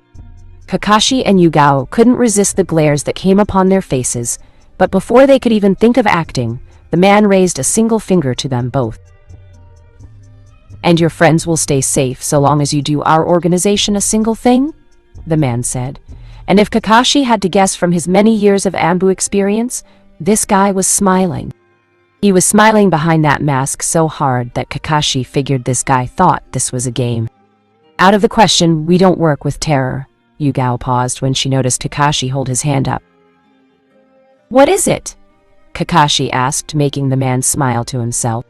Kakashi and Yugao couldn't resist the glares that came upon their faces, but before they could even think of acting, the man raised a single finger to them both. "And your friends will stay safe so long as you do our organization a single thing?" the man said. And if Kakashi had to guess from his many years of Anbu experience, this guy was smiling. He was smiling behind that mask so hard that Kakashi figured this guy thought this was a game. "Out of the question, we don't work with terror." Yugao paused when she noticed Kakashi hold his hand up. "What is it?" Kakashi asked, making the man smile to himself.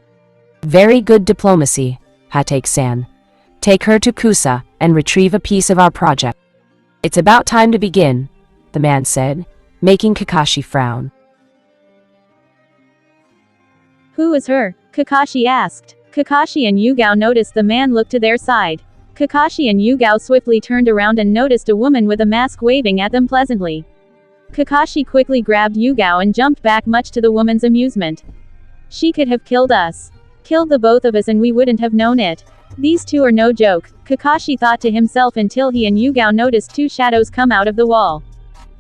"Very good diplomacy, Hatake-san. Take her to Kusa and retrieve a piece of our project." "It's about time to begin," the man said, making Kakashi frown. "Who is her?" Kakashi asked. Kakashi and Yugao noticed the man looked to their side. Kakashi and Yugao swiftly turned around and noticed a woman with a mask waving at them pleasantly. Kakashi quickly grabbed Yugao and jumped back, much to the woman's amusement. "She could have killed us. Killed the both of us and we wouldn't have known it. These two are no joke," Kakashi thought to himself until he and Yugao noticed two shadows come out of the wall.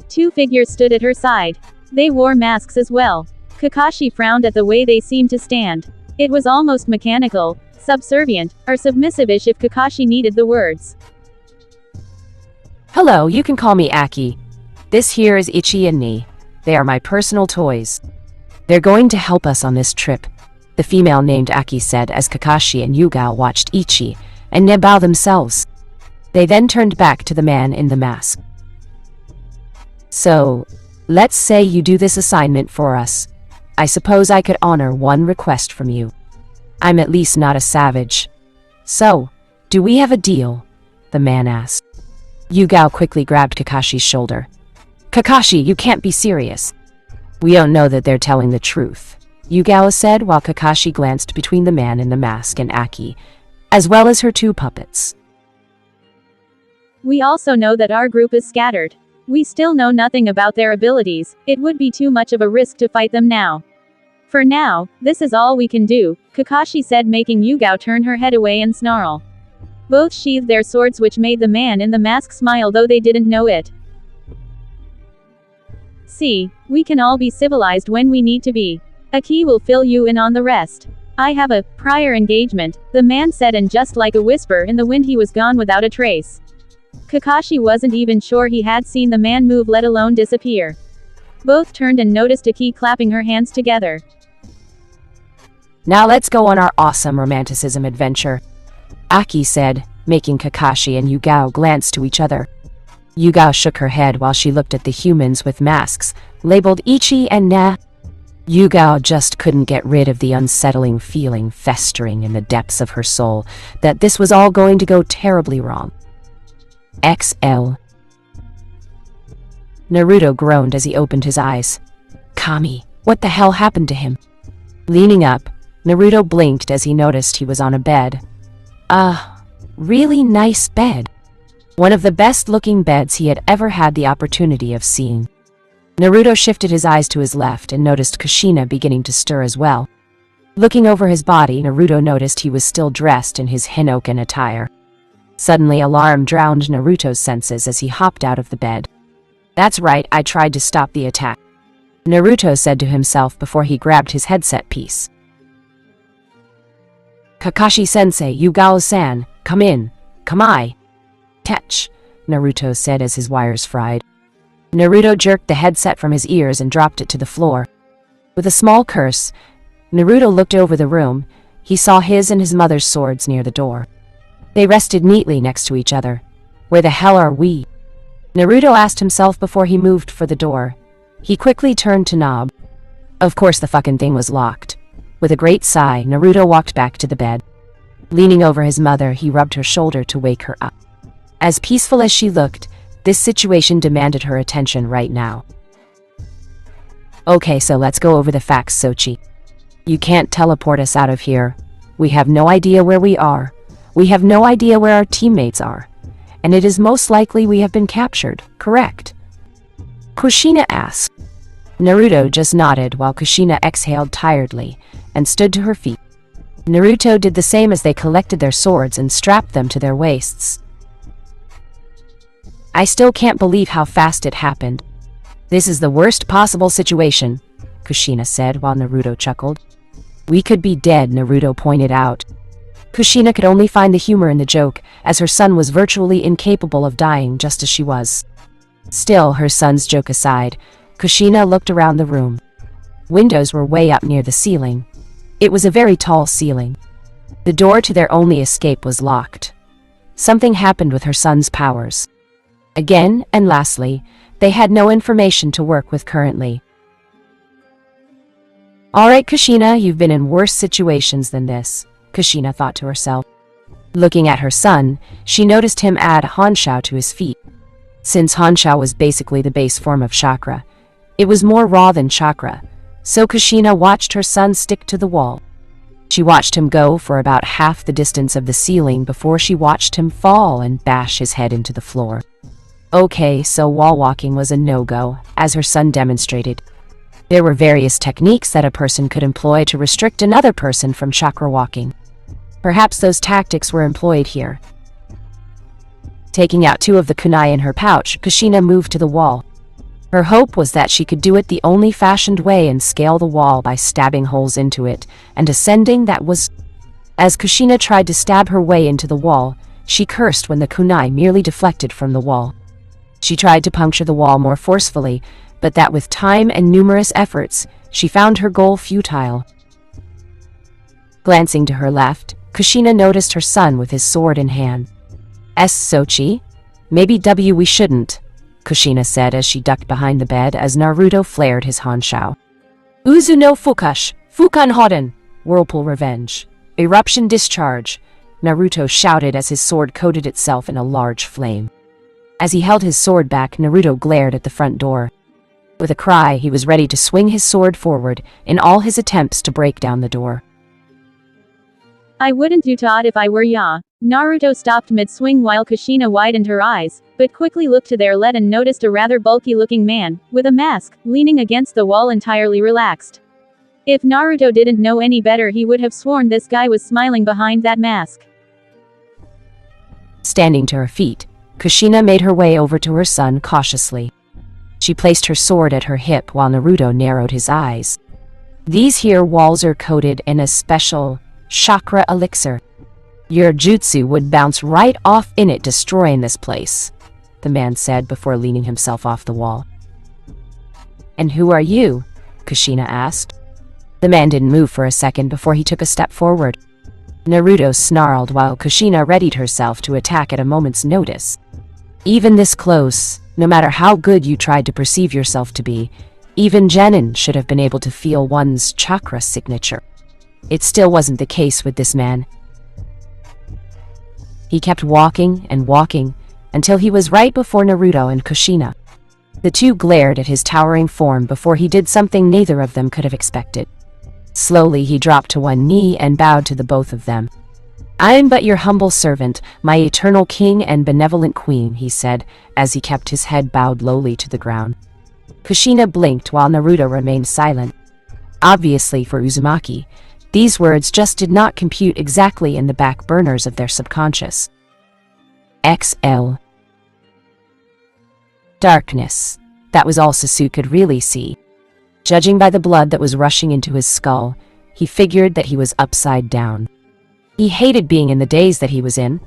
Two figures stood at her side. They wore masks as well. Kakashi frowned at the way they seemed to stand. It was almost mechanical, subservient, or submissive-ish if Kakashi needed the words. "Hello, you can call me Aki. This here is Ichi and Ni. They are my personal toys. They're going to help us on this trip," the female named Aki said as Kakashi and Yugao watched Ichi and Ne bow themselves. They then turned back to the man in the mask. "So, let's say you do this assignment for us. I suppose I could honor one request from you. I'm at least not a savage. So, do we have a deal?" the man asked. Yugao quickly grabbed Kakashi's shoulder. "Kakashi, you can't be serious." "We don't know that they're telling the truth," Yugao said while Kakashi glanced between the man in the mask and Aki, as well as her two puppets. "We also know that our group is scattered. We still know nothing about their abilities. It would be too much of a risk to fight them now. For now, this is all we can do," Kakashi said, making Yugao turn her head away and snarl. Both sheathed their swords, which made the man in the mask smile, though they didn't know it. "See, we can all be civilized when we need to be. Aki will fill you in on the rest. I have a prior engagement," the man said, and just like a whisper in the wind he was gone without a trace. Kakashi wasn't even sure he had seen the man move, let alone disappear. Both turned and noticed Aki clapping her hands together. "Now let's go on our awesome romanticism adventure," Aki said, making Kakashi and Yugao glance to each other. Yugao shook her head while she looked at the humans with masks, labeled Ichi and Na. Yugao just couldn't get rid of the unsettling feeling festering in the depths of her soul that this was all going to go terribly wrong. XL. Naruto groaned as he opened his eyes. "Kami, what the hell happened to him?" Leaning up, Naruto blinked as he noticed he was on a bed. Really nice bed. One of the best-looking beds he had ever had the opportunity of seeing. Naruto shifted his eyes to his left and noticed Kushina beginning to stir as well. Looking over his body, Naruto noticed he was still dressed in his Hinoken attire. Suddenly, alarm drowned Naruto's senses as he hopped out of the bed. "That's right, I tried to stop the attack," Naruto said to himself before he grabbed his headset piece. "Kakashi-sensei, Yugao-san, come in. Kamae." "Tetch," Naruto said as his wires fried. Naruto jerked the headset from his ears and dropped it to the floor. With a small curse, Naruto looked over the room. He saw his and his mother's swords near the door. They rested neatly next to each other. "Where the hell are we?" Naruto asked himself before he moved for the door. He quickly turned to Nob. Of course the fucking thing was locked. With a great sigh, Naruto walked back to the bed. Leaning over his mother, he rubbed her shoulder to wake her up. As peaceful as she looked, this situation demanded her attention right now. "Okay, so let's go over the facts, Sochi. You can't teleport us out of here. We have no idea where we are. We have no idea where our teammates are. And it is most likely we have been captured, correct?" Kushina asked. Naruto just nodded while Kushina exhaled tiredly and stood to her feet. Naruto did the same as they collected their swords and strapped them to their waists. I still can't believe how fast it happened. This is the worst possible situation, Kushina said while Naruto chuckled. We could be dead, Naruto pointed out. Kushina could only find the humor in the joke, as her son was virtually incapable of dying just as she was. Still, her son's joke aside, Kushina looked around the room. Windows were way up near the ceiling. It was a very tall ceiling. The door to their only escape was locked. Something happened with her son's powers. Again, and lastly, they had no information to work with currently. Alright, Kushina, you've been in worse situations than this, Kushina thought to herself. Looking at her son, she noticed him add Hanshao to his feet. Since Hanshao was basically the base form of chakra, it was more raw than chakra, so Kushina watched her son stick to the wall. She watched him go for about half the distance of the ceiling before she watched him fall and bash his head into the floor. Okay, so wall walking was a no-go, as her son demonstrated. There were various techniques that a person could employ to restrict another person from chakra walking. Perhaps those tactics were employed here. Taking out 2 of the kunai in her pouch, Kushina moved to the wall. Her hope was that she could do it the only fashioned way and scale the wall by stabbing holes into it, and ascending that was... As Kushina tried to stab her way into the wall, she cursed when the kunai merely deflected from the wall. She tried to puncture the wall more forcefully, but that with time and numerous efforts, she found her goal futile. Glancing to her left, Kushina noticed her son with his sword in hand. Sochi? Maybe we shouldn't, Kushina said as she ducked behind the bed as Naruto flared his Hanshao. Uzu no Fukash, Fukan Hoden, Whirlpool Revenge, Eruption Discharge, Naruto shouted as his sword coated itself in a large flame. As he held his sword back, Naruto glared at the front door. With a cry, he was ready to swing his sword forward in all his attempts to break down the door. I wouldn't do that if I were ya. Naruto stopped mid-swing while Kushina widened her eyes, but quickly looked to their left and noticed a rather bulky-looking man, with a mask, leaning against the wall entirely relaxed. If Naruto didn't know any better, he would have sworn this guy was smiling behind that mask. Standing to her feet, Kushina made her way over to her son cautiously. She placed her sword at her hip while Naruto narrowed his eyes. These here walls are coated in a special chakra elixir. Your jutsu would bounce right off in it, destroying this place, the man said before leaning himself off the wall. And who are you? Kushina asked. The man didn't move for a second before he took a step forward. Naruto snarled while Kushina readied herself to attack at a moment's notice. Even this close, no matter how good you tried to perceive yourself to be, even Genin should have been able to feel one's chakra signature. It still wasn't the case with this man. He kept walking and walking until he was right before Naruto and Kushina. The two glared at his towering form before he did something neither of them could have expected. Slowly he dropped to one knee and bowed to the both of them. I am but your humble servant, my eternal king and benevolent queen, he said, as he kept his head bowed lowly to the ground. Kushina blinked while Naruto remained silent. Obviously for Uzumaki, these words just did not compute exactly in the back burners of their subconscious. XL. Darkness. That was all Sasuke could really see. Judging by the blood that was rushing into his skull, he figured that he was upside down. He hated being in the daze that he was in,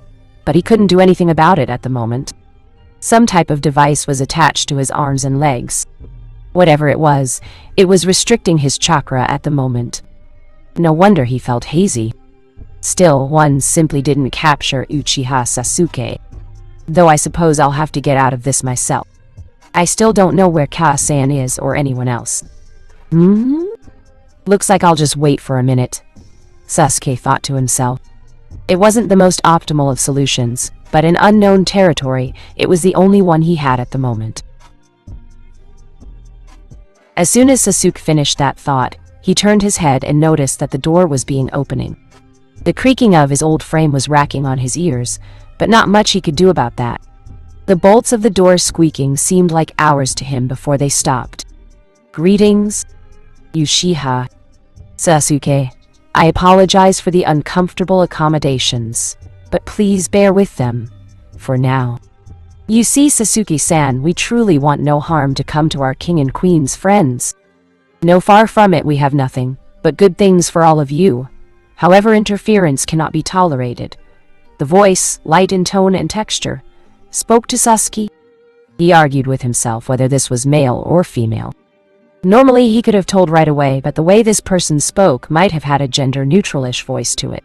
but he couldn't do anything about it at the moment. Some type of device was attached to his arms and legs. Whatever it was restricting his chakra at the moment. No wonder he felt hazy. Still, one simply didn't capture Uchiha Sasuke. Though I suppose I'll have to get out of this myself. I still don't know where Kase-san is or anyone else. Looks like I'll just wait for a minute, Sasuke thought to himself. It wasn't the most optimal of solutions, but in unknown territory, it was the only one he had at the moment. As soon as Sasuke finished that thought, he turned his head and noticed that the door was being opening. The creaking of his old frame was racking on his ears, but not much he could do about that. The bolts of the door squeaking seemed like hours to him before they stopped. Greetings, Uchiha. Sasuke, I apologize for the uncomfortable accommodations, but please bear with them, for now. You see, Sasuke-san, we truly want no harm to come to our king and queen's friends. No, far from it, we have nothing but good things for all of you. However, interference cannot be tolerated. The voice, light in tone and texture, spoke to Sasuke. He argued with himself whether this was male or female. Normally he could have told right away, but the way this person spoke might have had a gender-neutral-ish voice to it.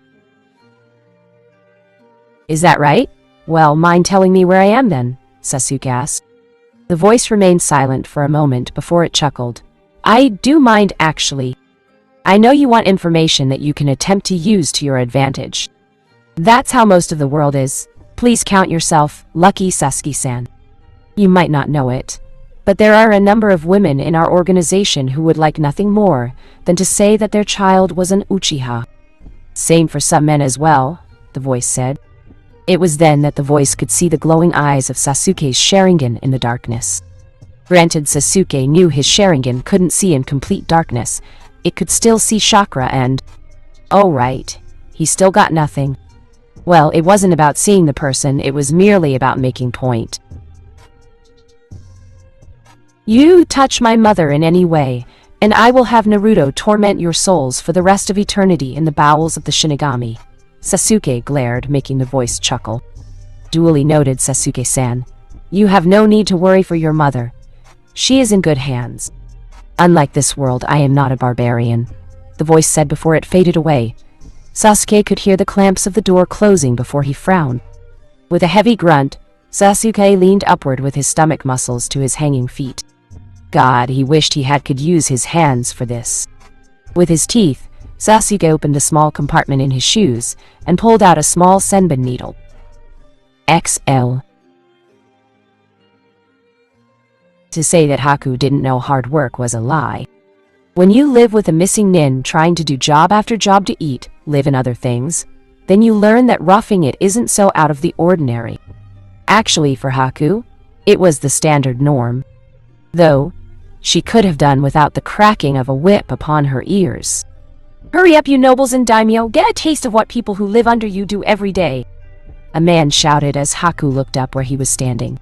Is that right? Well, mind telling me where I am then? Sasuke asked. The voice remained silent for a moment before it chuckled. I do mind, actually. I know you want information that you can attempt to use to your advantage. That's how most of the world is. Please count yourself lucky, Sasuke-san. You might not know it, but there are a number of women in our organization who would like nothing more than to say that their child was an Uchiha. Same for some men as well, the voice said. It was then that the voice could see the glowing eyes of Sasuke's Sharingan in the darkness. Granted, Sasuke knew his Sharingan couldn't see in complete darkness. It could still see chakra and... Oh right, he still got nothing. Well, it wasn't about seeing the person, it was merely about making point. You touch my mother in any way, and I will have Naruto torment your souls for the rest of eternity in the bowels of the Shinigami. Sasuke glared, making the voice chuckle. Duly noted, Sasuke-san. You have no need to worry for your mother. She is in good hands. Unlike this world, I am not a barbarian, the voice said before it faded away. Sasuke could hear the clamps of the door closing before he frowned. With a heavy grunt, Sasuke leaned upward with his stomach muscles to his hanging feet. God, he wished he could use his hands for this. With his teeth, Sasuke opened a small compartment in his shoes and pulled out a small senbon needle. XL. To say that Haku didn't know hard work was a lie. When you live with a missing nin trying to do job after job to eat, live and other things, then you learn that roughing it isn't so out of the ordinary. Actually, for Haku, it was the standard norm. Though, she could have done without the cracking of a whip upon her ears. Hurry up, you nobles and daimyo, get a taste of what people who live under you do every day. A man shouted as Haku looked up where he was standing.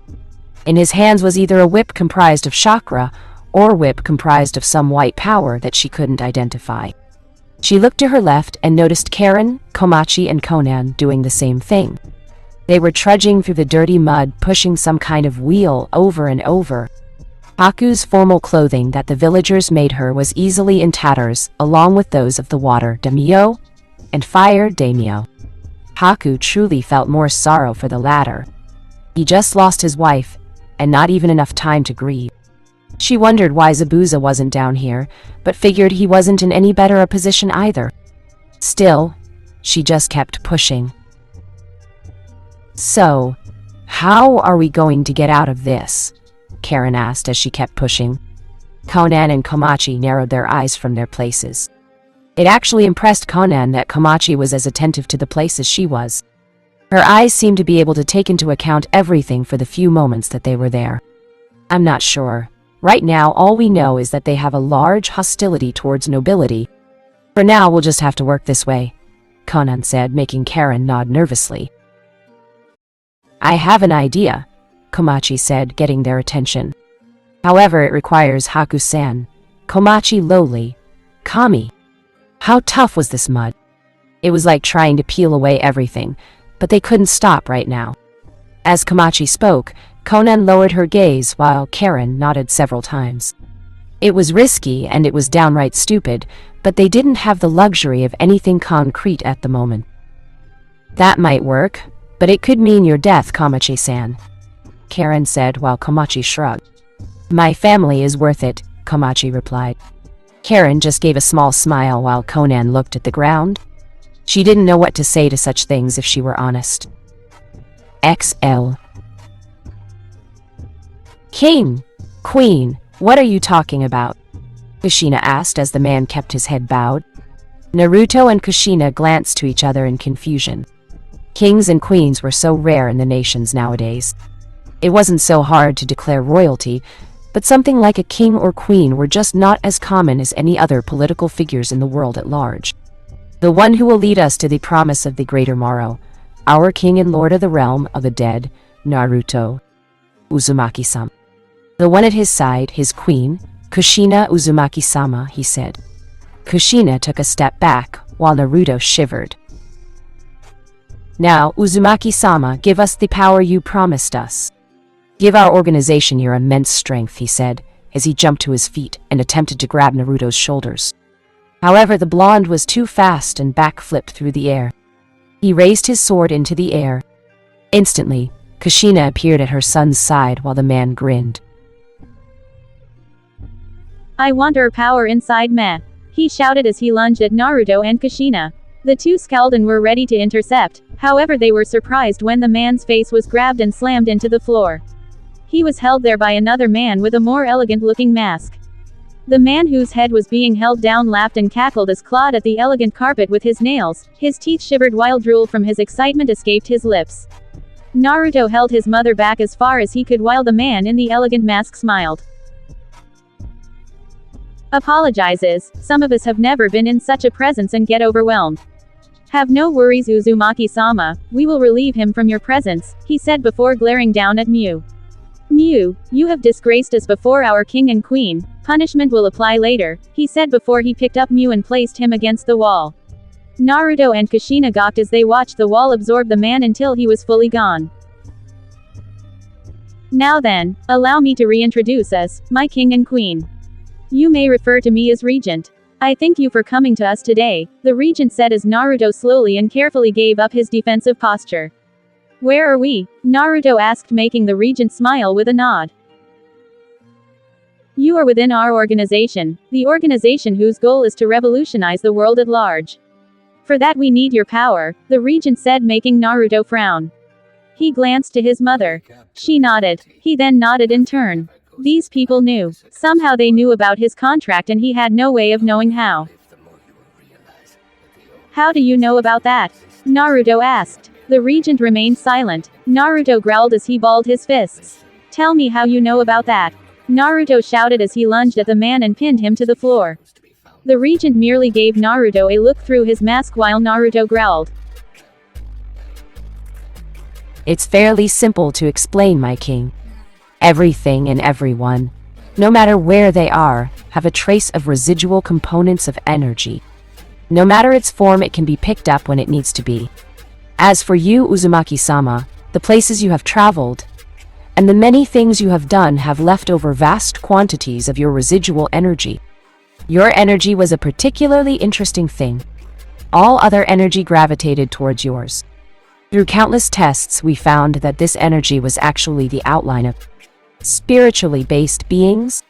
In his hands was either a whip comprised of chakra, or a whip comprised of some white power that she couldn't identify. She looked to her left and noticed Karen, Komachi, and Conan doing the same thing. They were trudging through the dirty mud, pushing some kind of wheel over and over. Haku's formal clothing that the villagers made her was easily in tatters, along with those of the water daimyo and fire daimyo. Haku truly felt more sorrow for the latter. He just lost his wife, and not even enough time to grieve. She wondered why Zabuza wasn't down here, but figured he wasn't in any better a position either. Still, she just kept pushing. So, how are we going to get out of this? Karen asked as she kept pushing. Conan and Komachi narrowed their eyes from their places. It actually impressed Conan that Komachi was as attentive to the place as she was. Her eyes seemed to be able to take into account everything for the few moments that they were there. I'm not sure. Right now, all we know is that they have a large hostility towards nobility. For now, we'll just have to work this way, Conan said, making Karen nod nervously. I have an idea, Komachi said, getting their attention. However, it requires Haku-san. Komachi lowly. Kami. How tough was this mud? It was like trying to peel away everything, but they couldn't stop right now. As Komachi spoke, Conan lowered her gaze while Karen nodded several times. It was risky and it was downright stupid, but they didn't have the luxury of anything concrete at the moment. That might work, but it could mean your death, Komachi-san, Karen said while Komachi shrugged. My family is worth it, Komachi replied. Karen just gave a small smile while Conan looked at the ground. She didn't know what to say to such things if she were honest. XL. King, Queen, what are you talking about? Kushina asked as the man kept his head bowed. Naruto and Kushina glanced to each other in confusion. Kings and queens were so rare in the nations nowadays. It wasn't so hard to declare royalty, but something like a king or queen were just not as common as any other political figures in the world at large. The one who will lead us to the promise of the greater morrow, our king and lord of the realm of the dead, Naruto. Uzumaki-sama. The one at his side, his queen, Kushina Uzumaki-sama, he said. Kushina took a step back, while Naruto shivered. Now, Uzumaki-sama, give us the power you promised us. Give our organization your immense strength, he said, as he jumped to his feet and attempted to grab Naruto's shoulders. However, the blonde was too fast and backflipped through the air. He raised his sword into the air. Instantly, Kushina appeared at her son's side while the man grinned. I want her power inside me, he shouted as he lunged at Naruto and Kushina. The two scowled and were ready to intercept, however they were surprised when the man's face was grabbed and slammed into the floor. He was held there by another man with a more elegant-looking mask. The man whose head was being held down laughed and cackled as clawed at the elegant carpet with his nails. His teeth shivered while drool from his excitement escaped his lips. Naruto held his mother back as far as he could while the man in the elegant mask smiled. Apologizes, some of us have never been in such a presence and get overwhelmed. Have no worries, Uzumaki-sama, we will relieve him from your presence, he said before glaring down at Mew. Mew, you have disgraced us before our king and queen, punishment will apply later, he said before he picked up Mew and placed him against the wall. Naruto and Kushina gawked as they watched the wall absorb the man until he was fully gone. Now then, allow me to reintroduce us, my king and queen. You may refer to me as Regent. I thank you for coming to us today, the Regent said as Naruto slowly and carefully gave up his defensive posture. Where are we? Naruto asked, making the Regent smile with a nod. You are within our organization, the organization whose goal is to revolutionize the world at large. For that we need your power, the Regent said, making Naruto frown. He glanced to his mother. She nodded. He then nodded in turn. These people knew. Somehow they knew about his contract and he had no way of knowing how. How do you know about that? Naruto asked. The Regent remained silent. Naruto growled as he balled his fists. Tell me how you know about that. Naruto shouted as he lunged at the man and pinned him to the floor. The Regent merely gave Naruto a look through his mask while Naruto growled. It's fairly simple to explain, my king. Everything and everyone, no matter where they are, have a trace of residual components of energy. No matter its form, it can be picked up when it needs to be. As for you, Uzumaki-sama, the places you have traveled, and the many things you have done have left over vast quantities of your residual energy. Your energy was a particularly interesting thing. All other energy gravitated towards yours. Through countless tests, we found that this energy was actually the outline of spiritually based beings.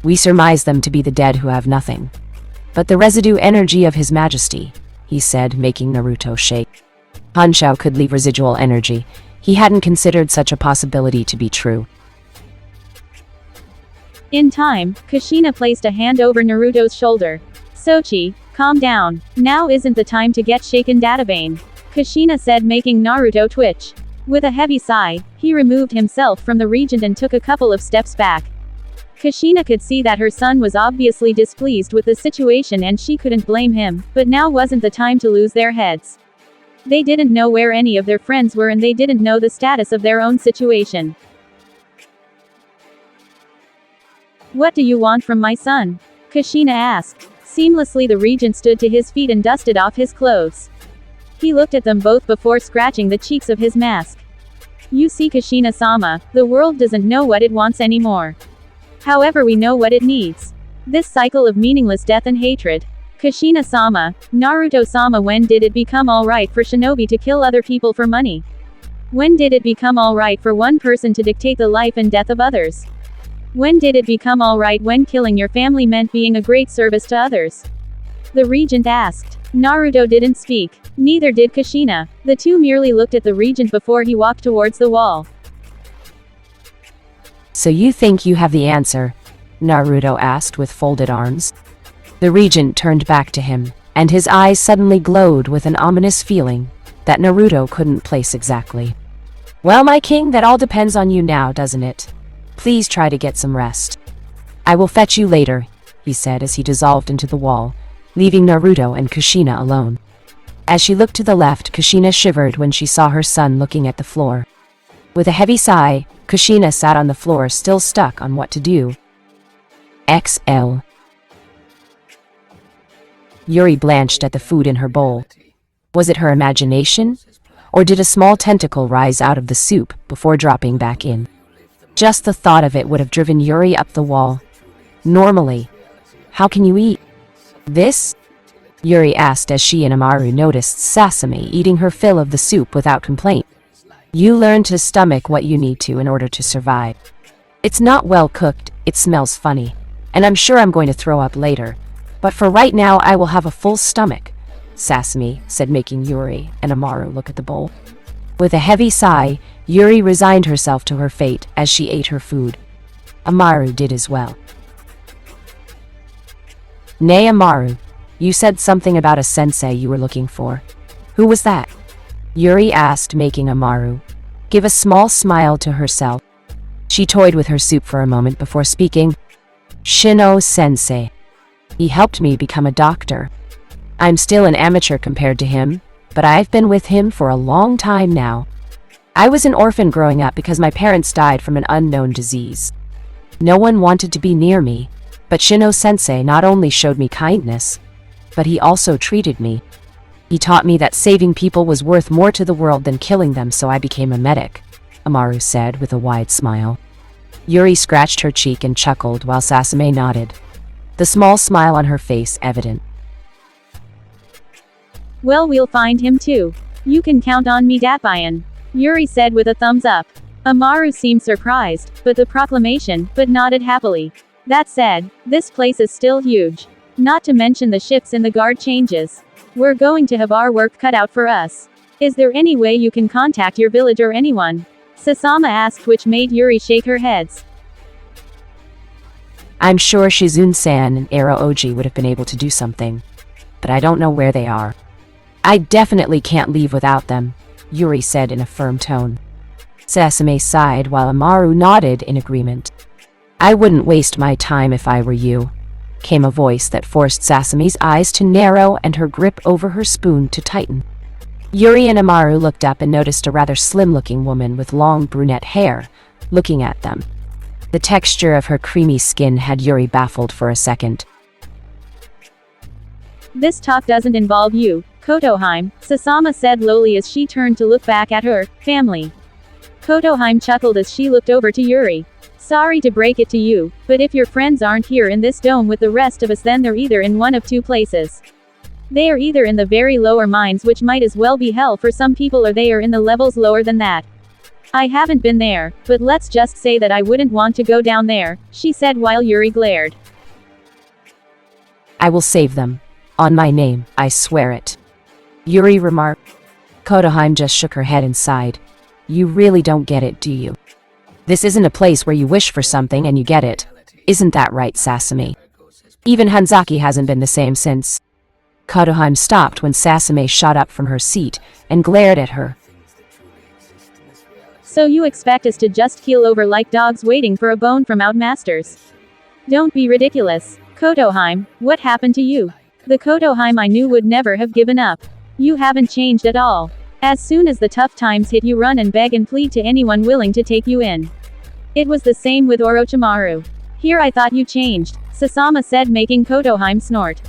We surmise them to be the dead who have nothing. But the residue energy of His Majesty, he said, making Naruto shake. Hanshao could leave residual energy. He hadn't considered such a possibility to be true. In time, Kushina placed a hand over Naruto's shoulder. Sochi, calm down. Now isn't the time to get shaken, Databane. Kushina said, making Naruto twitch. With a heavy sigh, he removed himself from the Regent and took a couple of steps back. Kushina could see that her son was obviously displeased with the situation and she couldn't blame him, but now wasn't the time to lose their heads. They didn't know where any of their friends were and they didn't know the status of their own situation. What do you want from my son? Kushina asked. Seamlessly the Regent stood to his feet and dusted off his clothes. He looked at them both before scratching the cheeks of his mask. You see, Kushina-sama, the world doesn't know what it wants anymore. However, we know what it needs. This cycle of meaningless death and hatred. Kushina-sama, Naruto-sama, when did it become alright for shinobi to kill other people for money? When did it become alright for one person to dictate the life and death of others? When did it become alright when killing your family meant being a great service to others? The Regent asked. Naruto didn't speak. Neither did Kushina. The two merely looked at the Regent before he walked towards the wall. So you think you have the answer? Naruto asked with folded arms. The Regent turned back to him, and his eyes suddenly glowed with an ominous feeling that Naruto couldn't place exactly. Well, my king, that all depends on you now, doesn't it? Please try to get some rest. I will fetch you later, he said as he dissolved into the wall, leaving Naruto and Kushina alone. As she looked to the left, Kushina shivered when she saw her son looking at the floor. With a heavy sigh, Kushina sat on the floor, still stuck on what to do. XL. Yuri blanched at the food in her bowl. Was it her imagination? Or did a small tentacle rise out of the soup before dropping back in? Just the thought of it would have driven Yuri up the wall. Normally, how can you eat this? Yuri asked as she and Amaru noticed Sasame eating her fill of the soup without complaint. You learn to stomach what you need to in order to survive. It's not well cooked, it smells funny, and I'm sure I'm going to throw up later. But for right now, I will have a full stomach, Sasame said, making Yuri and Amaru look at the bowl. With a heavy sigh, Yuri resigned herself to her fate as she ate her food. Amaru did as well. Nay, Amaru, you said something about a sensei you were looking for. Who was that? Yuri asked, making Amaru give a small smile to herself. She toyed with her soup for a moment before speaking. Shino-sensei. He helped me become a doctor. I'm still an amateur compared to him, but I've been with him for a long time now. I was an orphan growing up because my parents died from an unknown disease. No one wanted to be near me, but Shino-sensei not only showed me kindness, but he also treated me. He taught me that saving people was worth more to the world than killing them, so I became a medic, Amaru said with a wide smile. Yuri scratched her cheek and chuckled while Sasame nodded, the small smile on her face evident. Well, we'll find him too. You can count on me, Dapayan, Yuri said with a thumbs up. Amaru seemed surprised, but nodded happily. That said, this place is still huge. Not to mention the shifts in the guard changes. We're going to have our work cut out for us. Is there any way you can contact your village or anyone? Sasama asked, which made Yuri shake her heads. I'm sure Shizune-san and Ero-oji would have been able to do something, but I don't know where they are. I definitely can't leave without them, Yuri said in a firm tone. Sasame sighed while Amaru nodded in agreement. I wouldn't waste my time if I were you, came a voice that forced Sasame's eyes to narrow and her grip over her spoon to tighten. Yuri and Amaru looked up and noticed a rather slim-looking woman with long brunette hair looking at them. The texture of her creamy skin had Yuri baffled for a second. This talk doesn't involve you, Kotoheim, Sasama said lowly as she turned to look back at her family. Kotoheim chuckled as she looked over to Yuri. Sorry to break it to you, but if your friends aren't here in this dome with the rest of us, then they're either in one of two places. They are either in the very lower mines, which might as well be hell for some people, or they are in the levels lower than that. I haven't been there, but let's just say that I wouldn't want to go down there, she said while Yuri glared. I will save them. On my name, I swear it, Yuri remarked. Kotoheim just shook her head and sighed. You really don't get it, do you? This isn't a place where you wish for something and you get it. Isn't that right, Sasame? Even Hanzaki hasn't been the same since. Kotoheim stopped when Sasame shot up from her seat and glared at her. So you expect us to just keel over like dogs waiting for a bone from Outmasters? Don't be ridiculous. Kotoheim, what happened to you? The Kotoheim I knew would never have given up. You haven't changed at all. As soon as the tough times hit, you run and beg and plead to anyone willing to take you in. It was the same with Orochimaru. Here I thought you changed, Sasama said, making Kotoheim snort.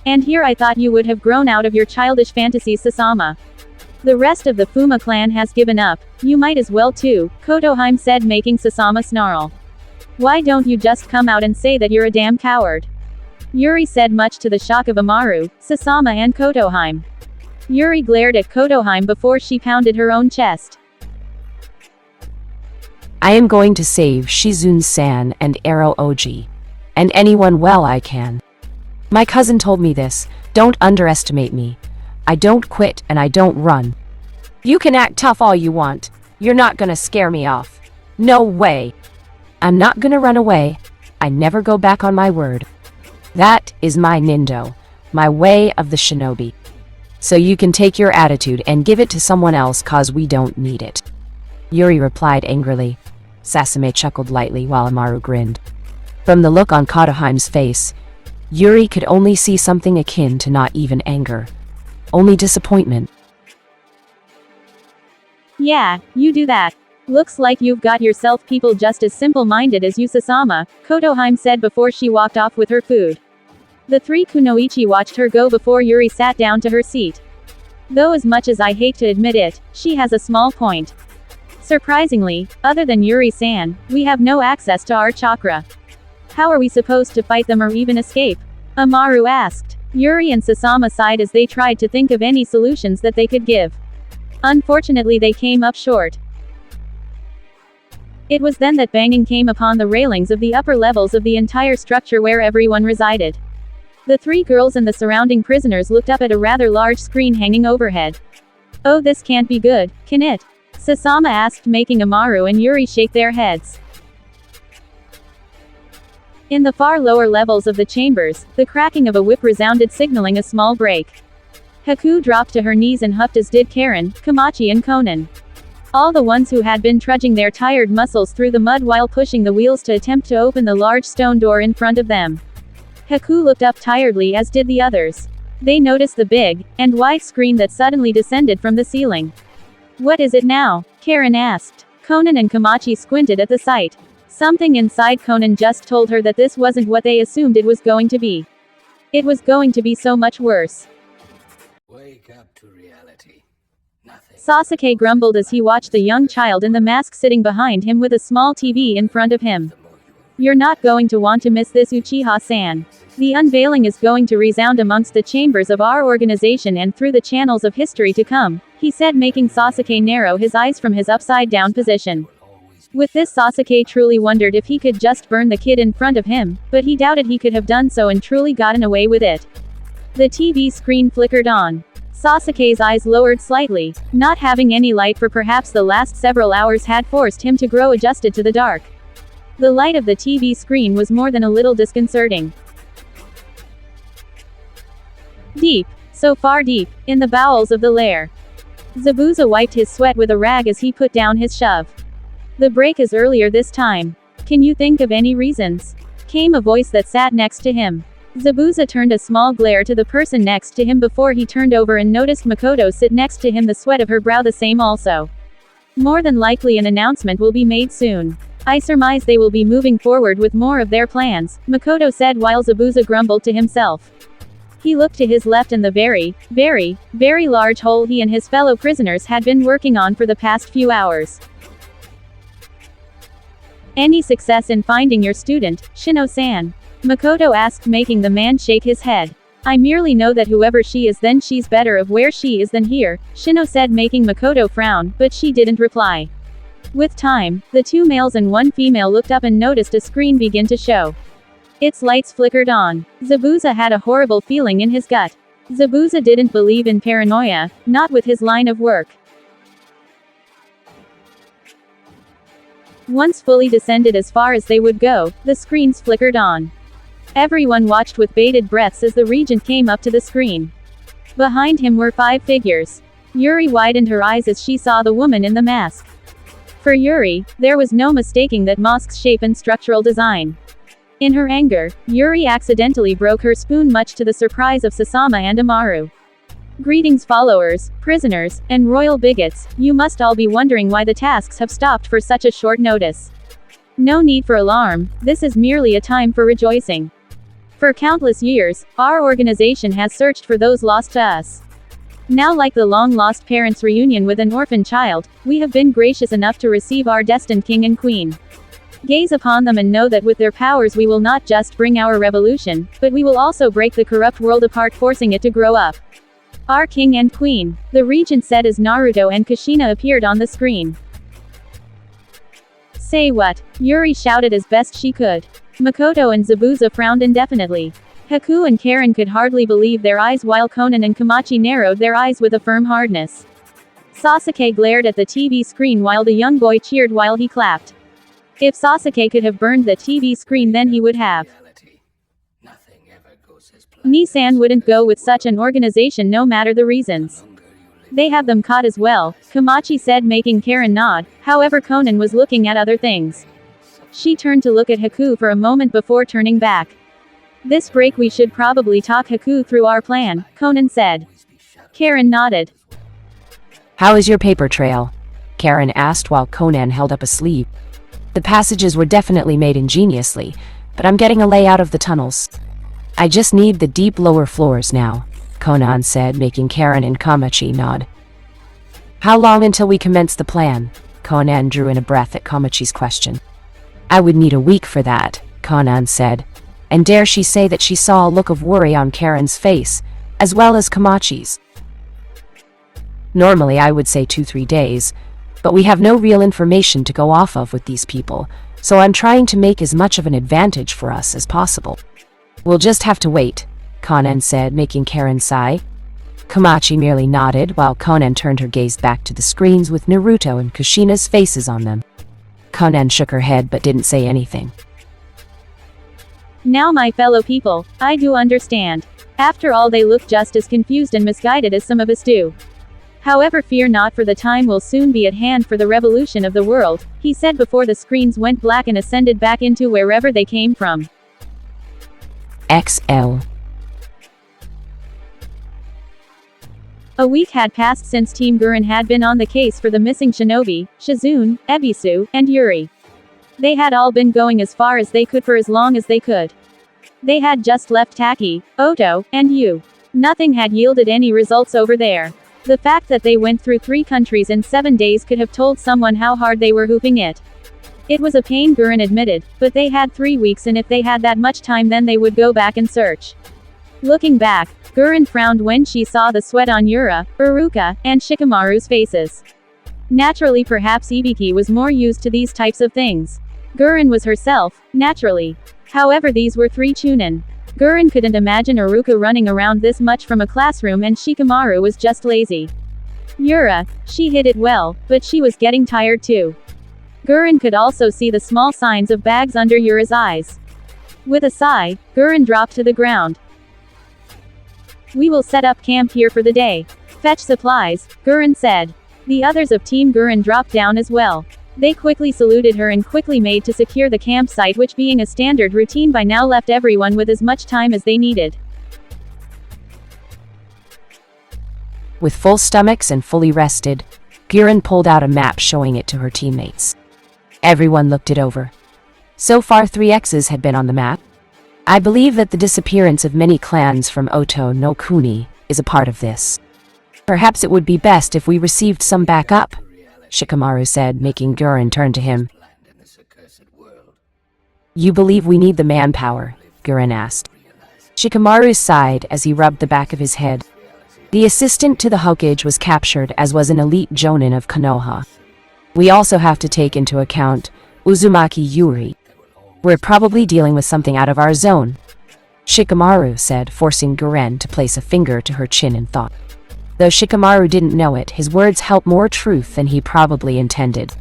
And here I thought you would have grown out of your childish fantasies, Sasama. The rest of the Fuma clan has given up. You might as well too, Kotoheim said, making Sasama snarl. Why don't you just come out and say that you're a damn coward? Yuri said, much to the shock of Amaru, Sasama and Kotoheim. Yuri glared at Kotoheim before she pounded her own chest. I am going to save Shizune-san and Ero-oji, and anyone well I can. My cousin told me this. Don't underestimate me. I don't quit and I don't run. You can act tough all you want. You're not gonna scare me off. No way. I'm not gonna run away. I never go back on my word. That is my nindo, my way of the shinobi. So you can take your attitude and give it to someone else, cause we don't need it. Yuri replied angrily. Sasame chuckled lightly while Amaru grinned. From the look on Kotoheim's face, Yuri could only see something akin to not even anger, only disappointment. Yeah, you do that. Looks like you've got yourself people just as simple-minded as you, Sasama, Kotohime said before she walked off with her food. The three kunoichi watched her go before Yuri sat down to her seat. Though as much as I hate to admit it, she has a small point. Surprisingly, other than Yuri-san, we have no access to our chakra. How are we supposed to fight them or even escape? Amaru asked. Yuri and Sasama sighed as they tried to think of any solutions that they could give. Unfortunately, they came up short. It was then that banging came upon the railings of the upper levels of the entire structure where everyone resided. The three girls and the surrounding prisoners looked up at a rather large screen hanging overhead. Oh, this can't be good, can it? Sasama asked, making Amaru and Yuri shake their heads. In the far lower levels of the chambers, the cracking of a whip resounded, signaling a small break. Haku dropped to her knees and huffed, as did Karen, Komachi and Konan. All the ones who had been trudging their tired muscles through the mud while pushing the wheels to attempt to open the large stone door in front of them. Haku looked up tiredly, as did the others. They noticed the big and wide screen that suddenly descended from the ceiling. What is it now? Karen asked. Konan and Komachi squinted at the sight. Something inside Konan just told her that this wasn't what they assumed it was going to be. It was going to be so much worse. Wake up to reality. Nothing. Sasuke grumbled as he watched the young child in the mask sitting behind him with a small TV in front of him. You're not going to want to miss this, Uchiha-san. The unveiling is going to resound amongst the chambers of our organization and through the channels of history to come, he said, making Sasuke narrow his eyes from his upside-down position. With this, Sasuke truly wondered if he could just burn the kid in front of him, but he doubted he could have done so and truly gotten away with it. The TV screen flickered on. Sasuke's eyes lowered slightly. Not having any light for perhaps the last several hours had forced him to grow adjusted to the dark. The light of the TV screen was more than a little disconcerting. Deep, so far deep, in the bowels of the lair. Zabuza wiped his sweat with a rag as he put down his shove. The break is earlier this time. Can you think of any reasons? Came a voice that sat next to him. Zabuza turned a small glare to the person next to him before he turned over and noticed Makoto sit next to him, the sweat of her brow the same also. More than likely an announcement will be made soon. I surmise they will be moving forward with more of their plans, Makoto said while Zabuza grumbled to himself. He looked to his left and the very large hole he and his fellow prisoners had been working on for the past few hours. Any success in finding your student, Shino-san? Makoto asked, making the man shake his head. I merely know that whoever she is, then she's better of where she is than here, Shino said, making Makoto frown, but she didn't reply. With time, the two males and one female looked up and noticed a screen begin to show. Its lights flickered on. Zabuza had a horrible feeling in his gut. Zabuza didn't believe in paranoia, not with his line of work. Once fully descended as far as they would go, the screens flickered on. Everyone watched with bated breaths as the regent came up to the screen. Behind him were 5 figures. Yuri widened her eyes as she saw the woman in the mask. For Yuri, there was no mistaking that mask's shape and structural design. In her anger, Yuri accidentally broke her spoon, much to the surprise of Sasama and Amaru. Greetings, followers, prisoners, and royal bigots, you must all be wondering why the tasks have stopped for such a short notice. No need for alarm, this is merely a time for rejoicing. For countless years, our organization has searched for those lost to us. Now, like the long-lost parents' reunion with an orphan child, we have been gracious enough to receive our destined king and queen. Gaze upon them and know that with their powers we will not just bring our revolution, but we will also break the corrupt world apart, forcing it to grow up. Our king and queen, the regent said as Naruto and Kushina appeared on the screen. Say what? Yuri shouted as best she could. Makoto and Zabuza frowned indefinitely. Haku and Karen could hardly believe their eyes, while Konan and Komachi narrowed their eyes with a firm hardness. Sasuke glared at the TV screen while the young boy cheered while he clapped. If Sasuke could have burned the TV screen, then he would have. Nissan wouldn't go with such an organization no matter the reasons. They have them caught as well, Komachi said, making Karen nod. However, Konan was looking at other things. She turned to look at Haku for a moment before turning back. This break we should probably talk Haku through our plan, Konan said. Karen nodded. How is your paper trail? Karen asked while Conan held up a sleeve. The passages were definitely made ingeniously, but I'm getting a layout of the tunnels. I just need the deep lower floors now, Conan said, making Karen and Kamachi nod. How long until we commence the plan? Conan drew in a breath at Kamachi's question. I would need a week for that, Conan said, and dare she say that she saw a look of worry on Karen's face, as well as Kamachi's. Normally I would say 2-3 days, but we have no real information to go off of with these people, so I'm trying to make as much of an advantage for us as possible. We'll just have to wait, Conan said, making Karen sigh. Kamachi merely nodded while Conan turned her gaze back to the screens with Naruto and Kushina's faces on them. Conan shook her head but didn't say anything. Now my fellow people, I do understand. After all, they look just as confused and misguided as some of us do. However, fear not, for the time will soon be at hand for the revolution of the world, he said before the screens went black and ascended back into wherever they came from. XL. A week had passed since Team Gurren had been on the case for the missing shinobi, Shizune, Ebisu, and Yuri. They had all been going as far as they could for as long as they could. They had just left Taki, Oto, and Yu. Nothing had yielded any results over there. The fact that they went through 3 countries in 7 days could have told someone how hard they were hooping it. It was a pain, Gurren admitted, but they had 3 weeks, and if they had that much time then they would go back and search. Looking back, Gurren frowned when she saw the sweat on Yura, Iruka, and Shikamaru's faces. Naturally, perhaps Ibiki was more used to these types of things. Gurren was herself, naturally. However, these were 3 chunin. Gurren couldn't imagine Iruka running around this much from a classroom, and Shikamaru was just lazy. Yura, she hit it well, but she was getting tired too. Gurren could also see the small signs of bags under Yura's eyes. With a sigh, Gurren dropped to the ground. We will set up camp here for the day. Fetch supplies, Gurren said. The others of Team Gurren dropped down as well. They quickly saluted her and quickly made to secure the campsite, which being a standard routine by now left everyone with as much time as they needed. With full stomachs and fully rested, Gurren pulled out a map showing it to her teammates. Everyone looked it over. So far 3 X's had been on the map. I believe that the disappearance of many clans from Oto no Kuni is a part of this. Perhaps it would be best if we received some backup, Shikamaru said, making Gurren turn to him. You believe we need the manpower? Gurren asked. Shikamaru sighed as he rubbed the back of his head. The assistant to the Hokage was captured, as was an elite jonin of Konoha. We also have to take into account Uzumaki Yuri. We're probably dealing with something out of our zone, Shikamaru said, forcing Gurren to place a finger to her chin in thought. Though Shikamaru didn't know it, his words held more truth than he probably intended.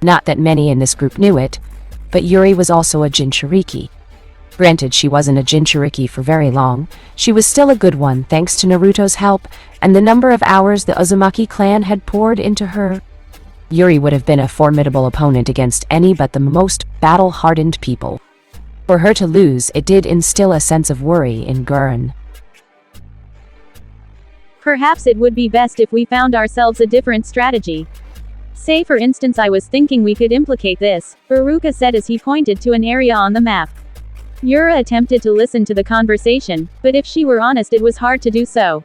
Not that many in this group knew it, but Yuri was also a Jinchuriki. Granted, she wasn't a Jinchuriki for very long, she was still a good one thanks to Naruto's help and the number of hours the Uzumaki clan had poured into her. Yuri would have been a formidable opponent against any but the most battle-hardened people. For her to lose, it did instill a sense of worry in Gurren. Perhaps it would be best if we found ourselves a different strategy. Say for instance, I was thinking we could implicate this, Iruka said as he pointed to an area on the map. Yura attempted to listen to the conversation, but if she were honest, it was hard to do so.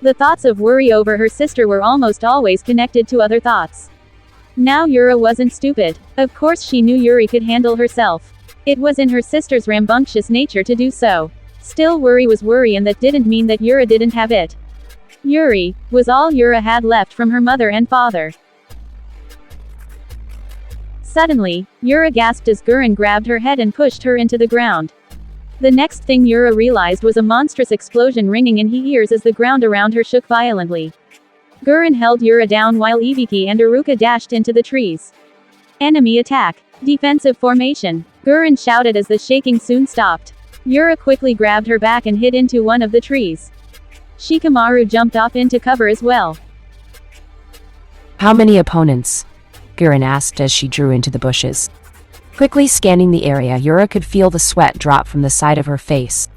The thoughts of worry over her sister were almost always connected to other thoughts. Now Yura wasn't stupid. Of course she knew Yuri could handle herself. It was in her sister's rambunctious nature to do so. Still, worry was worry, and that didn't mean that Yura didn't have it. Yuri was all Yura had left from her mother and father. Suddenly, Yura gasped as Gurren grabbed her head and pushed her into the ground. The next thing Yura realized was a monstrous explosion ringing in her ears as the ground around her shook violently. Gurren held Yura down while Ibiki and Iruka dashed into the trees. Enemy attack. Defensive formation. Gurren shouted as the shaking soon stopped. Yura quickly grabbed her back and hid into one of the trees. Shikamaru jumped off into cover as well. How many opponents? Gurren asked as she drew into the bushes. Quickly scanning the area, Yura could feel the sweat drop from the side of her face.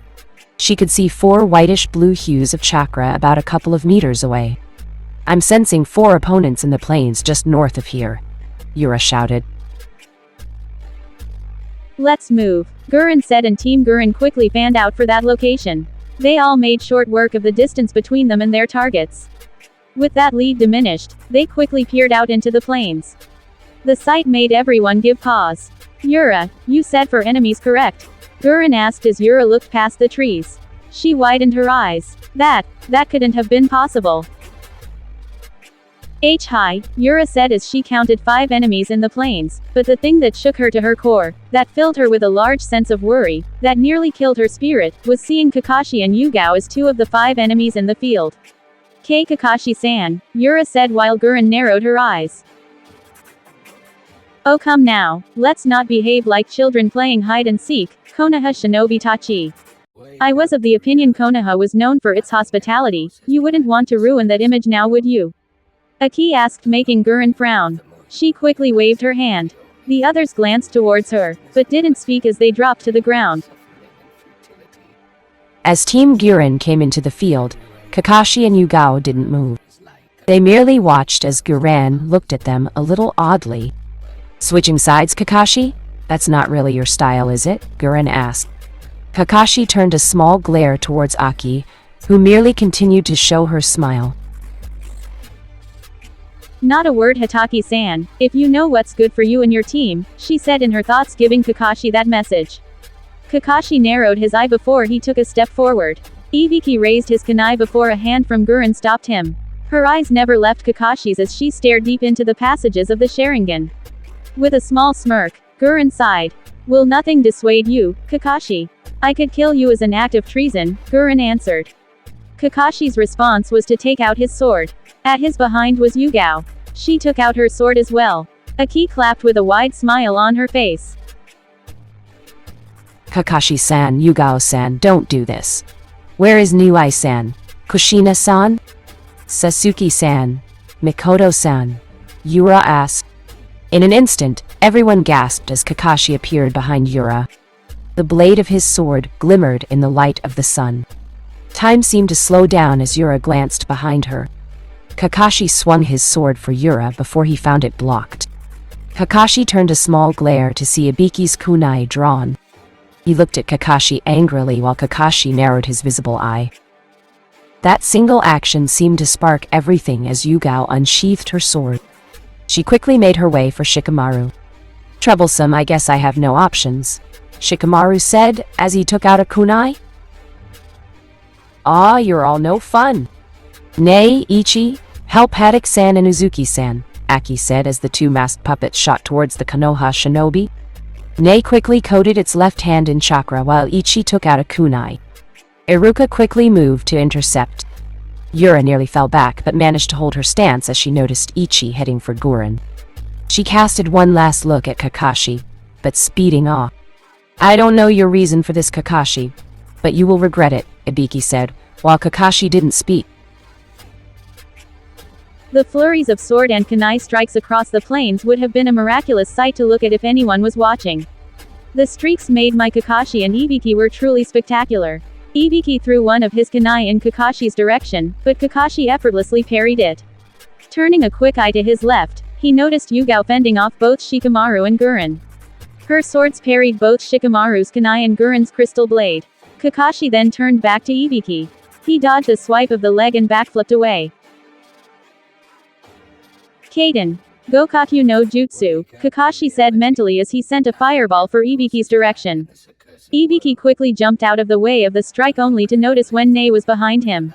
She could see 4 whitish blue hues of chakra about a couple of meters away. I'm sensing 4 opponents in the plains just north of here, Yura shouted. Let's move, Gurren said, and Team Gurren quickly fanned out for that location. They all made short work of the distance between them and their targets. With that lead diminished, they quickly peered out into the plains. The sight made everyone give pause. Yura, you said 4 enemies, correct? Gurren asked as Yura looked past the trees. She widened her eyes. That couldn't have been possible. Hi, Yura said as she counted 5 enemies in the plains, but the thing that shook her to her core, that filled her with a large sense of worry, that nearly killed her spirit, was seeing Kakashi and Yugao as 2 of the 5 enemies in the field. Kakashi-san, Yura said while Gurren narrowed her eyes. Oh come now, let's not behave like children playing hide and seek, Konoha Shinobi Tachi. I was of the opinion Konoha was known for its hospitality, you wouldn't want to ruin that image now, would you? Aki asked, making Gurren frown. She quickly waved her hand. The others glanced towards her, but didn't speak as they dropped to the ground. As Team Gurren came into the field, Kakashi and Yugao didn't move. They merely watched as Gurren looked at them a little oddly. Switching sides, Kakashi? That's not really your style, is it? Gurren asked. Kakashi turned a small glare towards Aki, who merely continued to show her smile. Not a word, Hataki-san, if you know what's good for you and your team, she said in her thoughts, giving Kakashi that message. Kakashi narrowed his eye before he took a step forward. Ibiki raised his kunai before a hand from Gurren stopped him. Her eyes never left Kakashi's as she stared deep into the passages of the Sharingan. With a small smirk, Gurren sighed. Will nothing dissuade you, Kakashi? I could kill you as an act of treason, Gurren answered. Kakashi's response was to take out his sword. At his behind was Yugao. She took out her sword as well. Aki clapped with a wide smile on her face. Kakashi-san, Yugao-san, don't do this. Where is Niuai-san? Kushina-san? Sasuke-san? Mikoto-san? Yura asked. In an instant, everyone gasped as Kakashi appeared behind Yura. The blade of his sword glimmered in the light of the sun. Time seemed to slow down as Yura glanced behind her. Kakashi swung his sword for Yura before he found it blocked. Kakashi turned a small glare to see Ibiki's kunai drawn. He looked at Kakashi angrily while Kakashi narrowed his visible eye. That single action seemed to spark everything as Yugao unsheathed her sword. She quickly made her way for Shikamaru. Troublesome, I guess I have no options, Shikamaru said as he took out a kunai. Ah, you're all no fun. Nay, Ichi, help Haddock-san and Uzuki-san, Aki said as the 2 masked puppets shot towards the Konoha shinobi. Nei quickly coated its left hand in chakra while Ichi took out a kunai. Iruka quickly moved to intercept. Yura nearly fell back but managed to hold her stance as she noticed Ichi heading for Gurren. She casted one last look at Kakashi, but speeding off. I don't know your reason for this, Kakashi, but you will regret it, Ibiki said, while Kakashi didn't speak. The flurries of sword and kunai strikes across the plains would have been a miraculous sight to look at if anyone was watching. The streaks made by Kakashi and Ibiki were truly spectacular. Ibiki threw one of his kunai in Kakashi's direction, but Kakashi effortlessly parried it. Turning a quick eye to his left, he noticed Yugao fending off both Shikamaru and Gurren. Her swords parried both Shikamaru's kunai and Gurren's crystal blade. Kakashi then turned back to Ibiki. He dodged a swipe of the leg and backflipped away. Kaden. Gokaku no Jutsu, Kakashi said mentally as he sent a fireball for Ibiki's direction. Ibiki quickly jumped out of the way of the strike only to notice when Nei was behind him.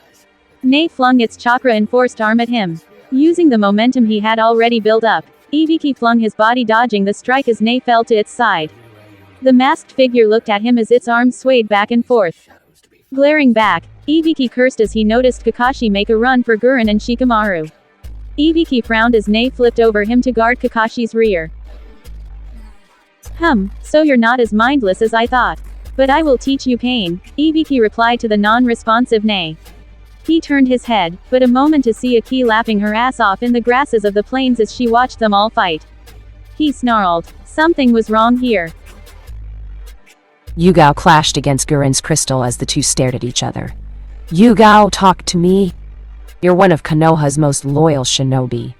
Nei flung its chakra-enforced arm at him. Using the momentum he had already built up, Ibiki flung his body dodging the strike as Nei fell to its side. The masked figure looked at him as its arms swayed back and forth. Glaring back, Ibiki cursed as he noticed Kakashi make a run for Gurren and Shikamaru. Ibiki frowned as Nei flipped over him to guard Kakashi's rear. So you're not as mindless as I thought. But I will teach you pain, Ibiki replied to the non-responsive Nei. He turned his head, but a moment to see Aki laughing her ass off in the grasses of the plains as she watched them all fight. He snarled. Something was wrong here. Yugao clashed against Gurren's crystal as the 2 stared at each other. Yugao, talk to me. You're one of Konoha's most loyal shinobi.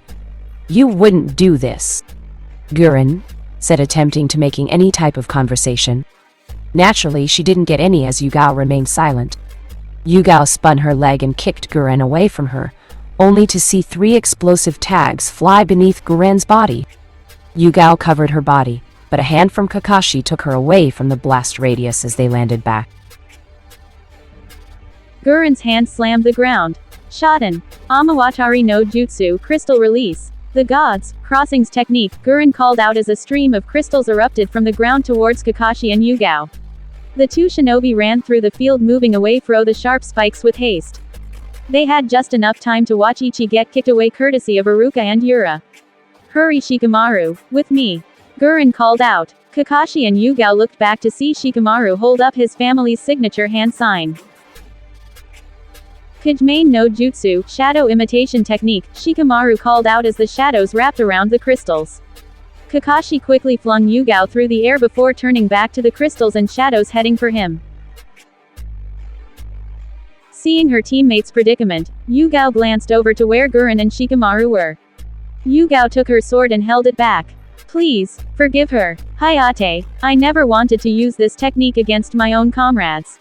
You wouldn't do this. Gurren said, attempting to making any type of conversation. Naturally, she didn't get any as Yugao remained silent. Yugao spun her leg and kicked Gurren away from her, only to see 3 explosive tags fly beneath Gurren's body. Yugao covered her body, but a hand from Kakashi took her away from the blast radius as they landed back. Gurren's hand slammed the ground. Shoten. Amawatari no Jutsu, crystal release. The gods, crossings technique, Gurren called out as a stream of crystals erupted from the ground towards Kakashi and Yugao. The 2 shinobi ran through the field, moving away from the sharp spikes with haste. They had just enough time to watch Ichi get kicked away courtesy of Iruka and Yura. Hurry Shikamaru, with me. Gurren called out. Kakashi and Yugao looked back to see Shikamaru hold up his family's signature hand sign. Kajimane no Jutsu, shadow imitation technique, Shikamaru called out as the shadows wrapped around the crystals. Kakashi quickly flung Yugao through the air before turning back to the crystals and shadows heading for him. Seeing her teammate's predicament, Yugao glanced over to where Gurren and Shikamaru were. Yugao took her sword and held it back. Please, forgive her. Hayate, I never wanted to use this technique against my own comrades.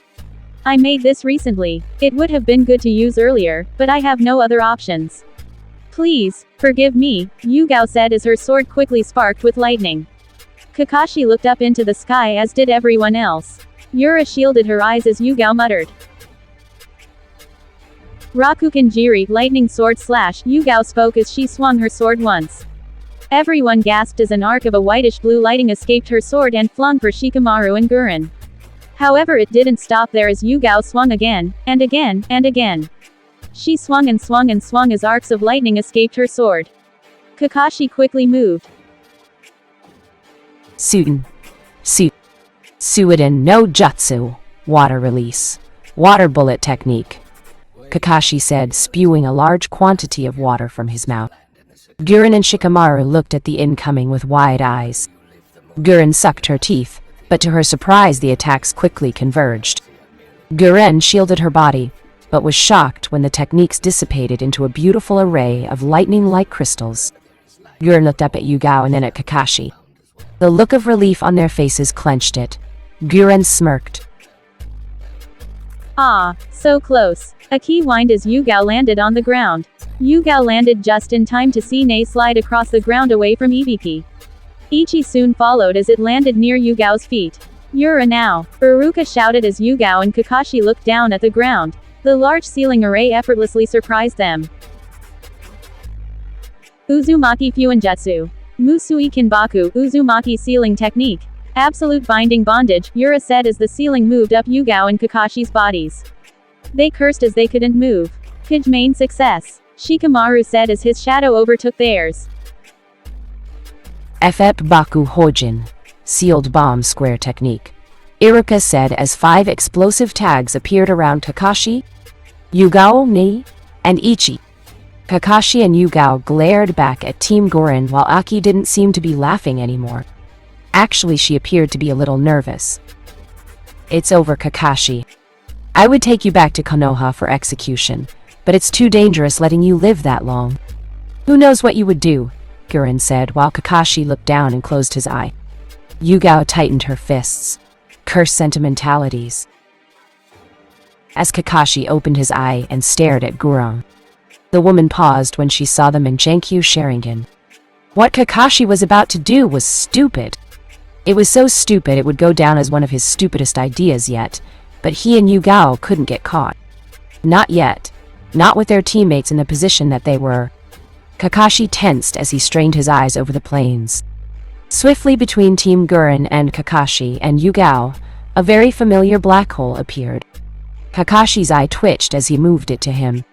I made this recently. It would have been good to use earlier, but I have no other options. Please, forgive me, Yugao said as her sword quickly sparked with lightning. Kakashi looked up into the sky as did everyone else. Yura shielded her eyes as Yugao muttered. Rakukan Jiri, lightning sword slash, Yugao spoke as she swung her sword once. Everyone gasped as an arc of a whitish-blue lighting escaped her sword and flung for Shikamaru and Gurren. However, it didn't stop there as Yugao swung again, and again, and again. She swung and swung and swung as arcs of lightning escaped her sword. Kakashi quickly moved. Suiden no Jutsu, water release. Water bullet technique. Kakashi said, spewing a large quantity of water from his mouth. Gurren and Shikamaru looked at the incoming with wide eyes. Gurren sucked her teeth, but to her surprise the attacks quickly converged. Gurren shielded her body, but was shocked when the techniques dissipated into a beautiful array of lightning-like crystals. Gurren looked up at Yugao and then at Kakashi. The look of relief on their faces clenched it. Gurren smirked. Ah, so close. A key whined as Yugao landed on the ground. Yugao landed just in time to see Nei slide across the ground away from Ibiki. Ichi soon followed as it landed near Yugao's feet. Yura now! Iruka shouted as Yugao and Kakashi looked down at the ground. The large ceiling array effortlessly surprised them. Uzumaki Fuinjutsu. Musui Kinbaku, Uzumaki ceiling technique. Absolute binding bondage, Yura said as the ceiling moved up Yugao and Kakashi's bodies. They cursed as they couldn't move. Kajimane success, Shikamaru said as his shadow overtook theirs. Ffep Baku Hojin, sealed bomb square technique. Iruka said as 5 explosive tags appeared around Kakashi, Yugao, Nei, and Ichi. Kakashi and Yugao glared back at Team Gurren while Aki didn't seem to be laughing anymore. Actually, she appeared to be a little nervous. It's over, Kakashi. I would take you back to Konoha for execution, but it's too dangerous letting you live that long. Who knows what you would do, Gurren said while Kakashi looked down and closed his eye. Yugao tightened her fists. Curse sentimentalities. As Kakashi opened his eye and stared at Gurren, the woman paused when she saw the Mangenkyu Sharingan. What Kakashi was about to do was stupid. It was so stupid it would go down as one of his stupidest ideas yet, but he and Yugao couldn't get caught. Not yet. Not with their teammates in the position that they were. Kakashi tensed as he strained his eyes over the plains. Swiftly between Team Gurren and Kakashi and Yugao, a very familiar black hole appeared. Kakashi's eye twitched as he moved it to him.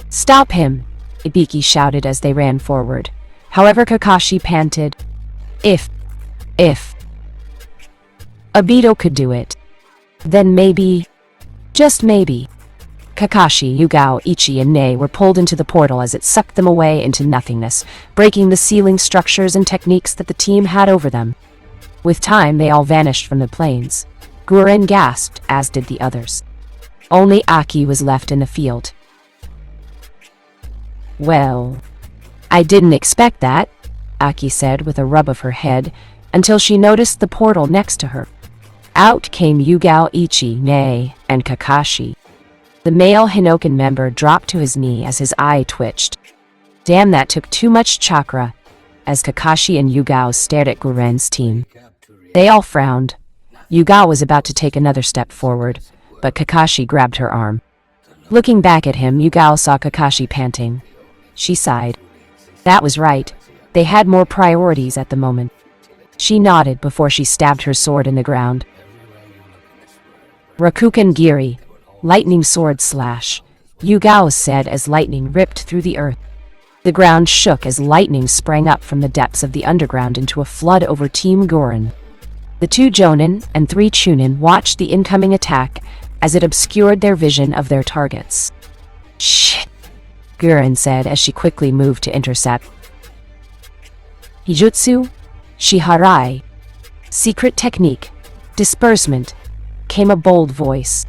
Stop him! Ibiki shouted as they ran forward. However, Kakashi panted. If Obito could do it, then maybe, just maybe. Kakashi, Yugao, Ichi, and Nei were pulled into the portal as it sucked them away into nothingness, breaking the ceiling structures and techniques that the team had over them. With time, they all vanished from the plains. Gurren gasped, as did the others. Only Aki was left in the field. Well, I didn't expect that, Aki said with a rub of her head, until she noticed the portal next to her. Out came Yugao, Ichi, Nei, and Kakashi. The male Hinokan member dropped to his knee as his eye twitched. Damn, that took too much chakra, as Kakashi and Yugao stared at Guren's team. They all frowned. Yugao was about to take another step forward, but Kakashi grabbed her arm. Looking back at him, Yugao saw Kakashi panting. She sighed. That was right. They had more priorities at the moment. She nodded before she stabbed her sword in the ground. Rakukan Giri, lightning sword slash, Yugao said as lightning ripped through the earth. The ground shook as lightning sprang up from the depths of the underground into a flood over Team Goren. The 2 Jonin and 3 Chunin watched the incoming attack as it obscured their vision of their targets. Shit, Goren said as she quickly moved to intercept. Hijutsu, Shiharai, secret technique, disbursement, came a bold voice.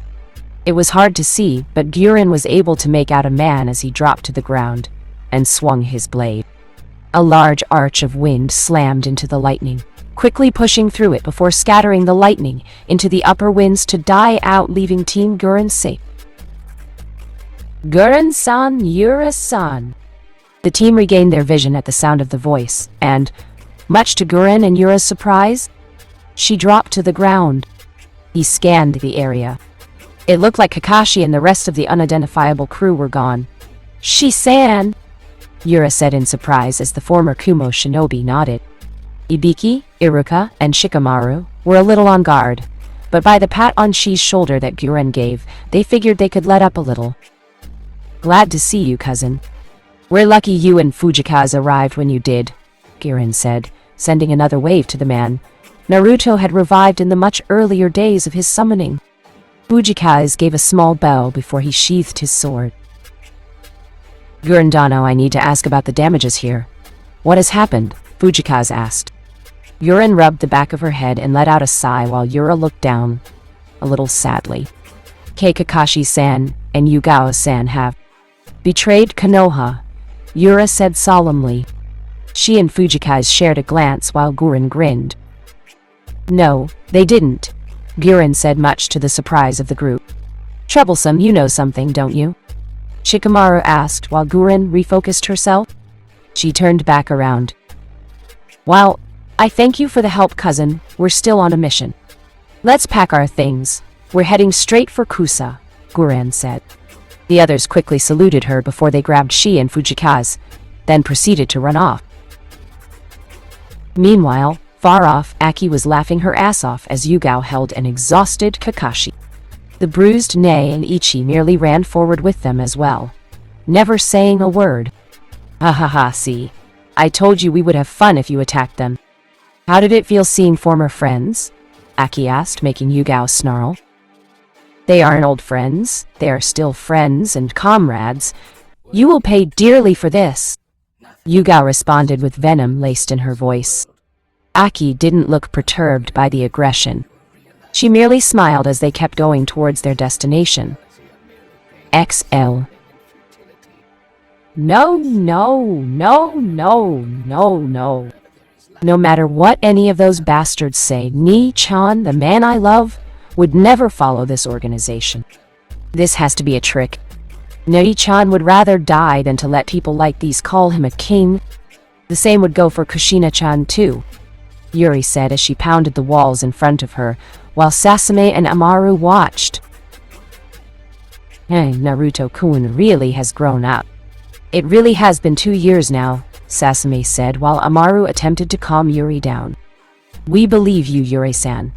It was hard to see, but Guren was able to make out a man as he dropped to the ground and swung his blade. A large arch of wind slammed into the lightning, quickly pushing through it before scattering the lightning into the upper winds to die out, leaving Team Guren safe. Guren-san, Yura-san. The team regained their vision at the sound of the voice, and, much to Guren and Yura's surprise, she dropped to the ground. He scanned the area. It looked like Kakashi and the rest of the unidentifiable crew were gone. Shi-san, Yura said in surprise as the former Kumo shinobi nodded. Ibiki, Iruka, and Shikamaru were a little on guard, but by the pat on Shi's shoulder that Guren gave, they figured they could let up a little. Glad to see you, cousin. We're lucky you and Fujikaze arrived when you did, Guren said, sending another wave to the man. Naruto had revived in the much earlier days of his summoning. Fujikaze gave a small bow before he sheathed his sword. Gurendano, I need to ask about the damages here. What has happened? Fujikaze asked. Guren rubbed the back of her head and let out a sigh while Yura looked down, a little sadly. Kakashi-san and Yugao-san have betrayed Konoha, Yura said solemnly. She and Fujikaze shared a glance while Guren grinned. No, they didn't, Guren said, much to the surprise of the group. Troublesome, you know something, don't you? Shikamaru asked while Guren refocused herself. She turned back around. Well, I thank you for the help, cousin. We're still on a mission. Let's pack our things. We're heading straight for Kusa, Guren said. The others quickly saluted her before they grabbed Shi and Fujikaze, then proceeded to run off. Meanwhile, far off, Aki was laughing her ass off as Yugao held an exhausted Kakashi. The bruised Nei and Ichi merely ran forward with them as well, never saying a word. Ha ha ha, see. I told you we would have fun if you attacked them. How did it feel seeing former friends? Aki asked, making Yugao snarl. They aren't old friends. They are still friends and comrades. You will pay dearly for this, Yugao responded with venom laced in her voice. Aki didn't look perturbed by the aggression. She merely smiled as they kept going towards their destination. XL. No, no, no, no, no, no. No matter what any of those bastards say, Ni-chan, the man I love, would never follow this organization. This has to be a trick. Ni-chan would rather die than to let people like these call him a king. The same would go for Kushina-chan too, Yuri said as she pounded the walls in front of her, while Sasame and Amaru watched. Hey, Naruto-kun really has grown up. It really has been 2 years now, Sasame said while Amaru attempted to calm Yuri down. We believe you, Yuri-san.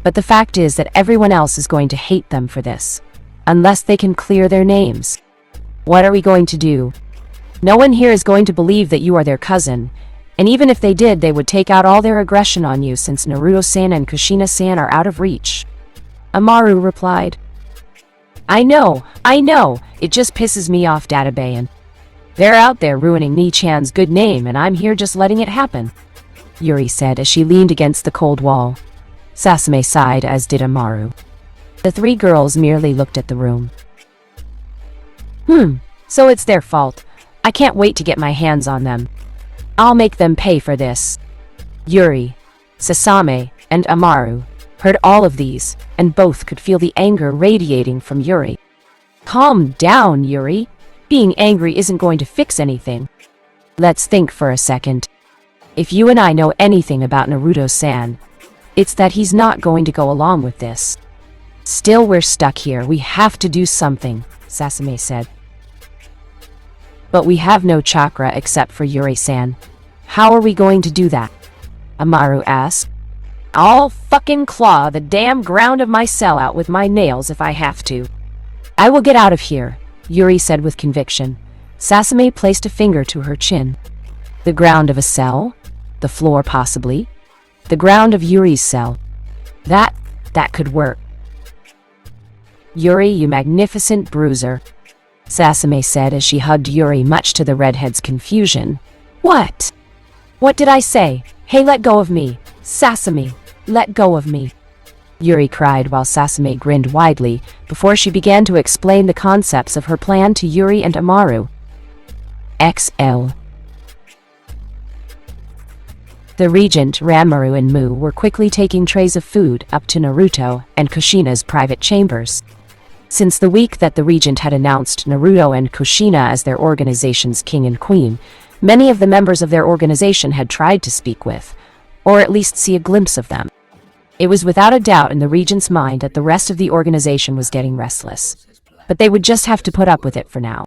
But the fact is that everyone else is going to hate them for this, unless they can clear their names. What are we going to do? No one here is going to believe that you are their cousin, and even if they did, they would take out all their aggression on you since Naruto-san and Kushina-san are out of reach. Amaru replied. I know, it just pisses me off, Databayan. They're out there ruining Ni-chan's good name, and I'm here just letting it happen, Yuri said as she leaned against the cold wall. Sasame sighed, as did Amaru. The 3 girls merely looked at the room. So it's their fault. I can't wait to get my hands on them. I'll make them pay for this. Yuri, Sasame, and Amaru heard all of these, and both could feel the anger radiating from Yuri. Calm down, Yuri. Being angry isn't going to fix anything. Let's think for a second. If you and I know anything about Naruto-san, it's that he's not going to go along with this. Still, we're stuck here. We have to do something, Sasame said. But we have no chakra except for Yuri-san. How are we going to do that? Amaru asked. I'll fucking claw the damn ground of my cell out with my nails if I have to. I will get out of here, Yuri said with conviction. Sasame placed a finger to her chin. The ground of a cell? The floor, possibly? The ground of Yuri's cell. That could work. Yuri, you magnificent bruiser, Sasame said as she hugged Yuri, much to the redhead's confusion. What? What did I say? Hey, let go of me. Sasame, let go of me. Yuri cried while Sasame grinned widely before she began to explain the concepts of her plan to Yuri and Amaru. XL. The Regent, Ranmaru, and Mu were quickly taking trays of food up to Naruto and Kushina's private chambers. Since the week that the Regent had announced Naruto and Kushina as their organization's king and queen, many of the members of their organization had tried to speak with, or at least see a glimpse of them. It was without a doubt in the Regent's mind that the rest of the organization was getting restless, but they would just have to put up with it for now.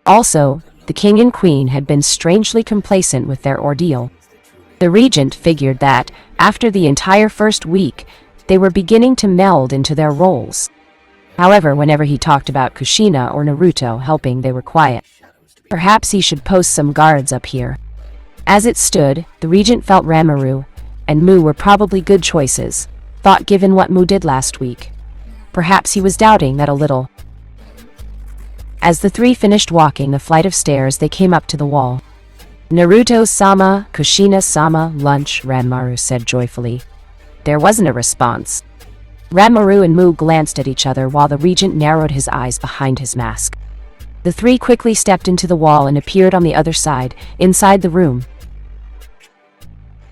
Also, the king and queen had been strangely complacent with their ordeal. The Regent figured that, after the entire first week, they were beginning to meld into their roles. However, whenever he talked about Kushina or Naruto helping, they were quiet. Perhaps he should post some guards up here. As it stood, the Regent felt Ranmaru and Mu were probably good choices, thought given what Mu did last week. Perhaps he was doubting that a little. As the three finished walking the flight of stairs, they came up to the wall. Naruto-sama, Kushina-sama, lunch, Ranmaru said joyfully. There wasn't a response. Ranmaru and Mu glanced at each other while the Regent narrowed his eyes behind his mask. The three quickly stepped into the wall and appeared on the other side, inside the room.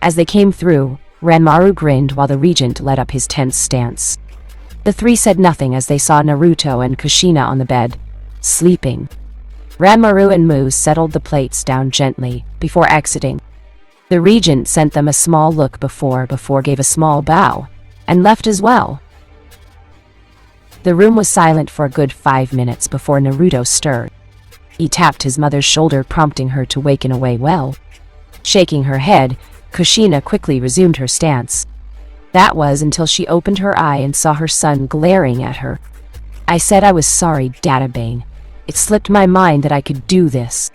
As they came through, Ranmaru grinned while the Regent led up his tense stance. The three said nothing as they saw Naruto and Kushina on the bed, sleeping. Ranmaru and Mu settled the plates down gently before exiting. The Regent sent them a small look before gave a small bow, and left as well. The room was silent for a good 5 minutes before Naruto stirred. He tapped his mother's shoulder, prompting her to waken away well. Shaking her head, Kushina quickly resumed her stance. That was until she opened her eye and saw her son glaring at her. I said I was sorry, Databane. It slipped my mind that I could do this.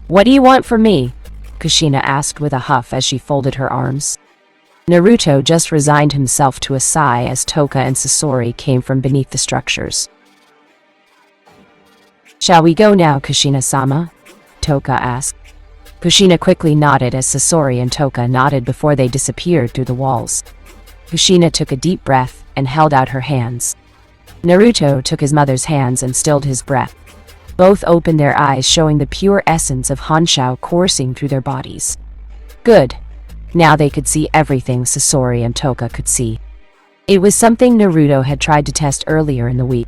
What do you want from me? Kushina asked with a huff as she folded her arms. Naruto just resigned himself to a sigh as Toka and Sasori came from beneath the structures. Shall we go now, Kushina-sama? Toka asked. Kushina quickly nodded as Sasori and Toka nodded before they disappeared through the walls. Kushina took a deep breath and held out her hands. Naruto took his mother's hands and stilled his breath. Both opened their eyes, showing the pure essence of Hanshao coursing through their bodies. Good. Now they could see everything Sasori and Toka could see. It was something Naruto had tried to test earlier in the week.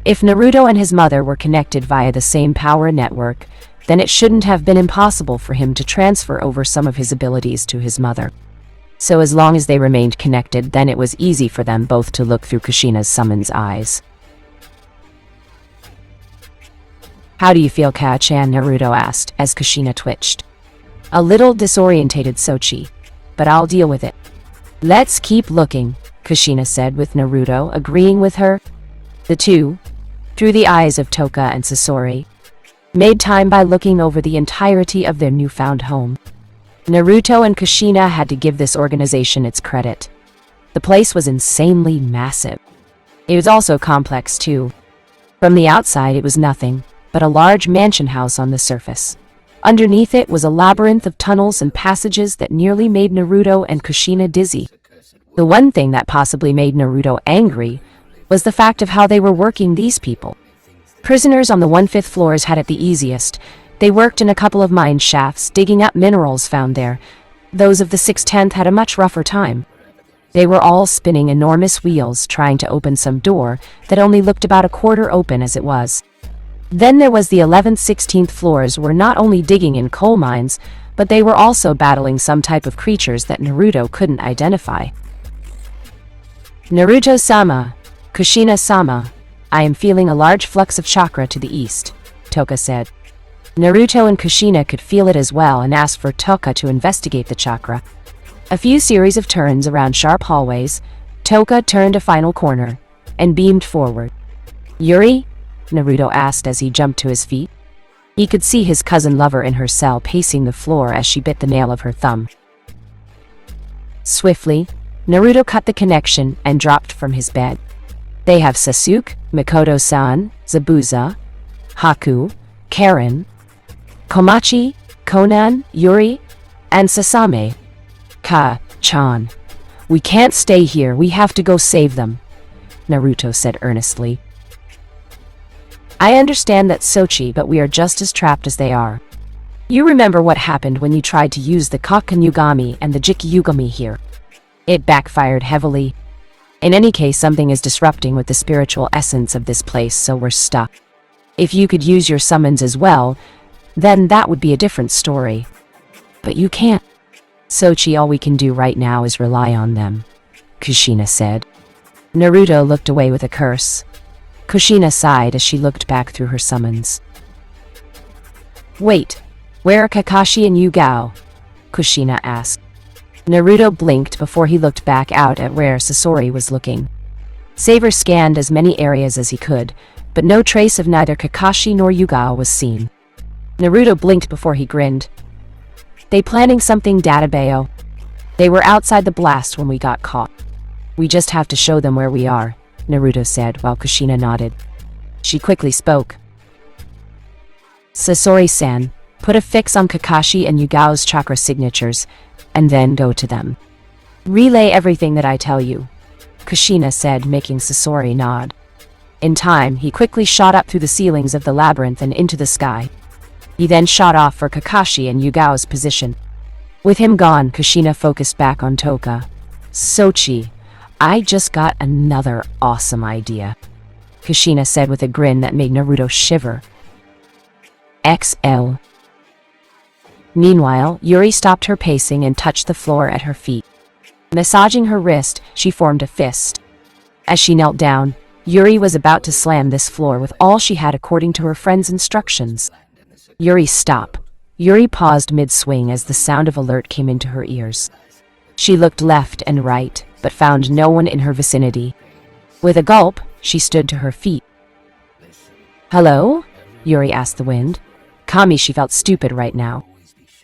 If Naruto and his mother were connected via the same power network, then it shouldn't have been impossible for him to transfer over some of his abilities to his mother. So as long as they remained connected, then it was easy for them both to look through Kushina's summon's eyes. How do you feel, Ka-chan? Naruto asked as Kushina twitched. A little disorientated, Sochi, but I'll deal with it. Let's keep looking, Kushina said, with Naruto agreeing with her. The two, through the eyes of Toka and Sasori, made time by looking over the entirety of their newfound home. Naruto and Kushina had to give this organization its credit. The place was insanely massive. It was also complex too. From the outside it was nothing but a large mansion house on the surface. Underneath it was a labyrinth of tunnels and passages that nearly made Naruto and Kushina dizzy. The one thing that possibly made Naruto angry was the fact of how they were working these people. Prisoners on the 1/5 floors had it the easiest, They worked in a couple of mine shafts, digging up minerals found there. Those of the 610th had a much rougher time. They were all spinning enormous wheels, trying to open some door that only looked about a quarter open as it was. Then there was the 11th, 16th floors were not only digging in coal mines, but they were also battling some type of creatures that Naruto couldn't identify. Naruto-sama, Kushina-sama, I am feeling a large flux of chakra to the east, Toka said. Naruto and Kushina could feel it as well and asked for Toka to investigate the chakra. A few series of turns around sharp hallways, Toka turned a final corner and beamed forward. Yuri? Naruto asked as he jumped to his feet. He could see his cousin lover in her cell pacing the floor as she bit the nail of her thumb. Swiftly, Naruto cut the connection and dropped from his bed. They have Sasuke, Mikoto-san, Zabuza, Haku, Karen, Komachi, Conan, Yuri, and Sasame. Ka-chan. We can't stay here, we have to go save them, Naruto said earnestly. I understand that, Sochi, but we are just as trapped as they are. You remember what happened when you tried to use the Kakenyugami and the Jikkyugami here. It backfired heavily. In any case, something is disrupting with the spiritual essence of this place, so we're stuck. If you could use your summons as well, then that would be a different story. But you can't. Sochi, all we can do right now is rely on them, Kushina said. Naruto looked away with a curse. Kushina sighed as she looked back through her summons. Wait, where are Kakashi and Yugao? Kushina asked. Naruto blinked before he looked back out at where Sasori was looking. Saber scanned as many areas as he could, but no trace of neither Kakashi nor Yugao was seen. Naruto blinked before he grinned. They planning something, Databeo? They were outside the blast when we got caught. We just have to show them where we are, Naruto said while Kushina nodded. She quickly spoke. Sasori-san, put a fix on Kakashi and Yugao's chakra signatures, and then go to them. Relay everything that I tell you, Kushina said, making Sasori nod. In time, he quickly shot up through the ceilings of the labyrinth and into the sky. He then shot off for Kakashi and Yugao's position. With him gone, Kushina focused back on Toka. Sochi, I just got another awesome idea, Kushina said with a grin that made Naruto shiver. XL. Meanwhile, Yuri stopped her pacing and touched the floor at her feet. Massaging her wrist, she formed a fist. As she knelt down, Yuri was about to slam this floor with all she had according to her friend's instructions. Yuri, stop. Yuri paused mid-swing as the sound of alert came into her ears. She looked left and right, but found no one in her vicinity. With a gulp, she stood to her feet. Hello? Yuri asked the wind. Kami, she felt stupid right now.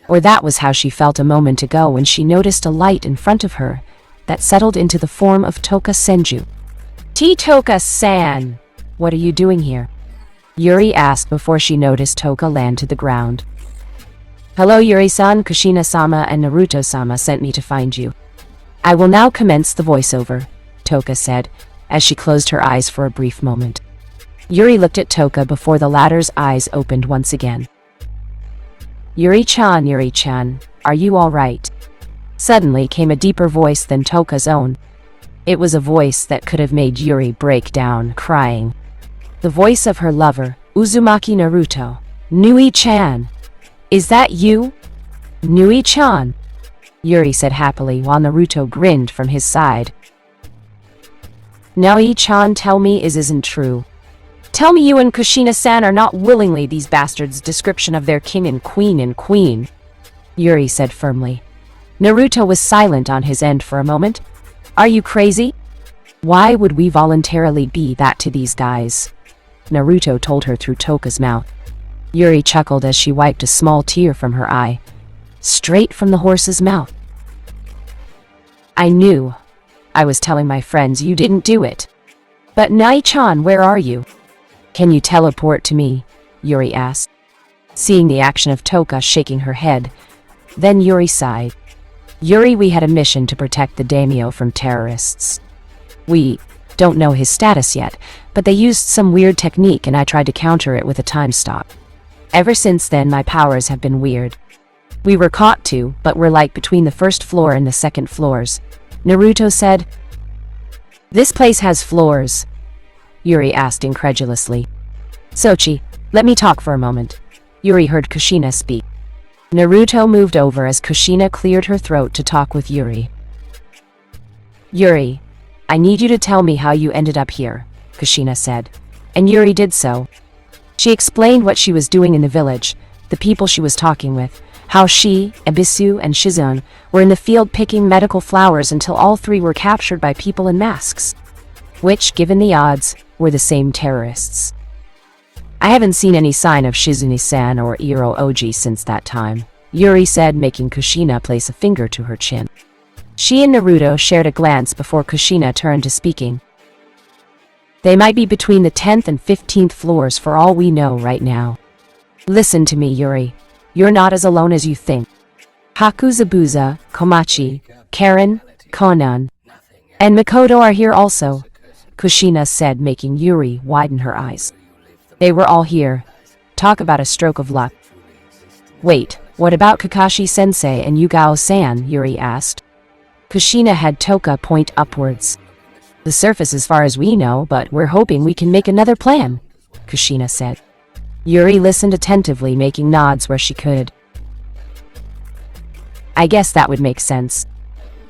Or that was how she felt a moment ago when she noticed a light in front of her that settled into the form of Toka Senju. Toka-san! What are you doing here? Yuri asked before she noticed Toka land to the ground. Hello, Yuri-san, Kushina-sama and Naruto-sama sent me to find you. I will now commence the voiceover, Toka said, as she closed her eyes for a brief moment. Yuri looked at Toka before the latter's eyes opened once again. Yuri-chan, are you all right? Suddenly came a deeper voice than Toka's own. It was a voice that could have made Yuri break down, crying. The voice of her lover, Uzumaki Naruto. Nui-chan! Is that you? Nui-chan! Yuri said happily while Naruto grinned from his side. Nui-chan, tell me isn't true. Tell me you and Kushina-san are not willingly these bastards' description of their king and queen, Yuri said firmly. Naruto was silent on his end for a moment. Are you crazy? Why would we voluntarily be that to these guys? Naruto told her through Toka's mouth. Yuri chuckled as she wiped a small tear from her eye. Straight from the horse's mouth. I knew. I was telling my friends you didn't do it. But Nai-chan, where are you? Can you teleport to me? Yuri asked, seeing the action of Toka shaking her head. Then Yuri sighed. Yuri, we had a mission to protect the daimyo from terrorists. We don't know his status yet, but they used some weird technique and I tried to counter it with a time stop. Ever since then my powers have been weird. We were caught too, but we're like between the first floor and the second floors. Naruto said. This place has floors? Yuri asked incredulously. Sochi, let me talk for a moment. Yuri heard Kushina speak. Naruto moved over as Kushina cleared her throat to talk with Yuri. Yuri, I need you to tell me how you ended up here, Kushina said. And Yuri did so. She explained what she was doing in the village, the people she was talking with, how she, Ebisu, and Shizune were in the field picking medical flowers until all three were captured by people in masks, which, given the odds, were the same terrorists. I haven't seen any sign of Shizune-san or Iro Oji since that time, Yuri said, making Kushina place a finger to her chin. She and Naruto shared a glance before Kushina turned to speaking. They might be between the 10th and 15th floors for all we know right now. Listen to me, Yuri. You're not as alone as you think. Haku, Zabuza, Komachi, Karen, Konan, and Mikoto are here also, Kushina said, making Yuri widen her eyes. They were all here. Talk about a stroke of luck. Wait, what about Kakashi-sensei and Yugao-san? Yuri asked. Kushina had Toka point upwards. The surface as far as we know, but we're hoping we can make another plan, Kushina said. Yuri listened attentively, making nods where she could. I guess that would make sense.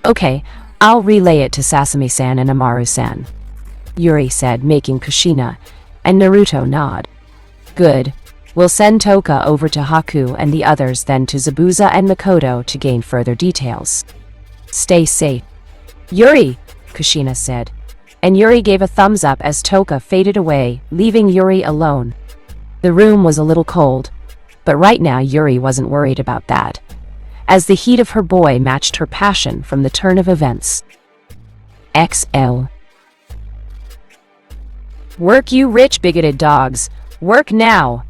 Okay, I'll relay it to Sasami-san and Amaru-san, Yuri said, making Kushina and Naruto nod. Good. We'll send Toka over to Haku and the others, then to Zabuza and Mikoto to gain further details. Stay safe. Yuri, Kushina said. And Yuri gave a thumbs up as Toka faded away, leaving Yuri alone. The room was a little cold, but right now Yuri wasn't worried about that, as the heat of her boy matched her passion from the turn of events. XL. Work, you rich bigoted dogs! Work now!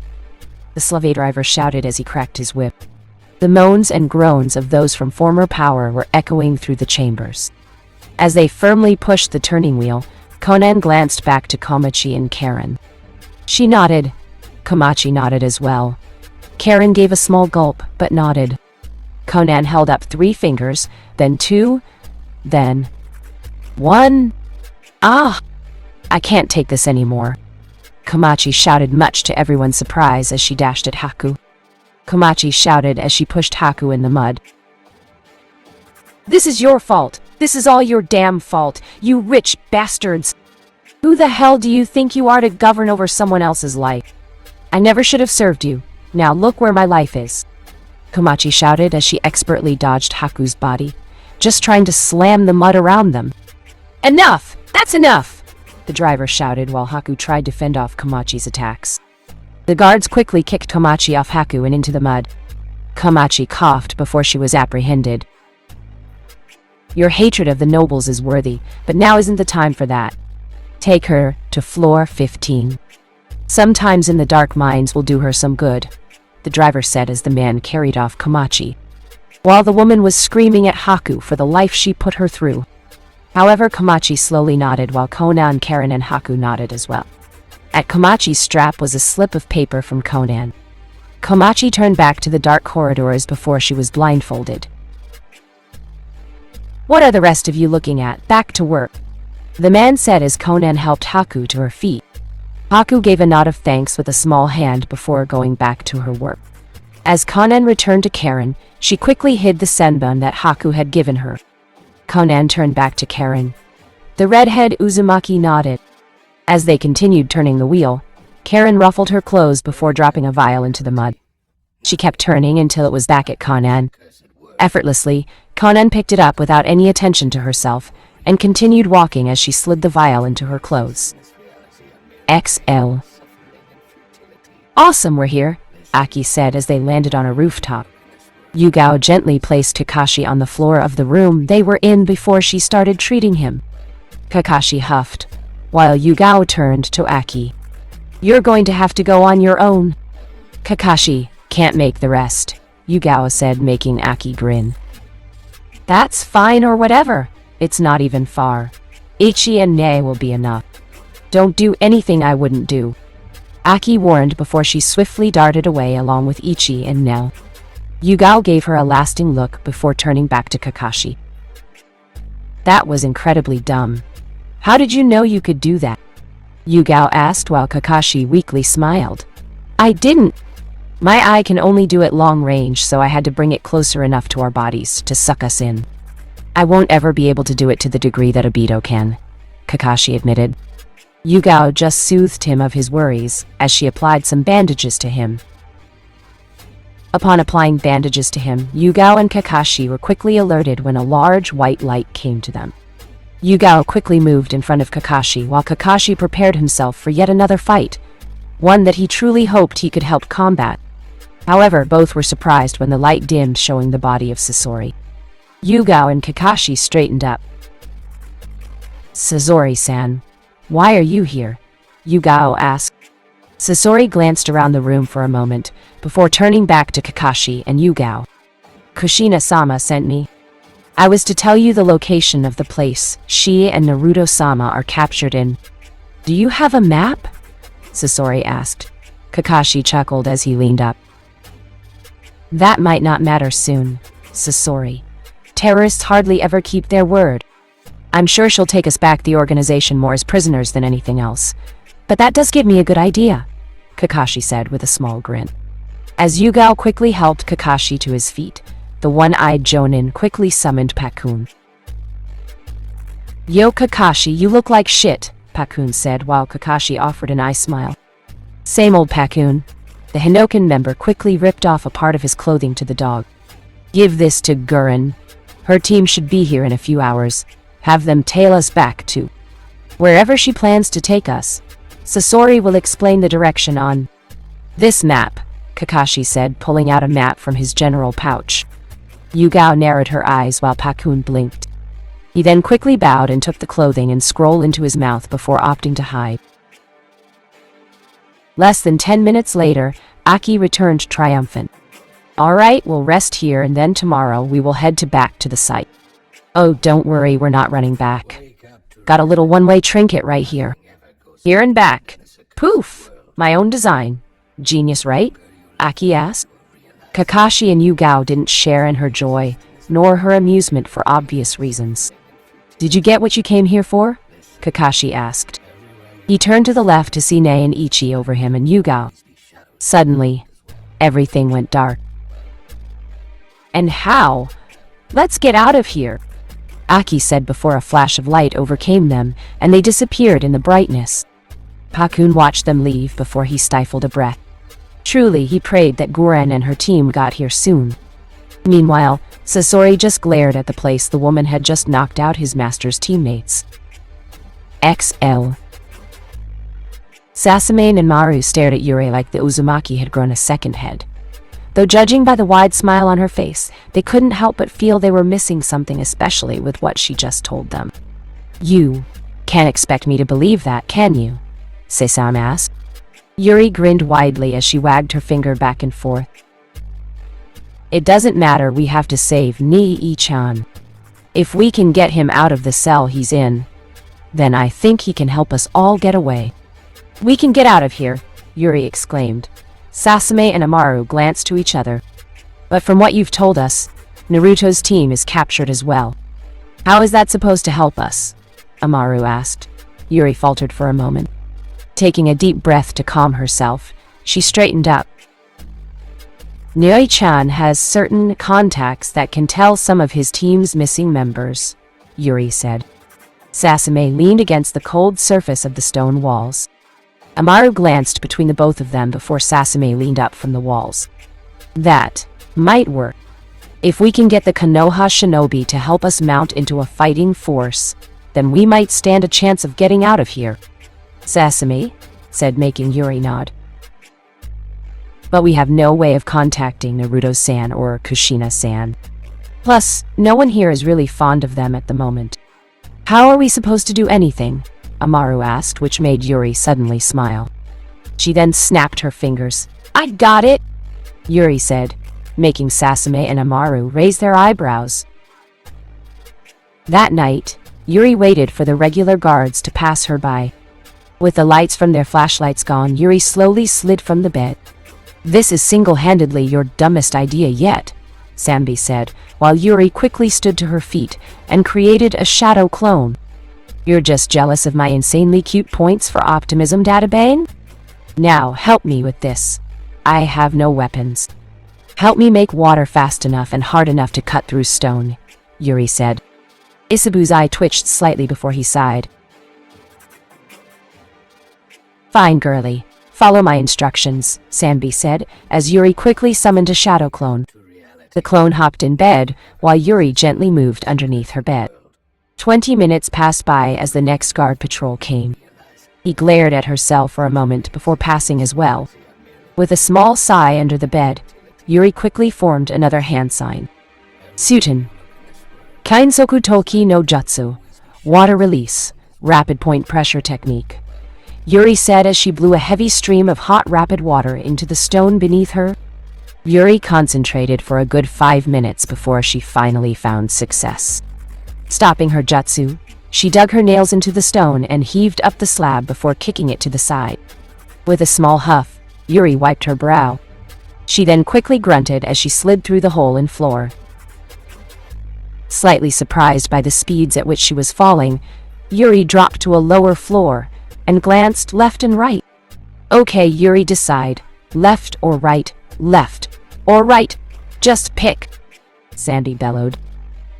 The slave driver shouted as he cracked his whip. The moans and groans of those from former power were echoing through the chambers. As they firmly pushed the turning wheel, Konan glanced back to Komachi and Karen. She nodded. Komachi nodded as well. Karen gave a small gulp, but nodded. Konan held up 3 fingers, then 2, then 1. Ah! I can't take this anymore. Komachi shouted, much to everyone's surprise, as she dashed at Haku. Komachi shouted as she pushed Haku in the mud. This is your fault! This is all your damn fault, you rich bastards! Who the hell do you think you are to govern over someone else's life? I never should have served you. Now look where my life is. Komachi shouted as she expertly dodged Haku's body, just trying to slam the mud around them. Enough! That's enough! The driver shouted while Haku tried to fend off Komachi's attacks. The guards quickly kicked Komachi off Haku and into the mud. Komachi coughed before she was apprehended. Your hatred of the nobles is worthy, but now isn't the time for that. Take her to floor 15. Sometimes in the dark mines will do her some good, the driver said as the man carried off Komachi, while the woman was screaming at Haku for the life she put her through. However, Komachi slowly nodded while Konan, Karen, and Haku nodded as well. At Komachi's strap was a slip of paper from Konan. Komachi turned back to the dark corridors before she was blindfolded. What are the rest of you looking at? Back to work, the man said as Konan helped Haku to her feet. Haku gave a nod of thanks with a small hand before going back to her work. As Konan returned to Karen, she quickly hid the senbon that Haku had given her. Konan turned back to Karen. The redhead Uzumaki nodded. As they continued turning the wheel, Karen ruffled her clothes before dropping a vial into the mud. She kept turning until it was back at Konan. Effortlessly, Konan picked it up without any attention to herself, and continued walking as she slid the vial into her clothes. XL. Awesome, we're here, Aki said as they landed on a rooftop. Yugao gently placed Kakashi on the floor of the room they were in before she started treating him. Kakashi huffed, while Yugao turned to Aki. You're going to have to go on your own. Kakashi can't make the rest, Yugao said, making Aki grin. That's fine or whatever. It's not even far. Ichi and Ne will be enough. Don't do anything I wouldn't do. Aki warned before she swiftly darted away along with Ichi and Nell. Yugao gave her a lasting look before turning back to Kakashi. That was incredibly dumb. How did you know you could do that? Yugao asked while Kakashi weakly smiled. I didn't. My eye can only do it long range, so I had to bring it closer enough to our bodies to suck us in. I won't ever be able to do it to the degree that Obito can, Kakashi admitted. Yugao just soothed him of his worries as she applied some bandages to him. Upon applying bandages to him, Yugao and Kakashi were quickly alerted when a large white light came to them. Yugao quickly moved in front of Kakashi while Kakashi prepared himself for yet another fight, one that he truly hoped he could help combat. However, both were surprised when the light dimmed, showing the body of Sasori. Yugao and Kakashi straightened up. Sasori-san, why are you here? Yugao asked. Sasori glanced around the room for a moment, before turning back to Kakashi and Yugao. Kushina-sama sent me. I was to tell you the location of the place she and Naruto-sama are captured in. Do you have a map? Sasori asked. Kakashi chuckled as he leaned up. That might not matter soon, Sasori. Terrorists hardly ever keep their word. I'm sure she'll take us back the organization more as prisoners than anything else. But that does give me a good idea, Kakashi said with a small grin. As Yugao quickly helped Kakashi to his feet, the one-eyed Jonin quickly summoned Pakun. Yo Kakashi, you look like shit, Pakun said while Kakashi offered an eye smile. Same old Pakun. The Hinokan member quickly ripped off a part of his clothing to the dog. Give this to Gurren. Her team should be here in a few hours. Have them tail us back to wherever she plans to take us. Sasori will explain the direction on this map, Kakashi said, pulling out a map from his general pouch. Yugao narrowed her eyes while Pakun blinked. He then quickly bowed and took the clothing and scroll into his mouth before opting to hide. Less than 10 minutes later, Aki returned triumphant. All right, we'll rest here and then tomorrow we will head back to the site. Oh, don't worry, we're not running back. Got a little one-way trinket right here. Here and back. Poof! My own design. Genius, right? Aki asked. Kakashi and Yugao didn't share in her joy, nor her amusement for obvious reasons. Did you get what you came here for? Kakashi asked. He turned to the left to see Nei and Ichi over him and Yugao. Suddenly, everything went dark. And how? Let's get out of here, Aki said before a flash of light overcame them, and they disappeared in the brightness. Pakun watched them leave before he stifled a breath. Truly, he prayed that Gurren and her team got here soon. Meanwhile, Sasori just glared at the place the woman had just knocked out his master's teammates. XL. Sasame and Maru stared at Yuri like the Uzumaki had grown a second head. Though judging by the wide smile on her face, they couldn't help but feel they were missing something, especially with what she just told them. You can't expect me to believe that, can you? Sesame asked. Yuri grinned widely as she wagged her finger back and forth. It doesn't matter, we have to save Nii-chan. If we can get him out of the cell he's in, then I think he can help us all get away. We can get out of here, Yuri exclaimed. Sasame and Amaru glanced to each other. But from what you've told us, Naruto's team is captured as well. How is that supposed to help us? Amaru asked. Yuri faltered for a moment. Taking a deep breath to calm herself, she straightened up. Nii-chan has certain contacts that can tell some of his team's missing members, Yuri said. Sasame leaned against the cold surface of the stone walls. Amaru glanced between the both of them before Sasame leaned up from the walls. That might work. If we can get the Konoha shinobi to help us mount into a fighting force, then we might stand a chance of getting out of here. Sasame said, making Yuri nod. But we have no way of contacting Naruto-san or Kushina-san. Plus, no one here is really fond of them at the moment. How are we supposed to do anything? Amaru asked, which made Yuri suddenly smile. She then snapped her fingers. I got it, Yuri said, making Sasame and Amaru raise their eyebrows. That night, Yuri waited for the regular guards to pass her by. With the lights from their flashlights gone, Yuri slowly slid from the bed. "This is single-handedly your dumbest idea yet," Sambi said, while Yuri quickly stood to her feet and created a shadow clone. "You're just jealous of my insanely cute points for optimism, Databane? Now, help me with this. I have no weapons. Help me make water fast enough and hard enough to cut through stone," Yuri said. Isabu's eye twitched slightly before he sighed. "Fine, girlie. Follow my instructions," Sambi said, as Yuri quickly summoned a shadow clone. The clone hopped in bed, while Yuri gently moved underneath her bed. 20 minutes passed by as the next guard patrol came. He glared at herself for a moment before passing as well. With a small sigh under the bed, Yuri quickly formed another hand sign. "Suiten. Kainsoku Toki no Jutsu. Water release. Rapid point pressure technique," Yuri said as she blew a heavy stream of hot rapid water into the stone beneath her. Yuri concentrated for a good 5 minutes before she finally found success. Stopping her jutsu, she dug her nails into the stone and heaved up the slab before kicking it to the side. With a small huff, Yuri wiped her brow. She then quickly grunted as she slid through the hole in floor. Slightly surprised by the speeds at which she was falling, Yuri dropped to a lower floor and glanced left and right. "Okay, Yuri, decide. Left or right? Left or right? Just pick," Sandy bellowed.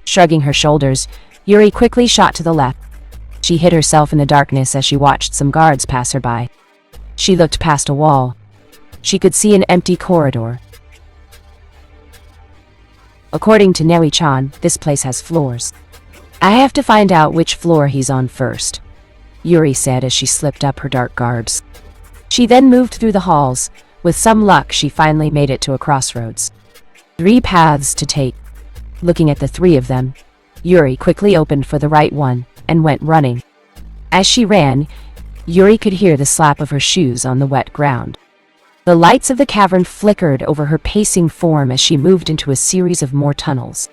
Shrugging her shoulders, Yuri quickly shot to the left. She hid herself in the darkness as she watched some guards pass her by. She looked past a wall. She could see an empty corridor. "According to Newi-chan, this place has floors. I have to find out which floor he's on first," Yuri said as she slipped up her dark garbs. She then moved through the halls. With some luck, she finally made it to a crossroads. 3 paths to take. Looking at the 3 of them, Yuri quickly opened for the right one and went running. As she ran, Yuri could hear the slap of her shoes on the wet ground. The lights of the cavern flickered over her pacing form as she moved into a series of more tunnels.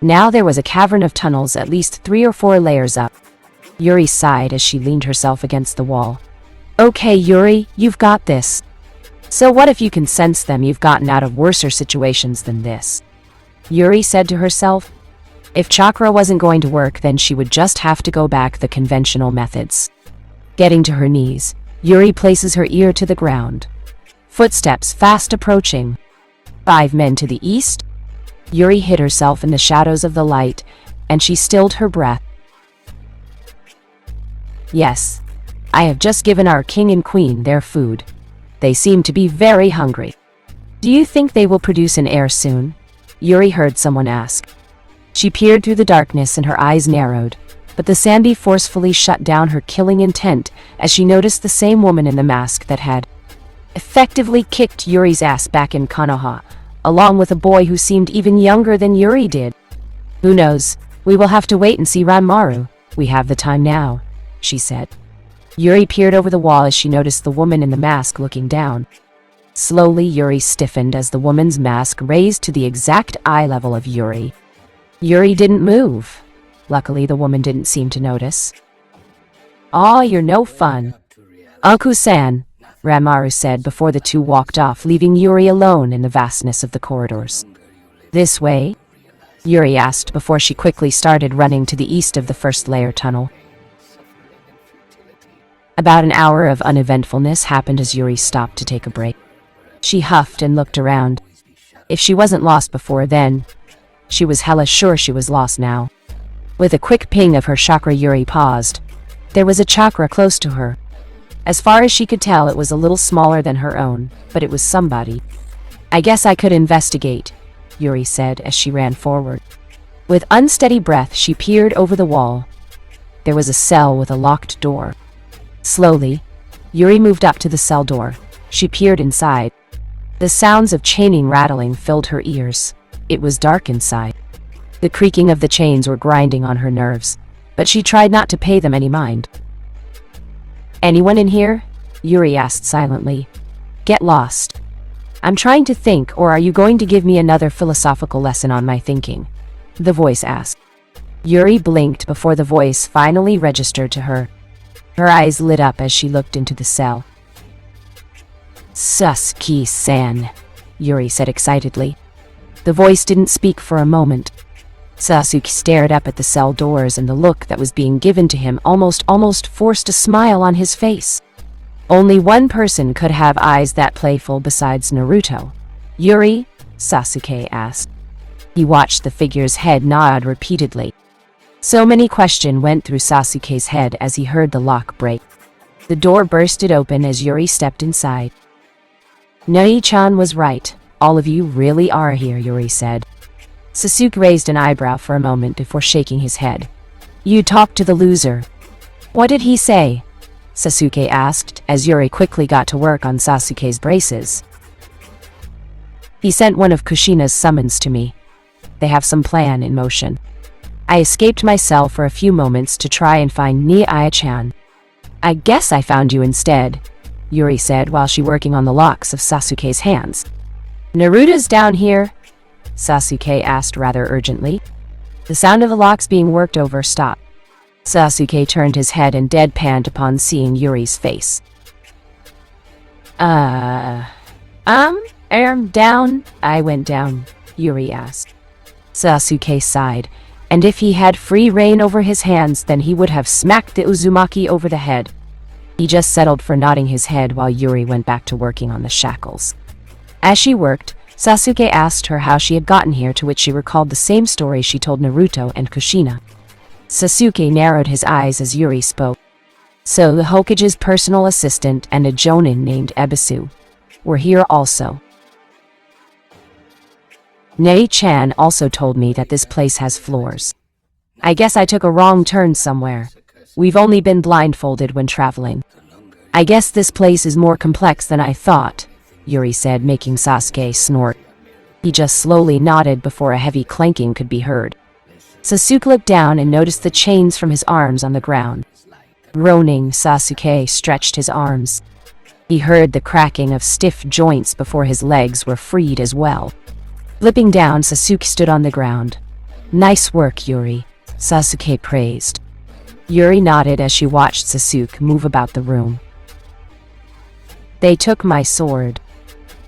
Now there was a cavern of tunnels at least 3 or 4 layers up. Yuri sighed as she leaned herself against the wall. "Okay, Yuri, you've got this. So what if you can sense them? You've gotten out of worser situations than this," Yuri said to herself. If chakra wasn't going to work, then she would just have to go back the conventional methods. Getting to her knees, Yuri places her ear to the ground. Footsteps fast approaching. 5 men to the east. Yuri hid herself in the shadows of the light, and she stilled her breath. "Yes, I have just given our king and queen their food. They seem to be very hungry. Do you think they will produce an heir soon?" Yuri heard someone ask. She peered through the darkness and her eyes narrowed, but the Sambi forcefully shut down her killing intent as she noticed the same woman in the mask that had effectively kicked Yuri's ass back in Konoha, along with a boy who seemed even younger than Yuri did. "Who knows? We will have to wait and see, Ranmaru. We have the time now," she said. Yuri peered over the wall as she noticed the woman in the mask looking down. Slowly, Yuri stiffened as the woman's mask raised to the exact eye level of Yuri. Yuri didn't move. Luckily, the woman didn't seem to notice. "Aw, you're no fun. Aku-san," Ranmaru said before the two walked off, leaving Yuri alone in the vastness of the corridors. "This way?" Yuri asked before she quickly started running to the east of the first layer tunnel. About an hour of uneventfulness happened as Yuri stopped to take a break. She huffed and looked around. If she wasn't lost before then, she was hella sure she was lost now. With a quick ping of her chakra, Yuri paused. There was a chakra close to her. As far as she could tell, it was a little smaller than her own, but it was somebody. "I guess I could investigate," Yuri said as she ran forward. With unsteady breath, she peered over the wall. There was a cell with a locked door. Slowly, Yuri moved up to the cell door. She peered inside. The sounds of chaining rattling filled her ears. It was dark inside. The creaking of the chains were grinding on her nerves, but she tried not to pay them any mind. "Anyone in here?" Yuri asked silently. "Get lost. I'm trying to think, or are you going to give me another philosophical lesson on my thinking?" the voice asked. Yuri blinked before the voice finally registered to her. Her eyes lit up as she looked into the cell. "Sasuke-san," Yuri said excitedly. The voice didn't speak for a moment. Sasuke stared up at the cell doors, and the look that was being given to him almost forced a smile on his face. Only one person could have eyes that playful besides Naruto. "Yuri?" Sasuke asked. He watched the figure's head nod repeatedly. So many questions went through Sasuke's head as he heard the lock break. The door bursted open as Yuri stepped inside. "Nai-chan was right. All of you really are here," Yuri said. Sasuke raised an eyebrow for a moment before shaking his head. "You talked to the loser." "What did he say?" Sasuke asked as Yuri quickly got to work on Sasuke's braces. "He sent one of Kushina's summons to me. They have some plan in motion. I escaped my cell for a few moments to try and find Nai-chan. I guess I found you instead," Yuri said while she working on the locks of Sasuke's hands. "Naruto's down here?" Sasuke asked rather urgently. The sound of the locks being worked over stopped. Sasuke turned his head and deadpanned upon seeing Yuri's face. Down? I went down," Yuri asked. Sasuke sighed, and if he had free reign over his hands, then he would have smacked the Uzumaki over the head. He just settled for nodding his head while Yuri went back to working on the shackles. As she worked, Sasuke asked her how she had gotten here, to which she recalled the same story she told Naruto and Kushina. Sasuke narrowed his eyes as Yuri spoke. "So the Hokage's personal assistant and a jonin named Ebisu were here also. Nei-chan also told me that this place has floors. I guess I took a wrong turn somewhere. We've only been blindfolded when traveling. I guess this place is more complex than I thought," Yuri said, making Sasuke snort. He just slowly nodded before a heavy clanking could be heard. Sasuke looked down and noticed the chains from his arms on the ground. Groaning, Sasuke stretched his arms. He heard the cracking of stiff joints before his legs were freed as well. Flipping down, Sasuke stood on the ground. "Nice work, Yuri," Sasuke praised. Yuri nodded as she watched Sasuke move about the room. "They took my sword.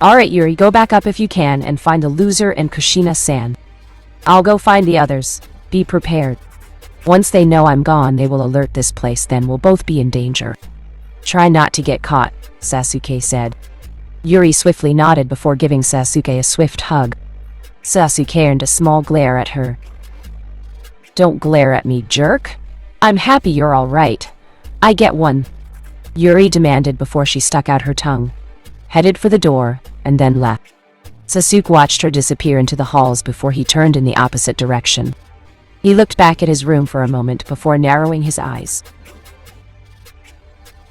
Alright, Yuri, go back up if you can and find the loser and Kushina-san. I'll go find the others. Be prepared. Once they know I'm gone, they will alert this place, then we'll both be in danger. Try not to get caught," Sasuke said. Yuri swiftly nodded before giving Sasuke a swift hug. Sasuke earned a small glare at her. "Don't glare at me, jerk. I'm happy you're all right. I get one," Yuri demanded before she stuck out her tongue, headed for the door, and then left. Sasuke watched her disappear into the halls before he turned in the opposite direction. He looked back at his room for a moment before narrowing his eyes.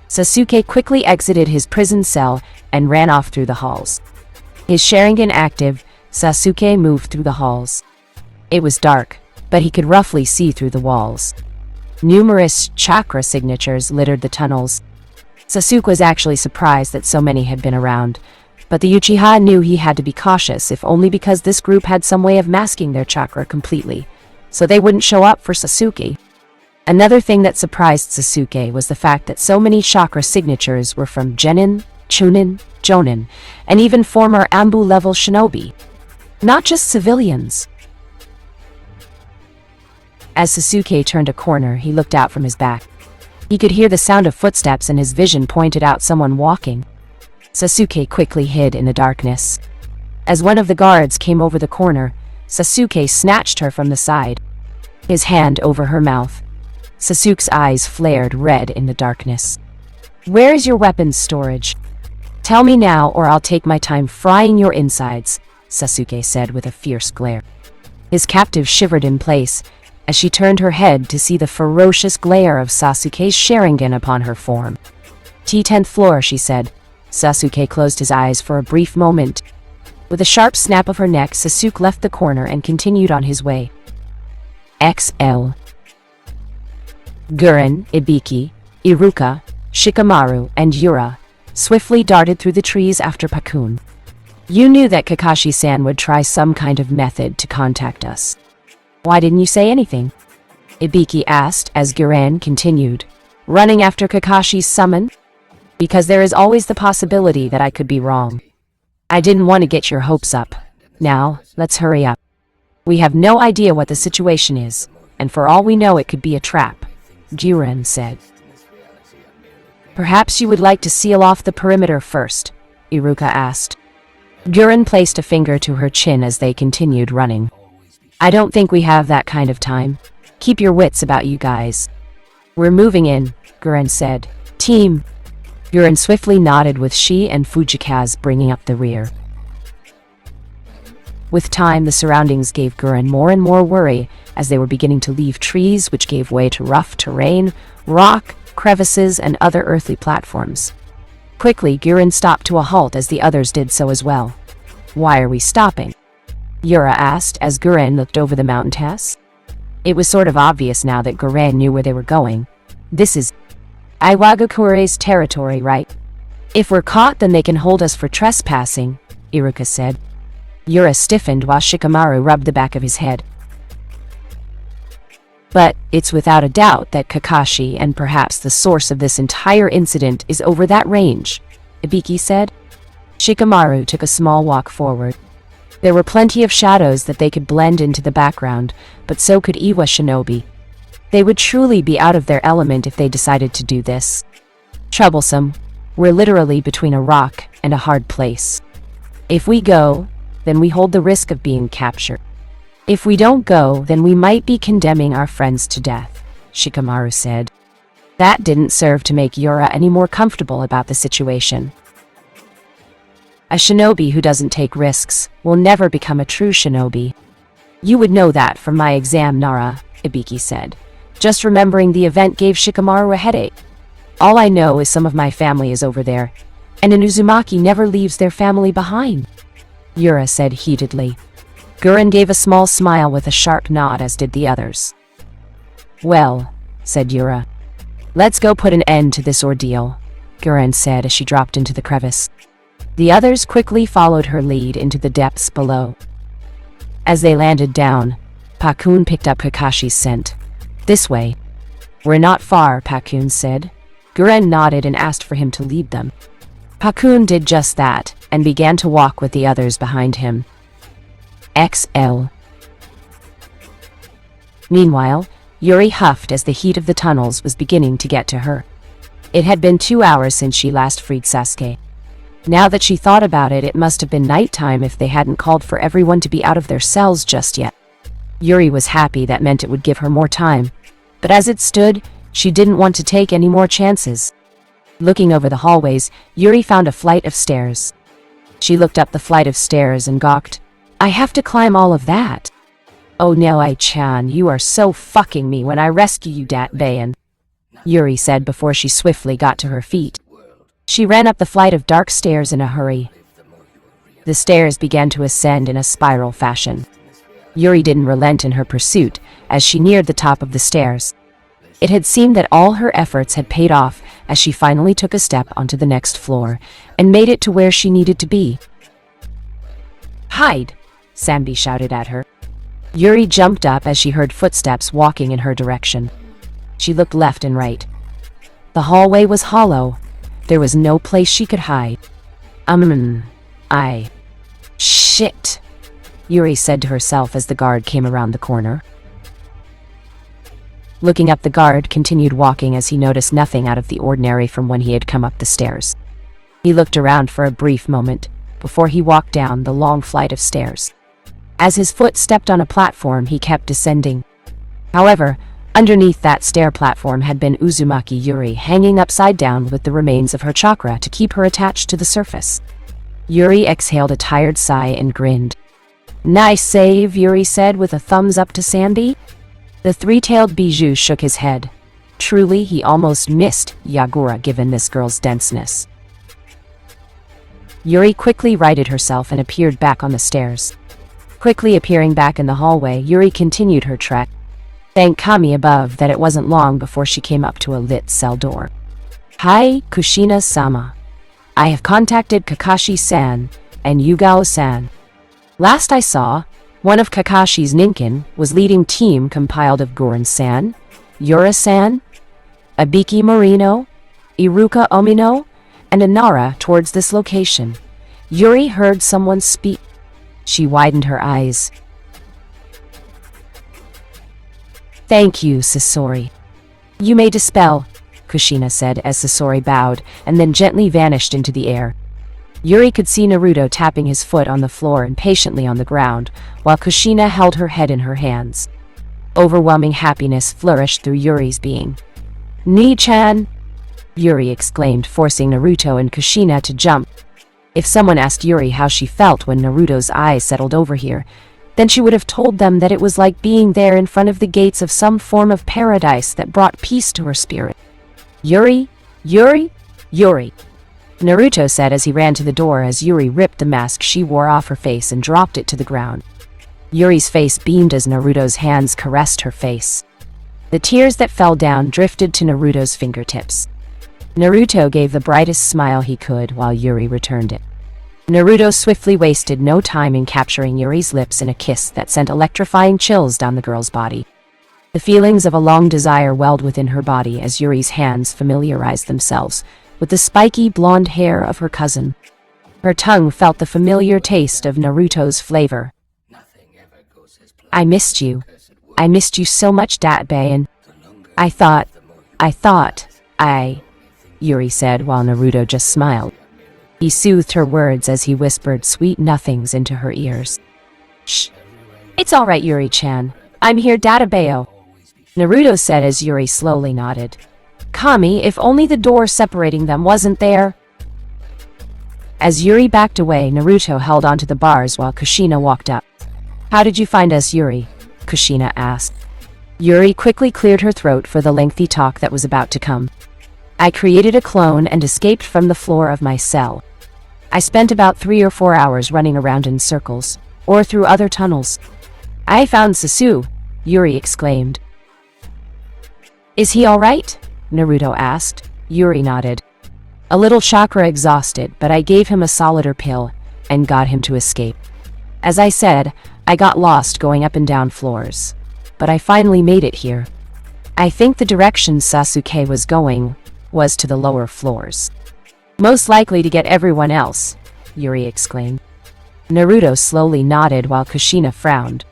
Sasuke quickly exited his prison cell and ran off through the halls. His Sharingan active, Sasuke moved through the halls. It was dark, but he could roughly see through the walls. Numerous chakra signatures littered the tunnels. Sasuke was actually surprised that so many had been around, but the Uchiha knew he had to be cautious, if only because this group had some way of masking their chakra completely, so they wouldn't show up for Sasuke. Another thing that surprised Sasuke was the fact that so many chakra signatures were from Genin, Chunin, Jonin, and even former Ambu-level shinobi. Not just civilians. As Sasuke turned a corner, he looked out from his back. He could hear the sound of footsteps and his vision pointed out someone walking. Sasuke quickly hid in the darkness. As one of the guards came over the corner, Sasuke snatched her from the side, his hand over her mouth. Sasuke's eyes flared red in the darkness. "Where is your weapons storage? Tell me now or I'll take my time frying your insides," Sasuke said with a fierce glare. His captive shivered in place as she turned her head to see the ferocious glare of Sasuke's Sharingan upon her form. "T10th floor," she said. Sasuke closed his eyes for a brief moment. With a sharp snap of her neck, Sasuke left the corner and continued on his way. XL. Guren, Ibiki, Iruka, Shikamaru, and Yura swiftly darted through the trees after Pakun. "You knew that Kakashi-san would try some kind of method to contact us. Why didn't you say anything?" Ibiki asked as Guren continued. Running after Kakashi's summon? Because there is always the possibility that I could be wrong. I didn't want to get your hopes up. Now, let's hurry up. We have no idea what the situation is, and for all we know it could be a trap, Jiren said. Perhaps you would like to seal off the perimeter first, Iruka asked. Jiren placed a finger to her chin as they continued running. I don't think we have that kind of time. Keep your wits about you guys. We're moving in, Jiren said. Team. Jiren swiftly nodded with she and Fujikaze bringing up the rear. With time, the surroundings gave Jiren more and more worry as they were beginning to leave trees which gave way to rough terrain, rock, crevices, and other earthly platforms. Quickly, Jiren stopped to a halt as the others did so as well. Why are we stopping? Yura asked as Jiren looked over the mountain pass. It was sort of obvious now that Jiren knew where they were going. This is Iwagakure's territory, right? If we're caught, then they can hold us for trespassing, Iruka said. Yura stiffened while Shikamaru rubbed the back of his head. But it's without a doubt that Kakashi and perhaps the source of this entire incident is over that range, Ibiki said. Shikamaru took a small walk forward. There were plenty of shadows that they could blend into the background, but so could Iwa Shinobi. They would truly be out of their element if they decided to do this. Troublesome. We're literally between a rock and a hard place. If we go, then we hold the risk of being captured. If we don't go, then we might be condemning our friends to death, Shikamaru said. That didn't serve to make Yura any more comfortable about the situation. A shinobi who doesn't take risks will never become a true shinobi. You would know that from my exam, Nara, Ibiki said. Just remembering the event gave Shikamaru a headache. All I know is some of my family is over there, and an Uzumaki never leaves their family behind, Yura said heatedly. Jiren gave a small smile with a sharp nod, as did the others. Well, said Yura. Let's go put an end to this ordeal, Jiren said as she dropped into the crevice. The others quickly followed her lead into the depths below. As they landed down, Pakun picked up Kakashi's scent. This way. We're not far, Pakun said. Jiren nodded and asked for him to lead them. Pakun did just that, and began to walk with the others behind him. XL. Meanwhile, Yuri huffed as the heat of the tunnels was beginning to get to her. It had been 2 hours since she last freed Sasuke. Now that she thought about it, it must have been nighttime if they hadn't called for everyone to be out of their cells just yet. Yuri was happy. That meant it would give her more time. But as it stood, she didn't want to take any more chances. Looking over the hallways, Yuri found a flight of stairs. She looked up the flight of stairs and gawked. I have to climb all of that. Oh no, Ai-chan, you are so fucking me when I rescue you, Dat Bayan, Yuri said before she swiftly got to her feet. She ran up the flight of dark stairs in a hurry. The stairs began to ascend in a spiral fashion. Yuri didn't relent in her pursuit as she neared the top of the stairs. It had seemed that all her efforts had paid off as she finally took a step onto the next floor and made it to where she needed to be. Hide! Sambi shouted at her. Yuri jumped up as she heard footsteps walking in her direction. She looked left and right. The hallway was hollow. There was no place she could hide. Shit, Yuri said to herself as the guard came around the corner. Looking up, the guard continued walking as he noticed nothing out of the ordinary from when he had come up the stairs. He looked around for a brief moment before he walked down the long flight of stairs. As his foot stepped on a platform, he kept descending. However, underneath that stair platform had been Uzumaki Yuri, hanging upside down with the remains of her chakra to keep her attached to the surface. Yuri exhaled a tired sigh and grinned. Nice save, Yuri said with a thumbs up to Sandy. The three-tailed Bijou shook his head. Truly, he almost missed Yagura given this girl's denseness. Yuri quickly righted herself and appeared back on the stairs. Quickly appearing back in the hallway, Yuri continued her trek. Thank Kami above that it wasn't long before she came up to a lit cell door. Hi, Kushina-sama. I have contacted Kakashi-san and Yugao-san. Last I saw, one of Kakashi's ninkin was leading team compiled of Goran-san, Yura-san, Abiki Morino, Iruka Omino, and Inara towards this location. Yuri heard someone speak. She widened her eyes. Thank you, Sasori. You may dispel, Kushina said as Sasori bowed and then gently vanished into the air. Yuri could see Naruto tapping his foot on the floor impatiently on the ground, while Kushina held her head in her hands. Overwhelming happiness flourished through Yuri's being. Ni-chan! Yuri exclaimed, forcing Naruto and Kushina to jump. If someone asked Yuri how she felt when Naruto's eyes settled over here, then she would have told them that it was like being there in front of the gates of some form of paradise that brought peace to her spirit. Yuri! Yuri! Yuri! Naruto said as he ran to the door as Yuri ripped the mask she wore off her face and dropped it to the ground. Yuri's face beamed as Naruto's hands caressed her face. The tears that fell down drifted to Naruto's fingertips. Naruto gave the brightest smile he could while Yuri returned it. Naruto swiftly wasted no time in capturing Yuri's lips in a kiss that sent electrifying chills down the girl's body. The feelings of a long desire welled within her body as Yuri's hands familiarized themselves with the spiky blonde hair of her cousin. Her tongue felt the familiar taste of Naruto's flavor. I missed you. I missed you so much, Datbayan. I thought, Yuri said while Naruto just smiled. He soothed her words as he whispered sweet nothings into her ears. Shh. It's all right, Yuri-chan. I'm here, Databayo. Naruto said as Yuri slowly nodded. Kami, if only the door separating them wasn't there. As Yuri backed away, Naruto held onto the bars while Kushina walked up. How did you find us, Yuri? Kushina asked. Yuri quickly cleared her throat for the lengthy talk that was about to come. I created a clone and escaped from the floor of my cell. I spent about 3 or 4 hours running around in circles, or through other tunnels. I found Sasu, Yuri exclaimed. Is he all right? Naruto asked. Yuri nodded. A little chakra exhausted, but I gave him a solider pill and got him to escape. As I said, I got lost going up and down floors, but I finally made it here. I think the direction Sasuke was going was to the lower floors. Most likely to get everyone else, Yuri exclaimed. Naruto slowly nodded while Kushina frowned.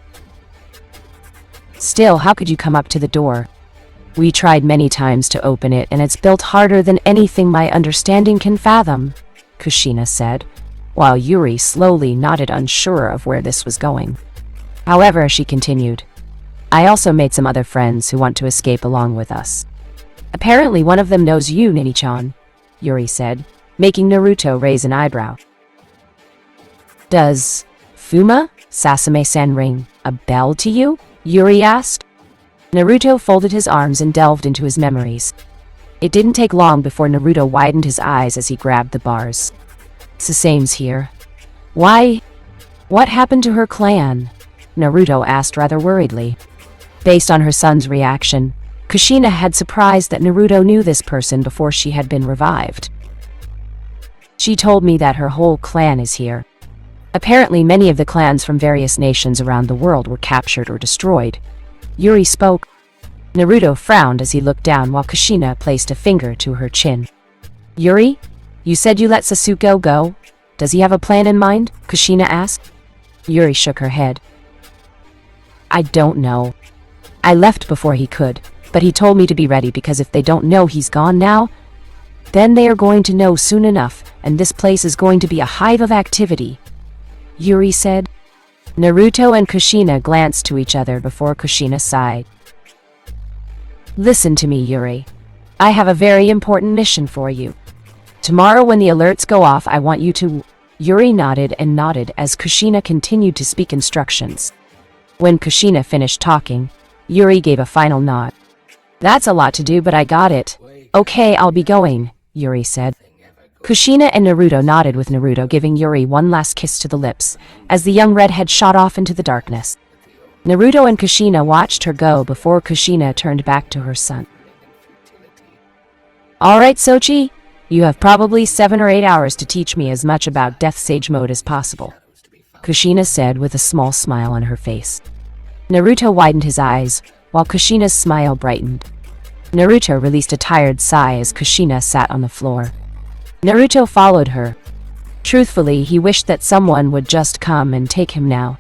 Still, how could you come up to the door? We tried many times to open it, and it's built harder than anything my understanding can fathom, Kushina said, while Yuri slowly nodded, unsure of where this was going. However, she continued, I also made some other friends who want to escape along with us. Apparently one of them knows you, Nini-chan, Yuri said, making Naruto raise an eyebrow. Does Fuma, Sasame-san ring a bell to you? Yuri asked. Naruto folded his arms and delved into his memories. It didn't take long before Naruto widened his eyes as he grabbed the bars. Sasame's here. Why? What happened to her clan? Naruto asked rather worriedly. Based on her son's reaction, Kushina had surprised that Naruto knew this person before she had been revived. She told me that her whole clan is here. Apparently many of the clans from various nations around the world were captured or destroyed. Yuri spoke. Naruto frowned as he looked down while Kushina placed a finger to her chin. Yuri, you said you let Sasuke go. Does he have a plan in mind? Kushina asked. Yuri shook her head. I don't know. I left before he could, but he told me to be ready because if they don't know he's gone now, then they are going to know soon enough, and this place is going to be a hive of activity, Yuri said. Naruto and Kushina glanced to each other before Kushina sighed. Listen to me, Yuri. I have a very important mission for you. Tomorrow when the alerts go off, I want you to... Yuri nodded and nodded as Kushina continued to speak instructions. When Kushina finished talking, Yuri gave a final nod. That's a lot to do, but I got it. Okay, I'll be going, Yuri said. Kushina and Naruto nodded, with Naruto giving Yuri one last kiss to the lips as the young redhead shot off into the darkness. Naruto and Kushina watched her go before Kushina turned back to her son. Alright, Sochi, you have probably 7 or 8 hours to teach me as much about Death Sage mode as possible, Kushina said with a small smile on her face. Naruto widened his eyes, while Kushina's smile brightened. Naruto released a tired sigh as Kushina sat on the floor. Naruto followed her. Truthfully, he wished that someone would just come and take him now.